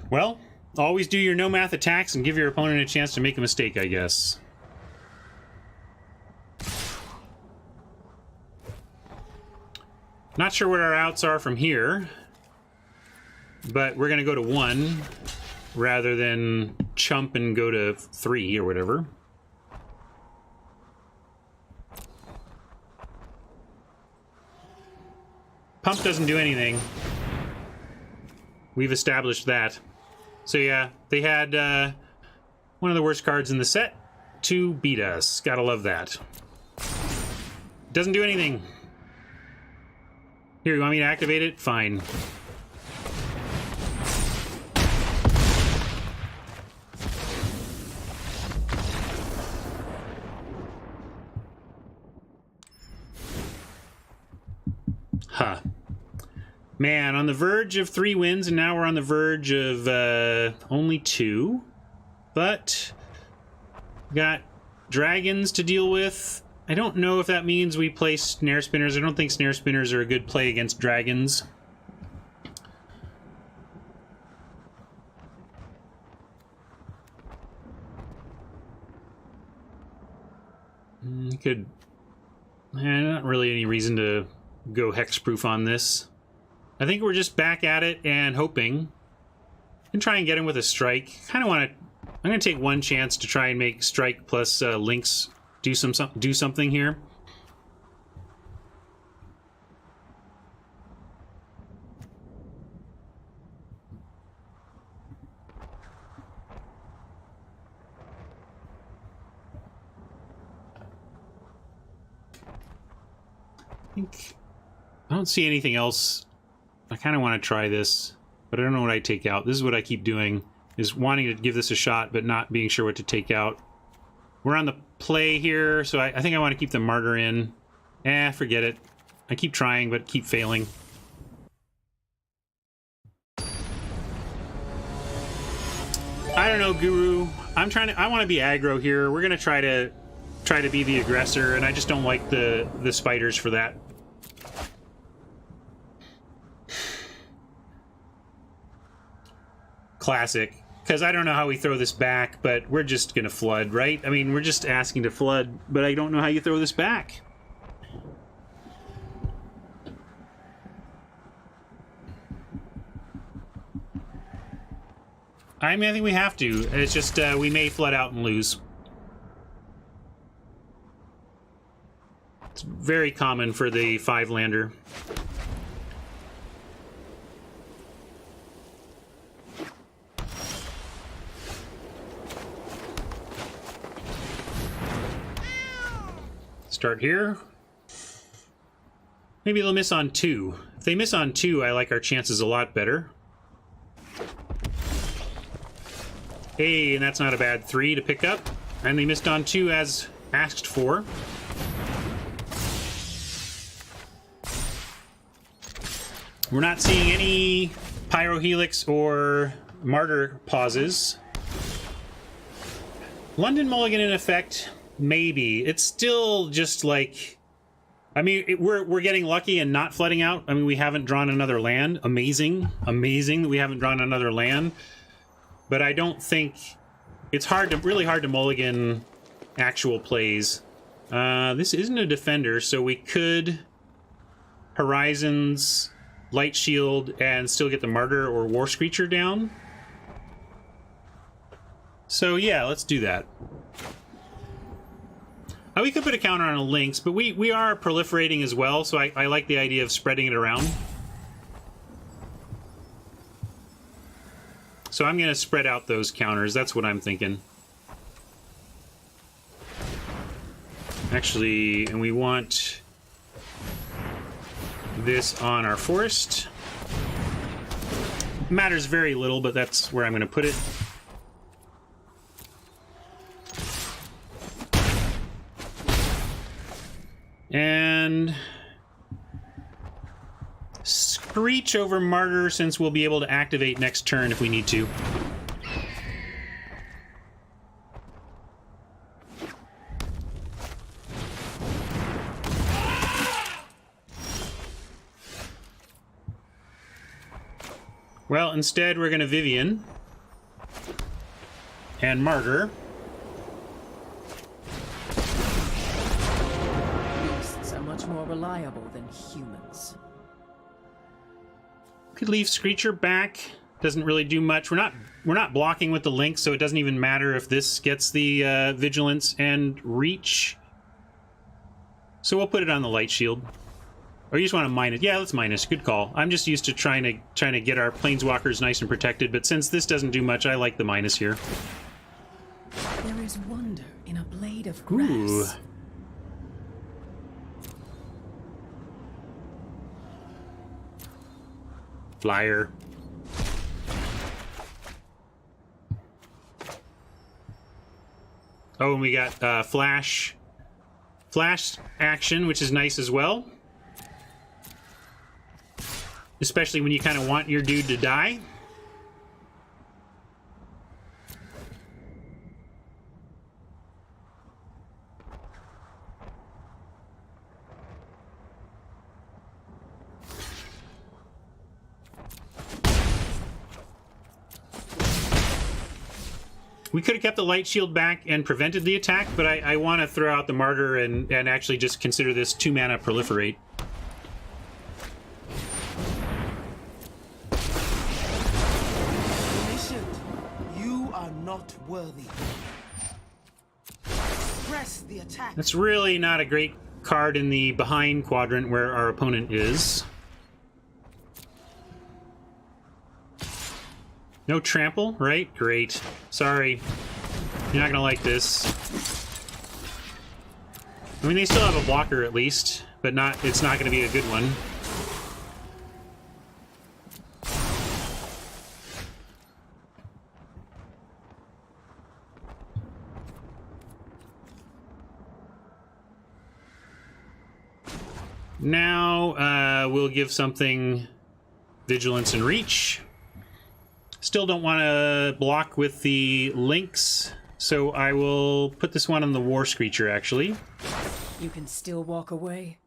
Well, always do your no-math attacks and give your opponent a chance to make a mistake, I guess. Not sure what our outs are from here, but we're going to go to 1 rather than chump and go to 3 or whatever. Pump doesn't do anything. We've established that. So yeah, they had one of the worst cards in the set to beat us. Gotta love that. Doesn't do anything. Here, you want me to activate it? Fine. Huh. Man, on the verge of 3 wins, and now we're on the verge of only 2. But got dragons to deal with. I don't know if that means we play snare spinners. I don't think snare spinners are a good play against dragons. Could... not really any reason to go hexproof on this. I think we're just back at it and hoping. And try and get him with a strike. Kind of want to... I'm going to take one chance to try and make strike plus links do something here. I don't see anything else. I kind of want to try this, but I don't know what I take out. This is what I keep doing, is wanting to give this a shot, but not being sure what to take out. We're on the play here, so I think I want to keep the martyr in. Forget it. I keep trying, but keep failing. I don't know, Guru. I want to be aggro here. We're gonna try to be the aggressor, and I just don't like the spiders for that. Classic. Because I don't know how we throw this back, but we're just going to flood, right? I mean, we're just asking to flood, but I don't know how you throw this back. I mean, I think we have to. It's just, we may flood out and lose. It's very common for the 5-lander. Start here. Maybe they'll miss on 2. If they miss on 2, I like our chances a lot better. Hey, and that's not a bad 3 to pick up. And they missed on 2 as asked for. We're not seeing any Pyrohelix or Martyr pauses. London Mulligan in effect, maybe. It's still just like... I mean, we're getting lucky and not flooding out. I mean, we haven't drawn another land. Amazing. Amazing that we haven't drawn another land. But I don't think... It's really hard to mulligan actual plays. This isn't a defender, so we could Horizons, Light Shield, and still get the Martyr or War Screecher down. So yeah, let's do that. We could put a counter on a Lynx, but we are proliferating as well, so I like the idea of spreading it around. So I'm going to spread out those counters. That's what I'm thinking. Actually, and we want this on our forest. Matters very little, but that's where I'm going to put it. And Screech over Martyr, since we'll be able to activate next turn if we need to. Well, instead we're going to Vivian and Martyr. Beasts are much more reliable than humans. Could leave Screecher back. Doesn't really do much. We're not blocking with the Lynx, so it doesn't even matter if this gets the Vigilance and Reach. So we'll put it on the Light Shield. Or you just want to minus? Yeah, let's minus. Good call. I'm just used to trying to get our Planeswalkers nice and protected, but since this doesn't do much, I like the minus here. There is wonder in a blade of grass. Ooh. Flyer. Oh, and we got flash action, which is nice as well. Especially when you kind of want your dude to die. We could have kept the Light Shield back and prevented the attack, but I want to throw out the Martyr and actually just consider this 2-mana Proliferate. You are not worthy. Press the attack. That's really not a great card in the behind quadrant where our opponent is. No trample, right? Great. Sorry. You're not gonna like this. I mean, they still have a blocker at least, but it's not gonna be a good one. Now, we'll give something Vigilance and Reach. Still don't want to block with the Lynx, so I will put this one on the War Screecher, actually. You can still walk away.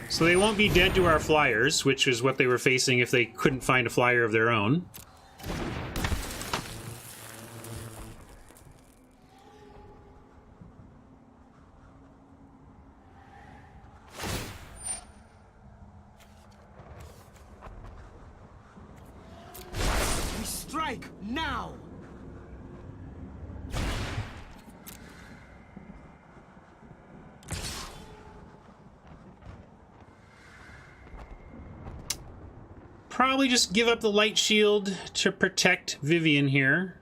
So they won't be dead to our flyers, which is what they were facing if they couldn't find a flyer of their own. We strike now. probably just give up the light shield to protect Vivian here.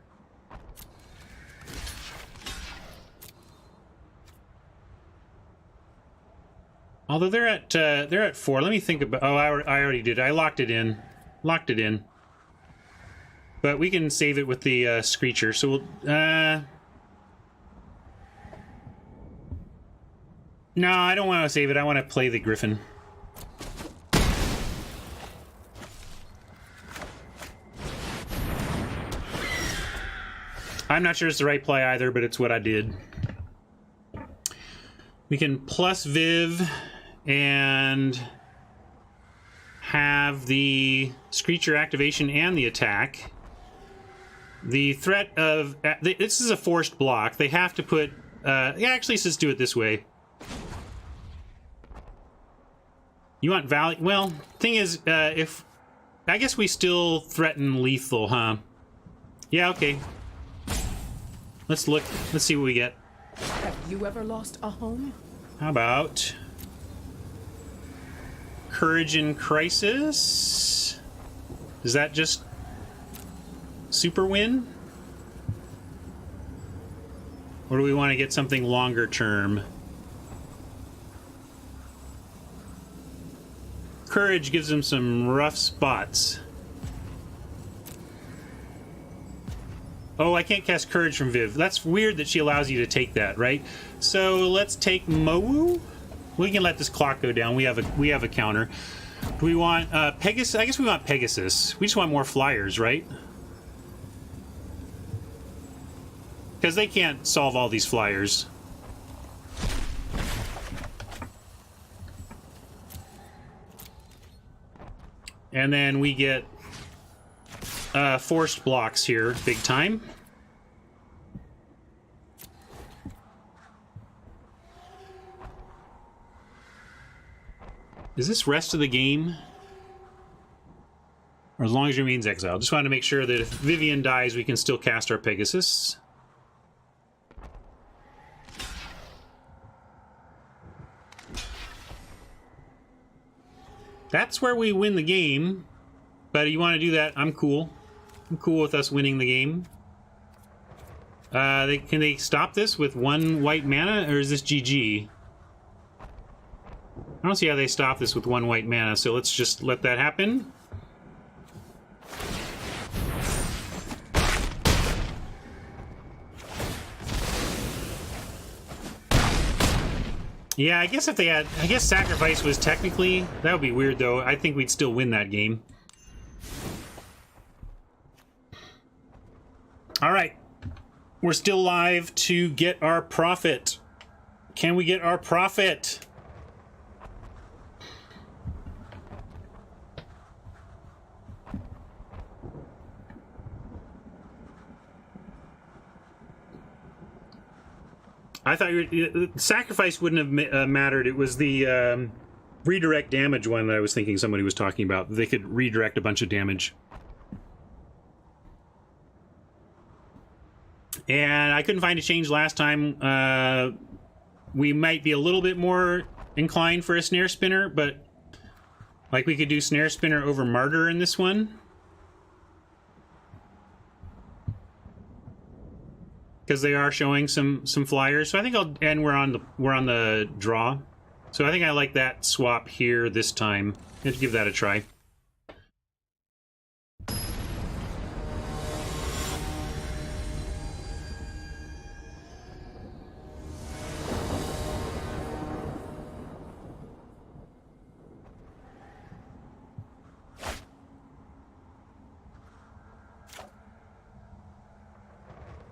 Although they're at 4. Let me think about. Oh, I already did. I locked it in. Locked it in. But we can save it with the Screecher. So we'll. No, I don't want to save it. I want to play the Griffin. I'm not sure it's the right play either, but it's what I did. We can plus Viv and have the Screecher activation and the attack. The threat of... this is a forced block. They have to put... yeah, actually, let's do it this way. You want value? Well, thing is, if... I guess we still threaten lethal, huh? Yeah, okay. Let's look. Let's see what we get. Have you ever lost a home? How about... Courage in Crisis? Is that just... super win? Or do we want to get something longer term? Courage gives him some rough spots. Oh, I can't cast Courage from Viv. That's weird that she allows you to take that, right? So let's take Mowu. We can let this clock go down. We have a counter. Do we want Pegasus? I guess we want Pegasus. We just want more flyers, right? Because they can't solve all these flyers. And then we get forced blocks here, big time. Is this rest of the game? Or as long as it remains exiled? Just wanted to make sure that if Vivian dies, we can still cast our Pegasus. That's where we win the game. But you want to do that, I'm cool. I'm cool with us winning the game. Can they stop this with 1 white mana, or is this GG? I don't see how they stop this with 1 white mana, so let's just let that happen. Yeah, I guess if they had... I guess Sacrifice was technically... That would be weird, though. I think we'd still win that game. Alright. We're still live to get our profit. Can we get our profit? I thought Sacrifice wouldn't have mattered. It was the redirect damage one that I was thinking somebody was talking about. They could redirect a bunch of damage. And I couldn't find a change last time. We might be a little bit more inclined for a Snare Spinner, but like we could do Snare Spinner over Martyr in this one. Because they are showing some flyers, so I think I'll. And we're on the draw, so I think I like that swap here this time. Let's give that a try.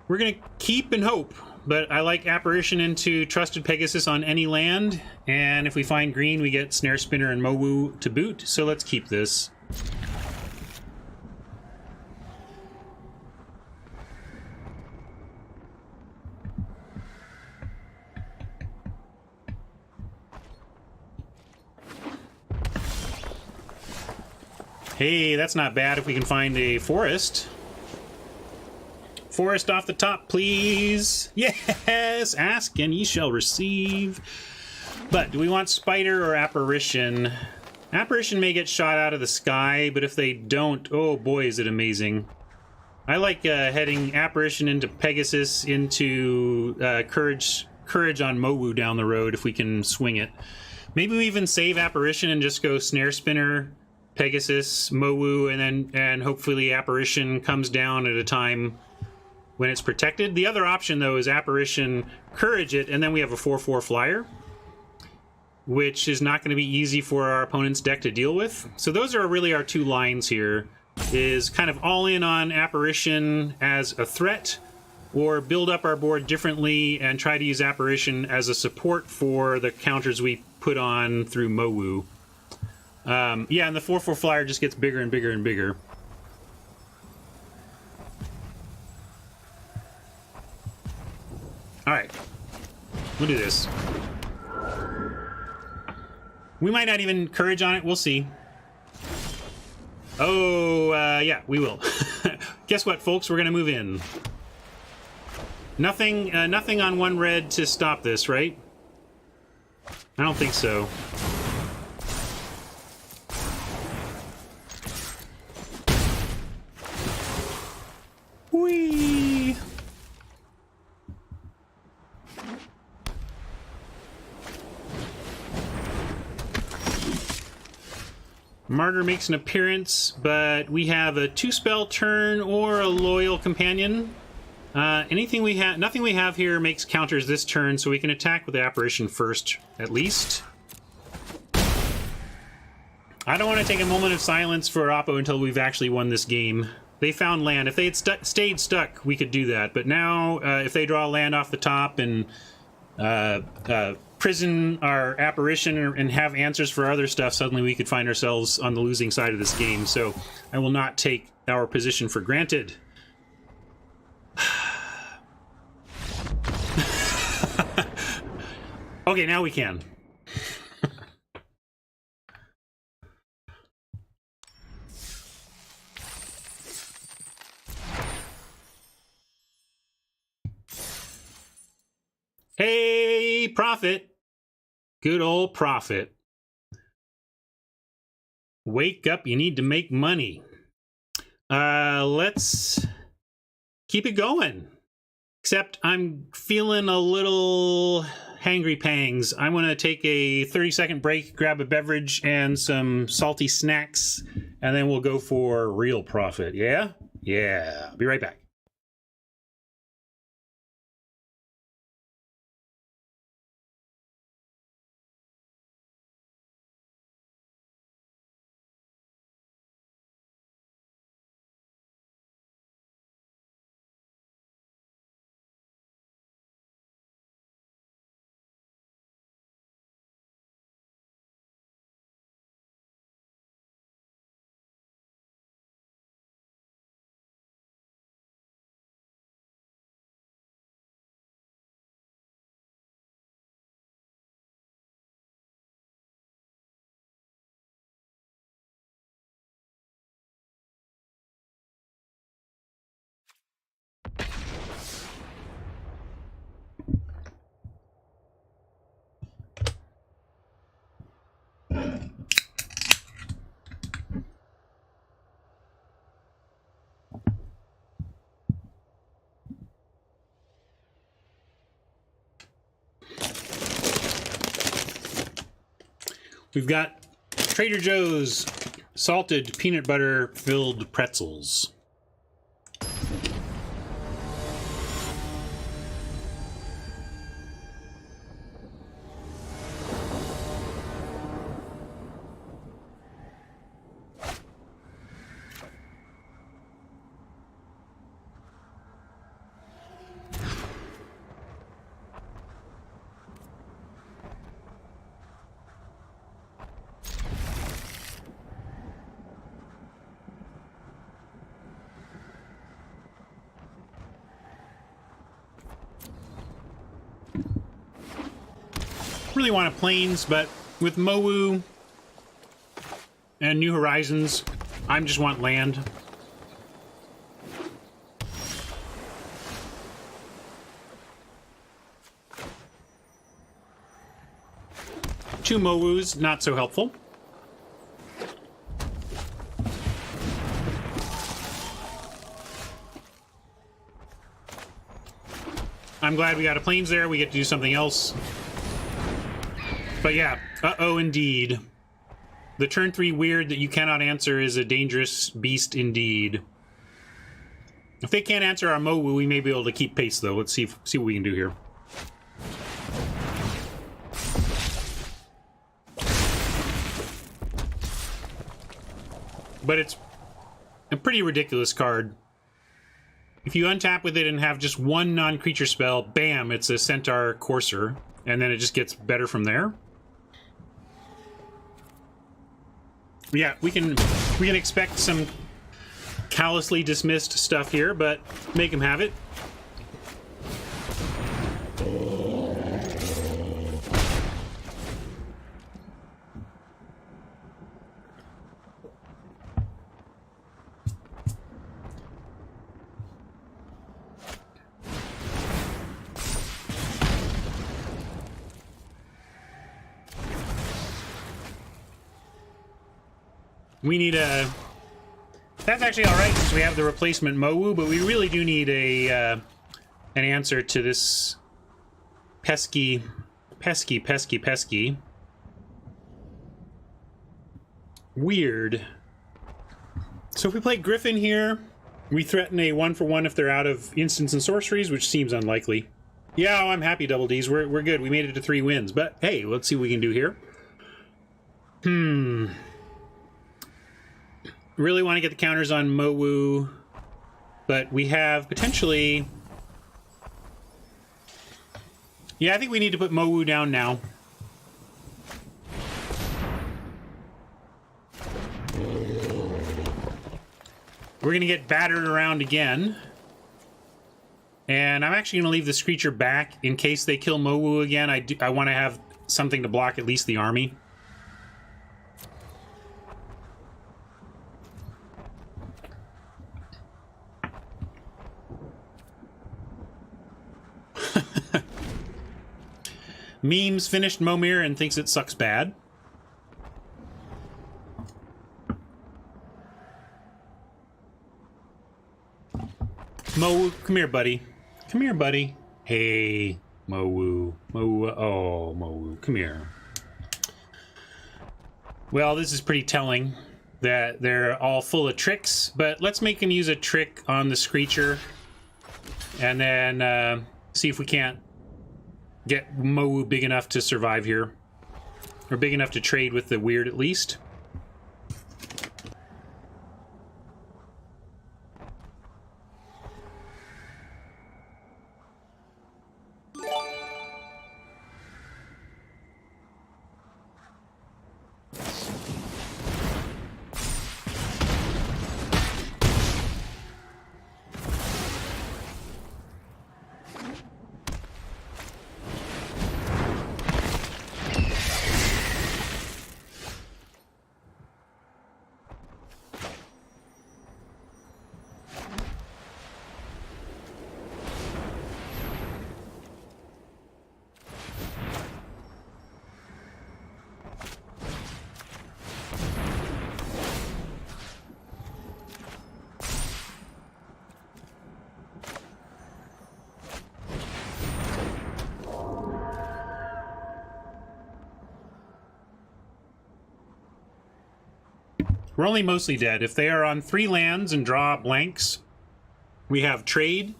We're going to keep and hope, but I like Apparition into Trusted Pegasus on any land, and if we find green, we get Snare Spinner and Mowu to boot, so let's keep this. Hey, that's not bad if we can find a forest. Forest off the top, please. Yes! Ask and ye shall receive. But do we want Spider or Apparition? Apparition may get shot out of the sky, but if they don't, oh boy, is it amazing. I like heading Apparition into Pegasus, into Courage on Mowu down the road if we can swing it. Maybe we even save Apparition and just go Snare Spinner, Pegasus, Mowu, and hopefully Apparition comes down at a time when it's protected. The other option, though, is Apparition, Courage it, and then we have a 4/4 flyer, which is not going to be easy for our opponent's deck to deal with. So those are really our two lines here, is kind of all in on Apparition as a threat, or build up our board differently and try to use Apparition as a support for the counters we put on through Mowu. Yeah, and the 4/4 flyer just gets bigger and bigger and bigger. Alright, we'll do this. We might not even Courage on it, we'll see. Oh, yeah, we will. Guess what, folks? We're gonna move in. Nothing on one red to stop this, right? I don't think so. Whee! Martyr makes an appearance, but we have a 2-spell turn or a loyal companion. Nothing we have here makes counters this turn, so we can attack with the Apparition first, at least. I don't want to take a moment of silence for Oppo until we've actually won this game. They found land. If they had stayed stuck, we could do that. But now, if they draw land off the top and prison our Apparition and have answers for other stuff, suddenly we could find ourselves on the losing side of this game. So I will not take our position for granted. Okay, now we can. Hey, Prophet. Good old Prophet. Wake up, you need to make money. Let's keep it going. Except I'm feeling a little hangry pangs. I'm going to take a 30-second break, grab a beverage and some salty snacks, and then we'll go for real profit. Yeah? Yeah. I'll be right back. We've got Trader Joe's salted peanut butter filled pretzels. Really want a Plains, but with Mowu and New Horizons, I just want land. Two Mowus, not so helpful. I'm glad we got a planes there. We get to do something else. But yeah, uh-oh indeed. The turn 3 weird that you cannot answer is a dangerous beast indeed. If they can't answer our Mowu, we may be able to keep pace though. Let's see what we can do here. But it's a pretty ridiculous card. If you untap with it and have just one non-creature spell, bam, it's a Centaur Courser, and then it just gets better from there. Yeah, we can expect some callously dismissed stuff here, but make him have it. We need a... That's actually all right since we have the replacement Mowu, but we really do need a an answer to this pesky. Weird. So if we play Griffin here, we threaten a 1-for-1 if they're out of instants and sorceries, which seems unlikely. Yeah, I'm happy, Double D's. We're good. We made it to 3 wins. But hey, let's see what we can do here. Really want to get the counters on Mowu, but we have potentially... Yeah, I think we need to put Mowu down now. We're going to get battered around again. And I'm actually going to leave the Screecher back in case they kill Mowu again. I want to have something to block at least the army. Memes finished Momir and thinks it sucks bad. Mowu, come here, buddy. Come here, buddy. Hey, Mowu. Mowu. Oh, Mowu, come here. Well, this is pretty telling that they're all full of tricks, but let's make him use a trick on the Screecher and then see if we can't get Mowu big enough to survive here. Or big enough to trade with the weird at least. We're only mostly dead. If they are on 3 lands and draw blanks, we have trade,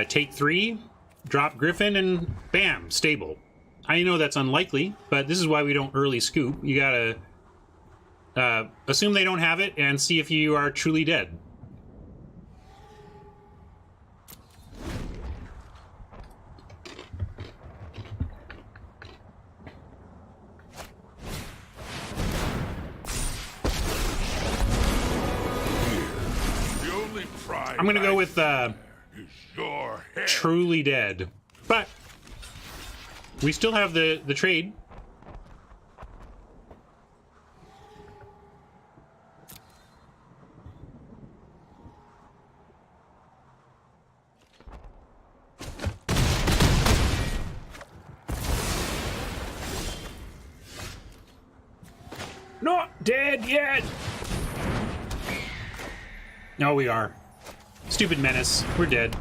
take 3, drop Griffin, and bam, stable. I know that's unlikely, but this is why we don't early scoop. You gotta assume they don't have it and see if you are truly dead. I'm gonna go with truly dead, but we still have the trade. Not dead yet. No, we are. Stupid menace. We're dead.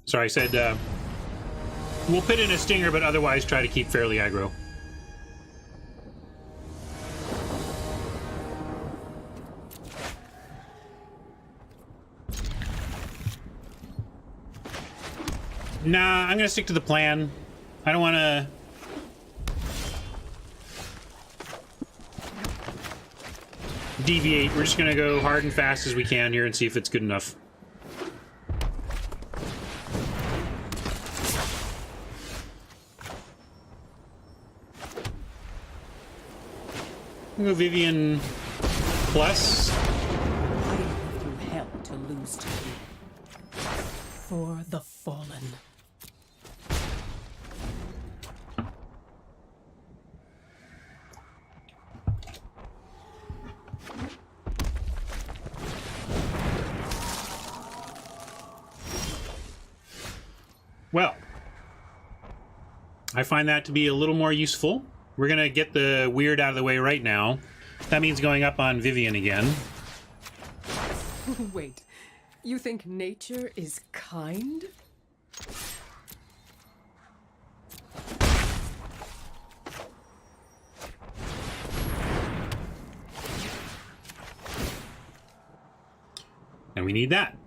Sorry, I said we'll put in a stinger, but otherwise try to keep fairly aggro. Nah, I'm gonna stick to the plan. I don't want to... deviate. We're just gonna go hard and fast as we can here and see if it's good enough. We'll go Vivian plus. I went through hell to lose to you. For the fallen. Well, I find that to be a little more useful. We're gonna get the weird out of the way right now. That means going up on Vivian again. Wait, you think nature is kind? And we need that.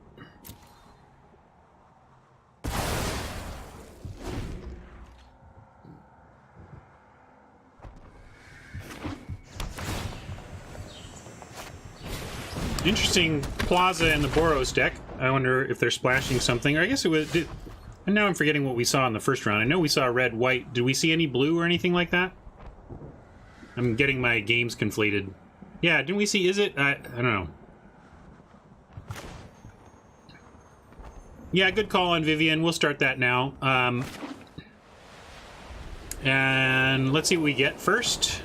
Interesting Plaza in the Boros deck. I wonder if they're splashing something. Or I guess it was... and now I'm forgetting what we saw in the first round. I know we saw red, white. Did we see any blue or anything like that? I'm getting my games conflated. Yeah, didn't we see... Is it? I don't know. Yeah, good call on Vivian. We'll start that now. And let's see what we get first.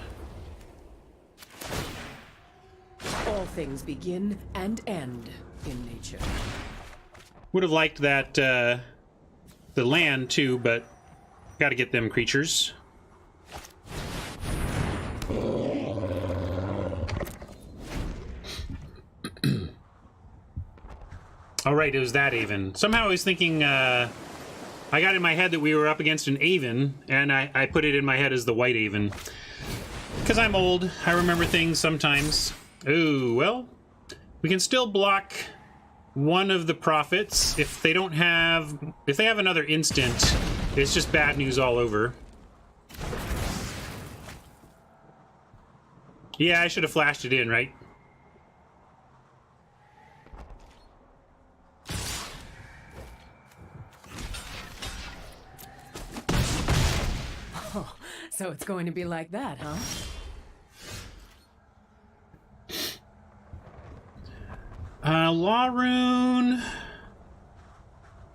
All things begin and end in nature. Would have liked that, the land too, but gotta get them creatures. All right, it was that Aven. Somehow I was thinking, I got in my head that we were up against an Aven, and I put it in my head as the white Aven. Because I'm old, I remember things sometimes. Ooh, well, we can still block one of the prophets. If they don't have... if they have another instant, it's just bad news all over. Yeah, I should have flashed it in, right? Oh, so it's going to be like that, huh? Law Rune.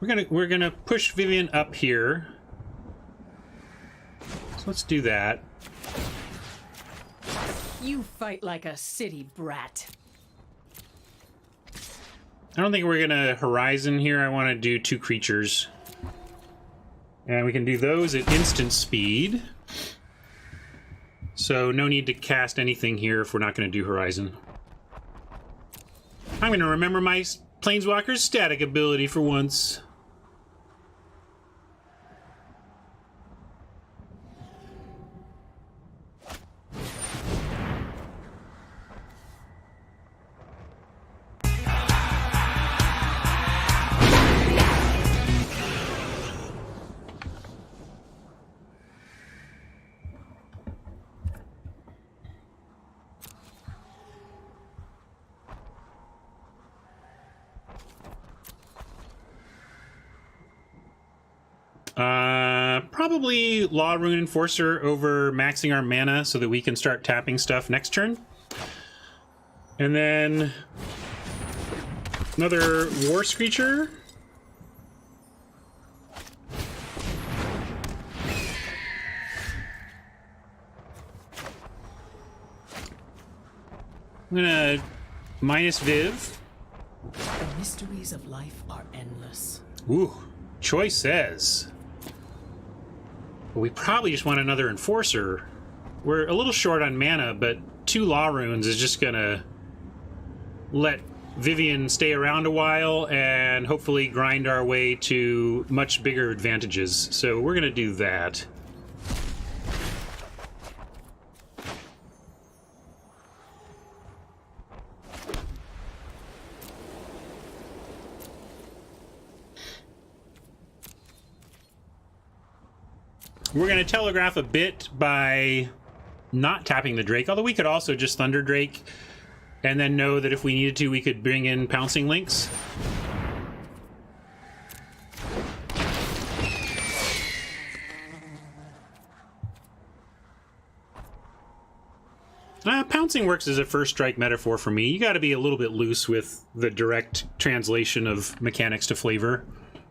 We're gonna push Vivian up here. So let's do that. You fight like a city brat. I don't think we're gonna Horizon here. I want to do 2 creatures. And we can do those at instant speed. So no need to cast anything here if we're not going to do Horizon. I'm going to remember my Planeswalker's static ability for once. Probably Law Rune Enforcer over maxing our mana so that we can start tapping stuff next turn. And then another War Screecher. I'm gonna minus Viv. The mysteries of life are endless. Ooh, choice says. But we probably just want another Enforcer. We're a little short on mana, but 2 Law Runes is just gonna let Vivian stay around a while and hopefully grind our way to much bigger advantages. So we're going to do that. We're going to telegraph a bit by not tapping the Drake, although we could also just Thunder Drake and then know that if we needed to, we could bring in Pouncing Lynx. Pouncing works as a first strike metaphor for me. You got to be a little bit loose with the direct translation of mechanics to flavor.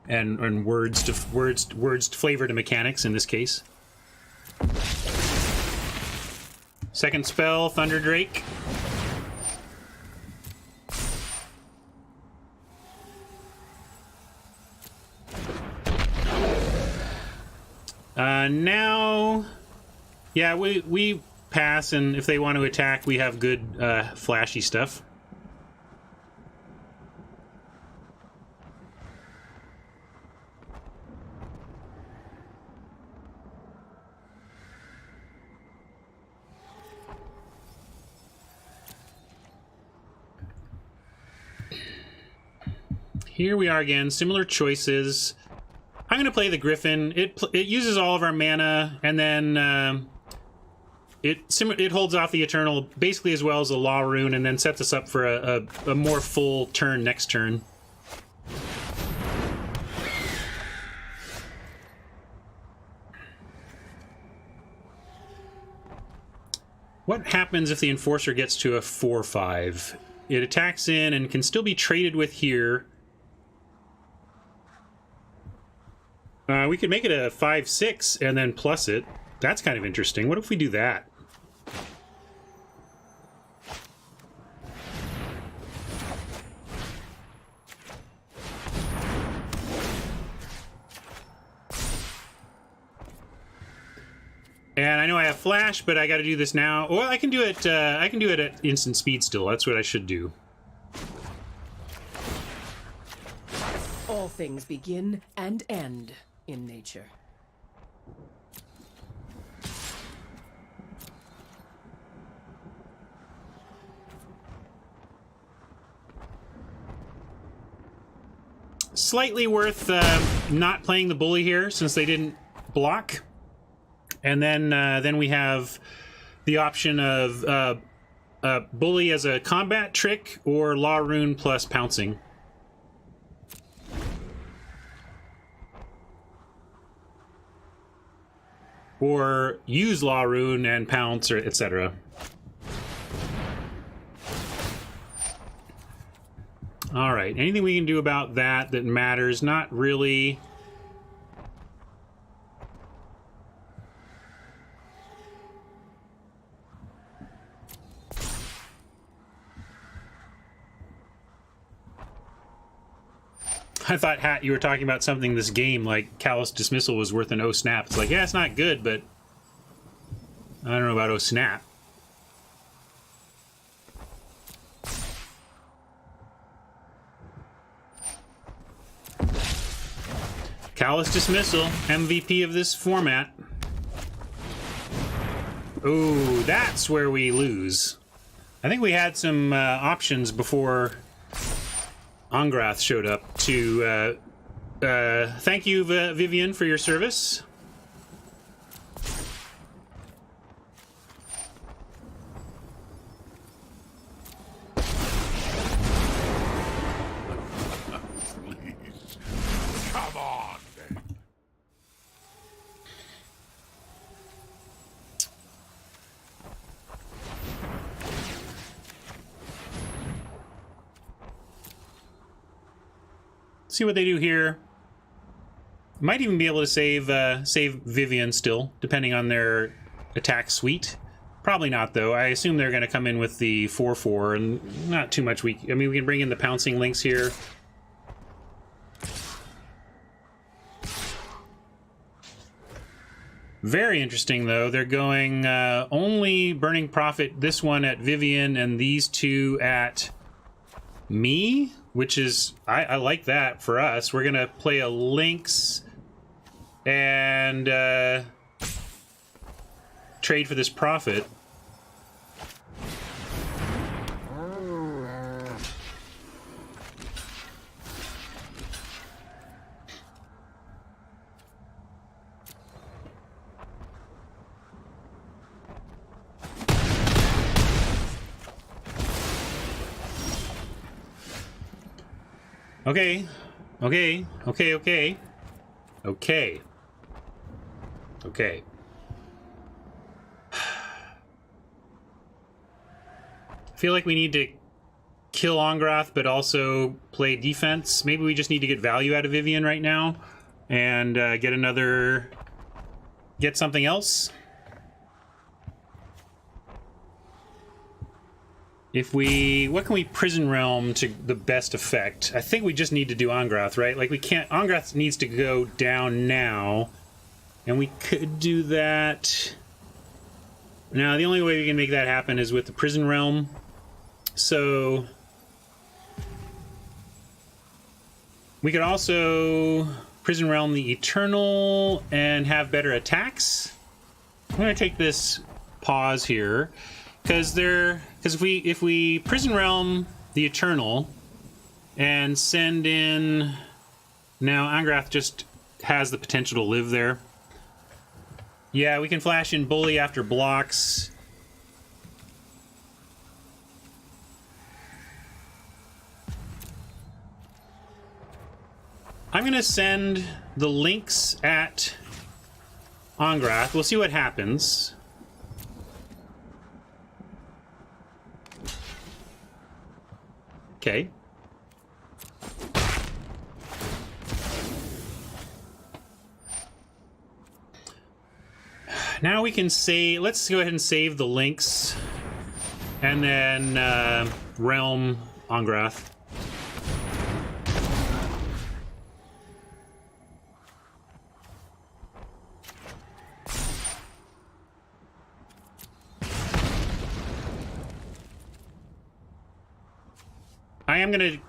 And words to flavor to mechanics in this case. Second spell, Thunder Drake. Now, yeah, we pass, and if they want to attack, we have good flashy stuff. Here we are again, similar choices. I'm going to play the Griffin. It uses all of our mana, and then it holds off the Eternal basically as well as the Law Rune, and then sets us up for a more full turn next turn. What happens if the Enforcer gets to a 4/5? It attacks in and can still be traded with here. We could make it a 5/6 and then plus it. That's kind of interesting. What if we do that? And I know I have flash, but I got to do this now. Well, I can do it. I can do it at instant speed still. That's what I should do. All things begin and end in nature. Slightly worth not playing the bully here since they didn't block. And then we have the option of bully as a combat trick or Law Rune plus pouncing. Or use Law Rune and pounce, or etc. All right, anything we can do about that matters? Not really. I thought, Hat, you were talking about something this game, like Callous Dismissal was worth an O snap. It's like, yeah, it's not good, but I don't know about O snap. Callous Dismissal, MVP of this format. Ooh, that's where we lose. I think we had some options before Angrath showed up to thank you, Vivian, for your service. Please. Come on. See what they do here. Might even be able to save Vivian still, depending on their attack suite. Probably not, though. I assume they're going to come in with the 4/4, and not too much weak. I mean, we can bring in the Pouncing Lynx here. Very interesting, though. They're going only Burning Prophet, this one at Vivian, and these two at me, which is I like that for us. We're gonna play a Lynx and trade for this profit. Okay. Okay. Okay. Okay. Okay. Okay. I feel like we need to kill Ongrath, but also play defense. Maybe we just need to get value out of Vivian right now and get something else. What can we Prison Realm to the best effect? I think we just need to do Ongrath, right? Like, we can't... Ongrath needs to go down now, and we could do that... Now, the only way we can make that happen is with the Prison Realm. So... we could also Prison Realm the Eternal and have better attacks. I'm going to take this pause here. Because if we Prison Realm the Eternal and send in... Now, Ongrath just has the potential to live there. Yeah, we can flash in Bully after blocks. I'm going to send the Lynx at Ongrath. We'll see what happens. Okay. Now we can save... Let's go ahead and save the Lynx. And then Realm Ongrath. I am going to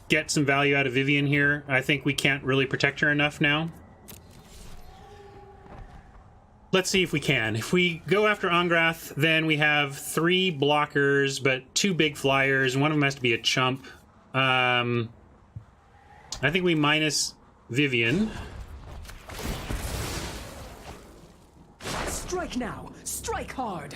get some value out of Vivian here. I think we can't really protect her enough now. Let's see if we can. If we go after Ongrath, then we have 3 blockers, but 2 big flyers. One of them has to be a chump. I think we minus Vivian. Strike now! Strike hard!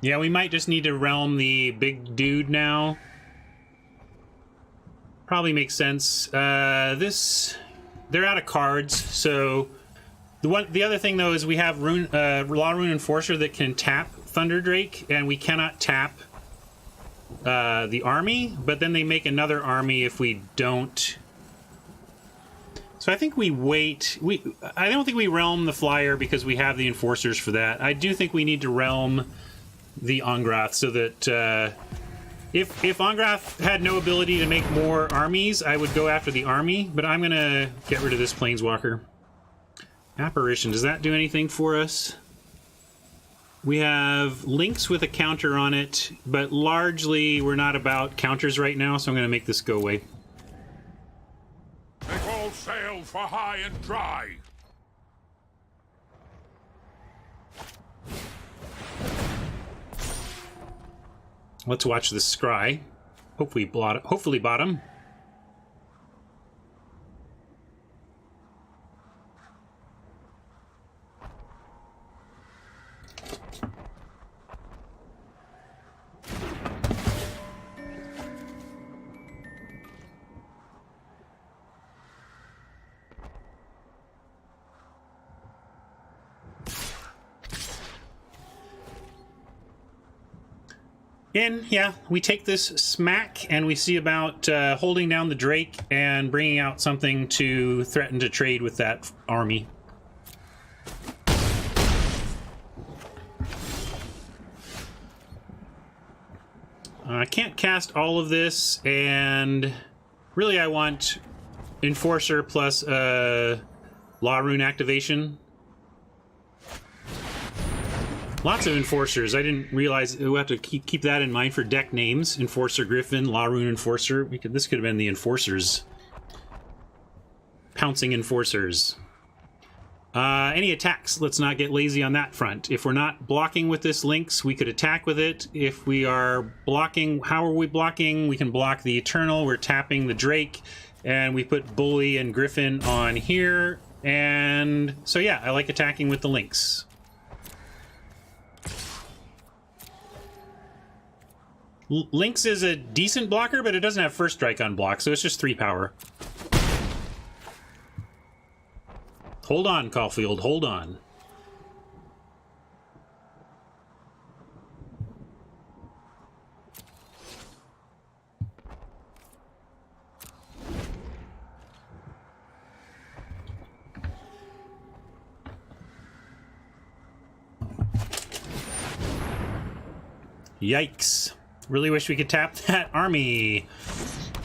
Yeah, we might just need to realm the big dude now. Probably makes sense. They're out of cards, so the other thing though is we have Law Rune Enforcer that can tap Thunder Drake, and we cannot tap the army. But then they make another army if we don't. So I think we wait. I don't think we realm the flyer because we have the enforcers for that. I do think we need to realm the Ongrath so that if Ongrath had no ability to make more armies, I would go after the army, but I'm gonna get rid of this Planeswalker. Apparition, does that do anything for us? We have Lynx with a counter on it, but largely we're not about counters right now, so I'm gonna make this go away. Make all sail for high and dry. Let's watch the scry. Hopefully bottom. And yeah, we take this smack and we see about holding down the Drake and bringing out something to threaten to trade with that army. I can't cast all of this, and really I want Enforcer plus Law Rune activation. Lots of enforcers. I didn't realize we'll have to keep that in mind for deck names. Enforcer Griffin, Law Rune Enforcer. This could have been the enforcers. Pouncing enforcers. Any attacks? Let's not get lazy on that front. If we're not blocking with this Lynx, we could attack with it. If we are blocking, how are we blocking? We can block the Eternal. We're tapping the Drake. And we put Bully and Griffin on here. And so yeah, I like attacking with the Lynx. Lynx is a decent blocker, but it doesn't have first strike on block, so it's just 3 power. Hold on, Caulfield, hold on. Yikes. Really wish we could tap that army.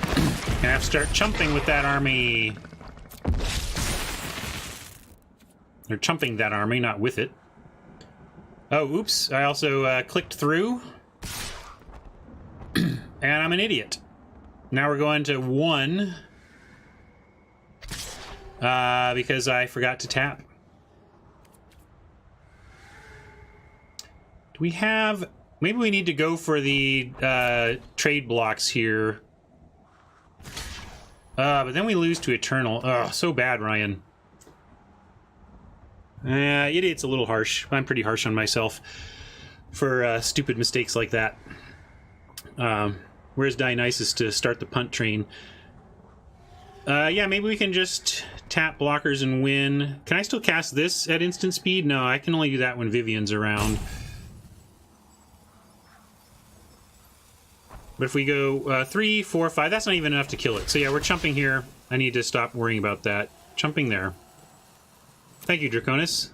Gonna have to start chumping with that army. Or chumping that army, not with it. Oh, oops. I also clicked through. And I'm an idiot. Now we're going to 1. Because I forgot to tap. Do we have... Maybe we need to go for the trade blocks here. But then we lose to Eternal. Oh, so bad, Ryan. Idiot's a little harsh. I'm pretty harsh on myself for stupid mistakes like that. Where's Dionysus to start the punt train? Yeah, maybe we can just tap blockers and win. Can I still cast this at instant speed? No, I can only do that when Vivian's around. But if we go 3, 4, 5, that's not even enough to kill it. So yeah, we're chumping here. I need to stop worrying about that. Chumping there. Thank you, Draconis.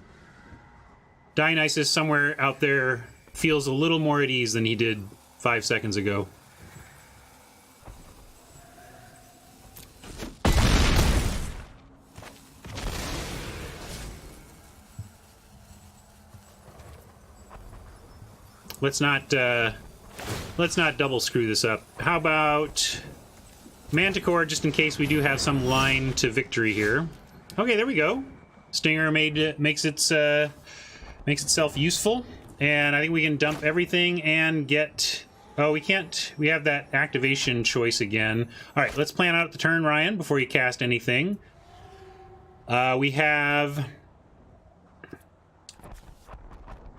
Dionysus somewhere out there feels a little more at ease than he did 5 seconds ago. Let's not double screw this up. How about Manticore, just in case we do have some line to victory here. Okay, there we go. Stinger makes itself useful, and I think we can dump everything and get... Oh, we can't. We have that activation choice again. All right, let's plan out the turn, Ryan, before you cast anything. We have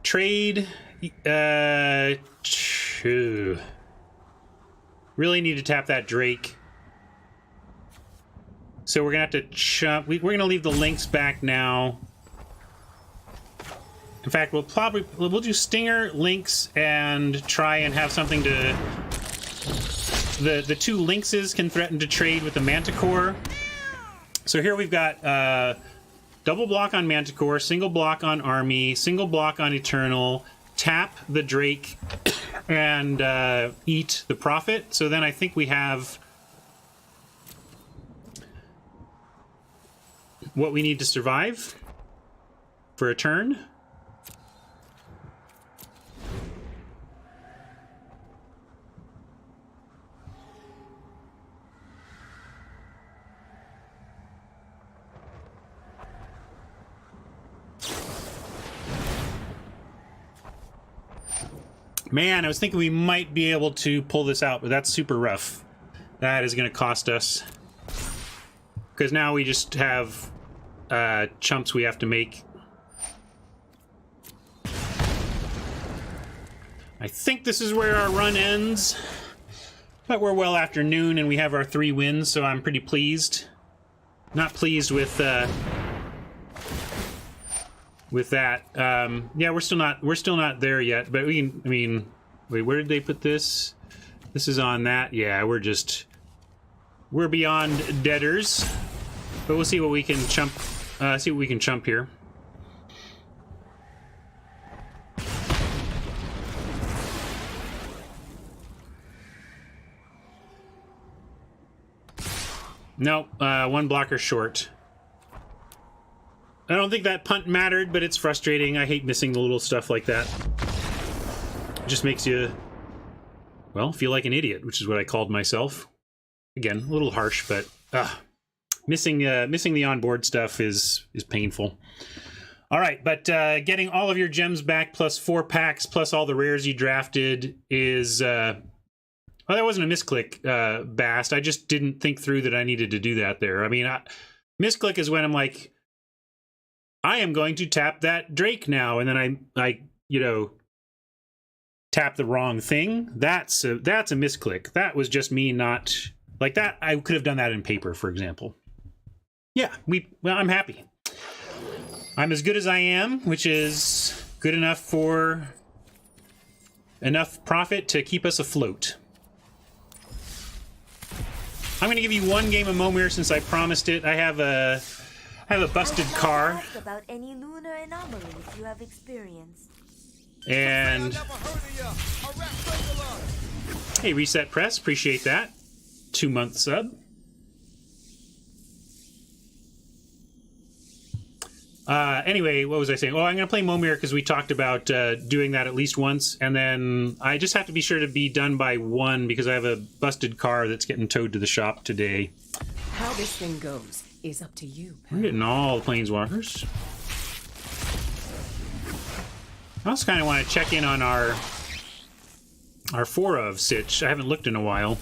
trade. Really need to tap that Drake. So we're gonna have to chump. We're gonna leave the Lynx back now. In fact, we'll do Stinger, Lynx, and try and have something to... The 2 Lynxes can threaten to trade with the Manticore. So here we've got double block on Manticore, single block on Army, single block on Eternal, tap the Drake, and eat the Prophet. So then I think we have what we need to survive for a turn. Man, I was thinking we might be able to pull this out, but that's super rough. That is going to cost us. Because now we just have chumps we have to make. I think this is where our run ends. But we're well after noon and we have our 3 wins, so I'm pretty pleased. Not pleased with that. Yeah, we're still not there yet, but we can, I mean, wait, where did they put this? This is on that. Yeah, we're beyond deaders, but we'll see what we can chump, here. Nope, 1 blocker short. I don't think that punt mattered, but it's frustrating. I hate missing the little stuff like that. It just makes you, well, feel like an idiot, which is what I called myself. Again, a little harsh, but missing the onboard stuff is painful. All right, but getting all of your gems back plus 4 packs plus all the rares you drafted is... well, that wasn't a misclick, Bast. I just didn't think through that I needed to do that there. I mean, misclick is when I'm like, I am going to tap that Drake now, and then I you know, tap the wrong thing. That's a misclick. That was just me not... Like that, I could have done that in paper, for example. Yeah, well, I'm happy. I'm as good as I am, which is good enough for enough profit to keep us afloat. I'm going to give you one game of Momir since I promised it. I have a busted car. Ask about any lunar anomalies you have experienced. And I never heard of ya. A rap regular. hey, Reset Press, appreciate that. 2-month sub. Anyway, what was I saying? Oh, I'm going to play Momir because we talked about doing that at least once. And then I just have to be sure to be done by 1 because I have a busted car that's getting towed to the shop today. How this thing goes is up to you. We're getting all the Planeswalkers. I also kind of want to check in on our 4 of Sitch. I haven't looked in a while.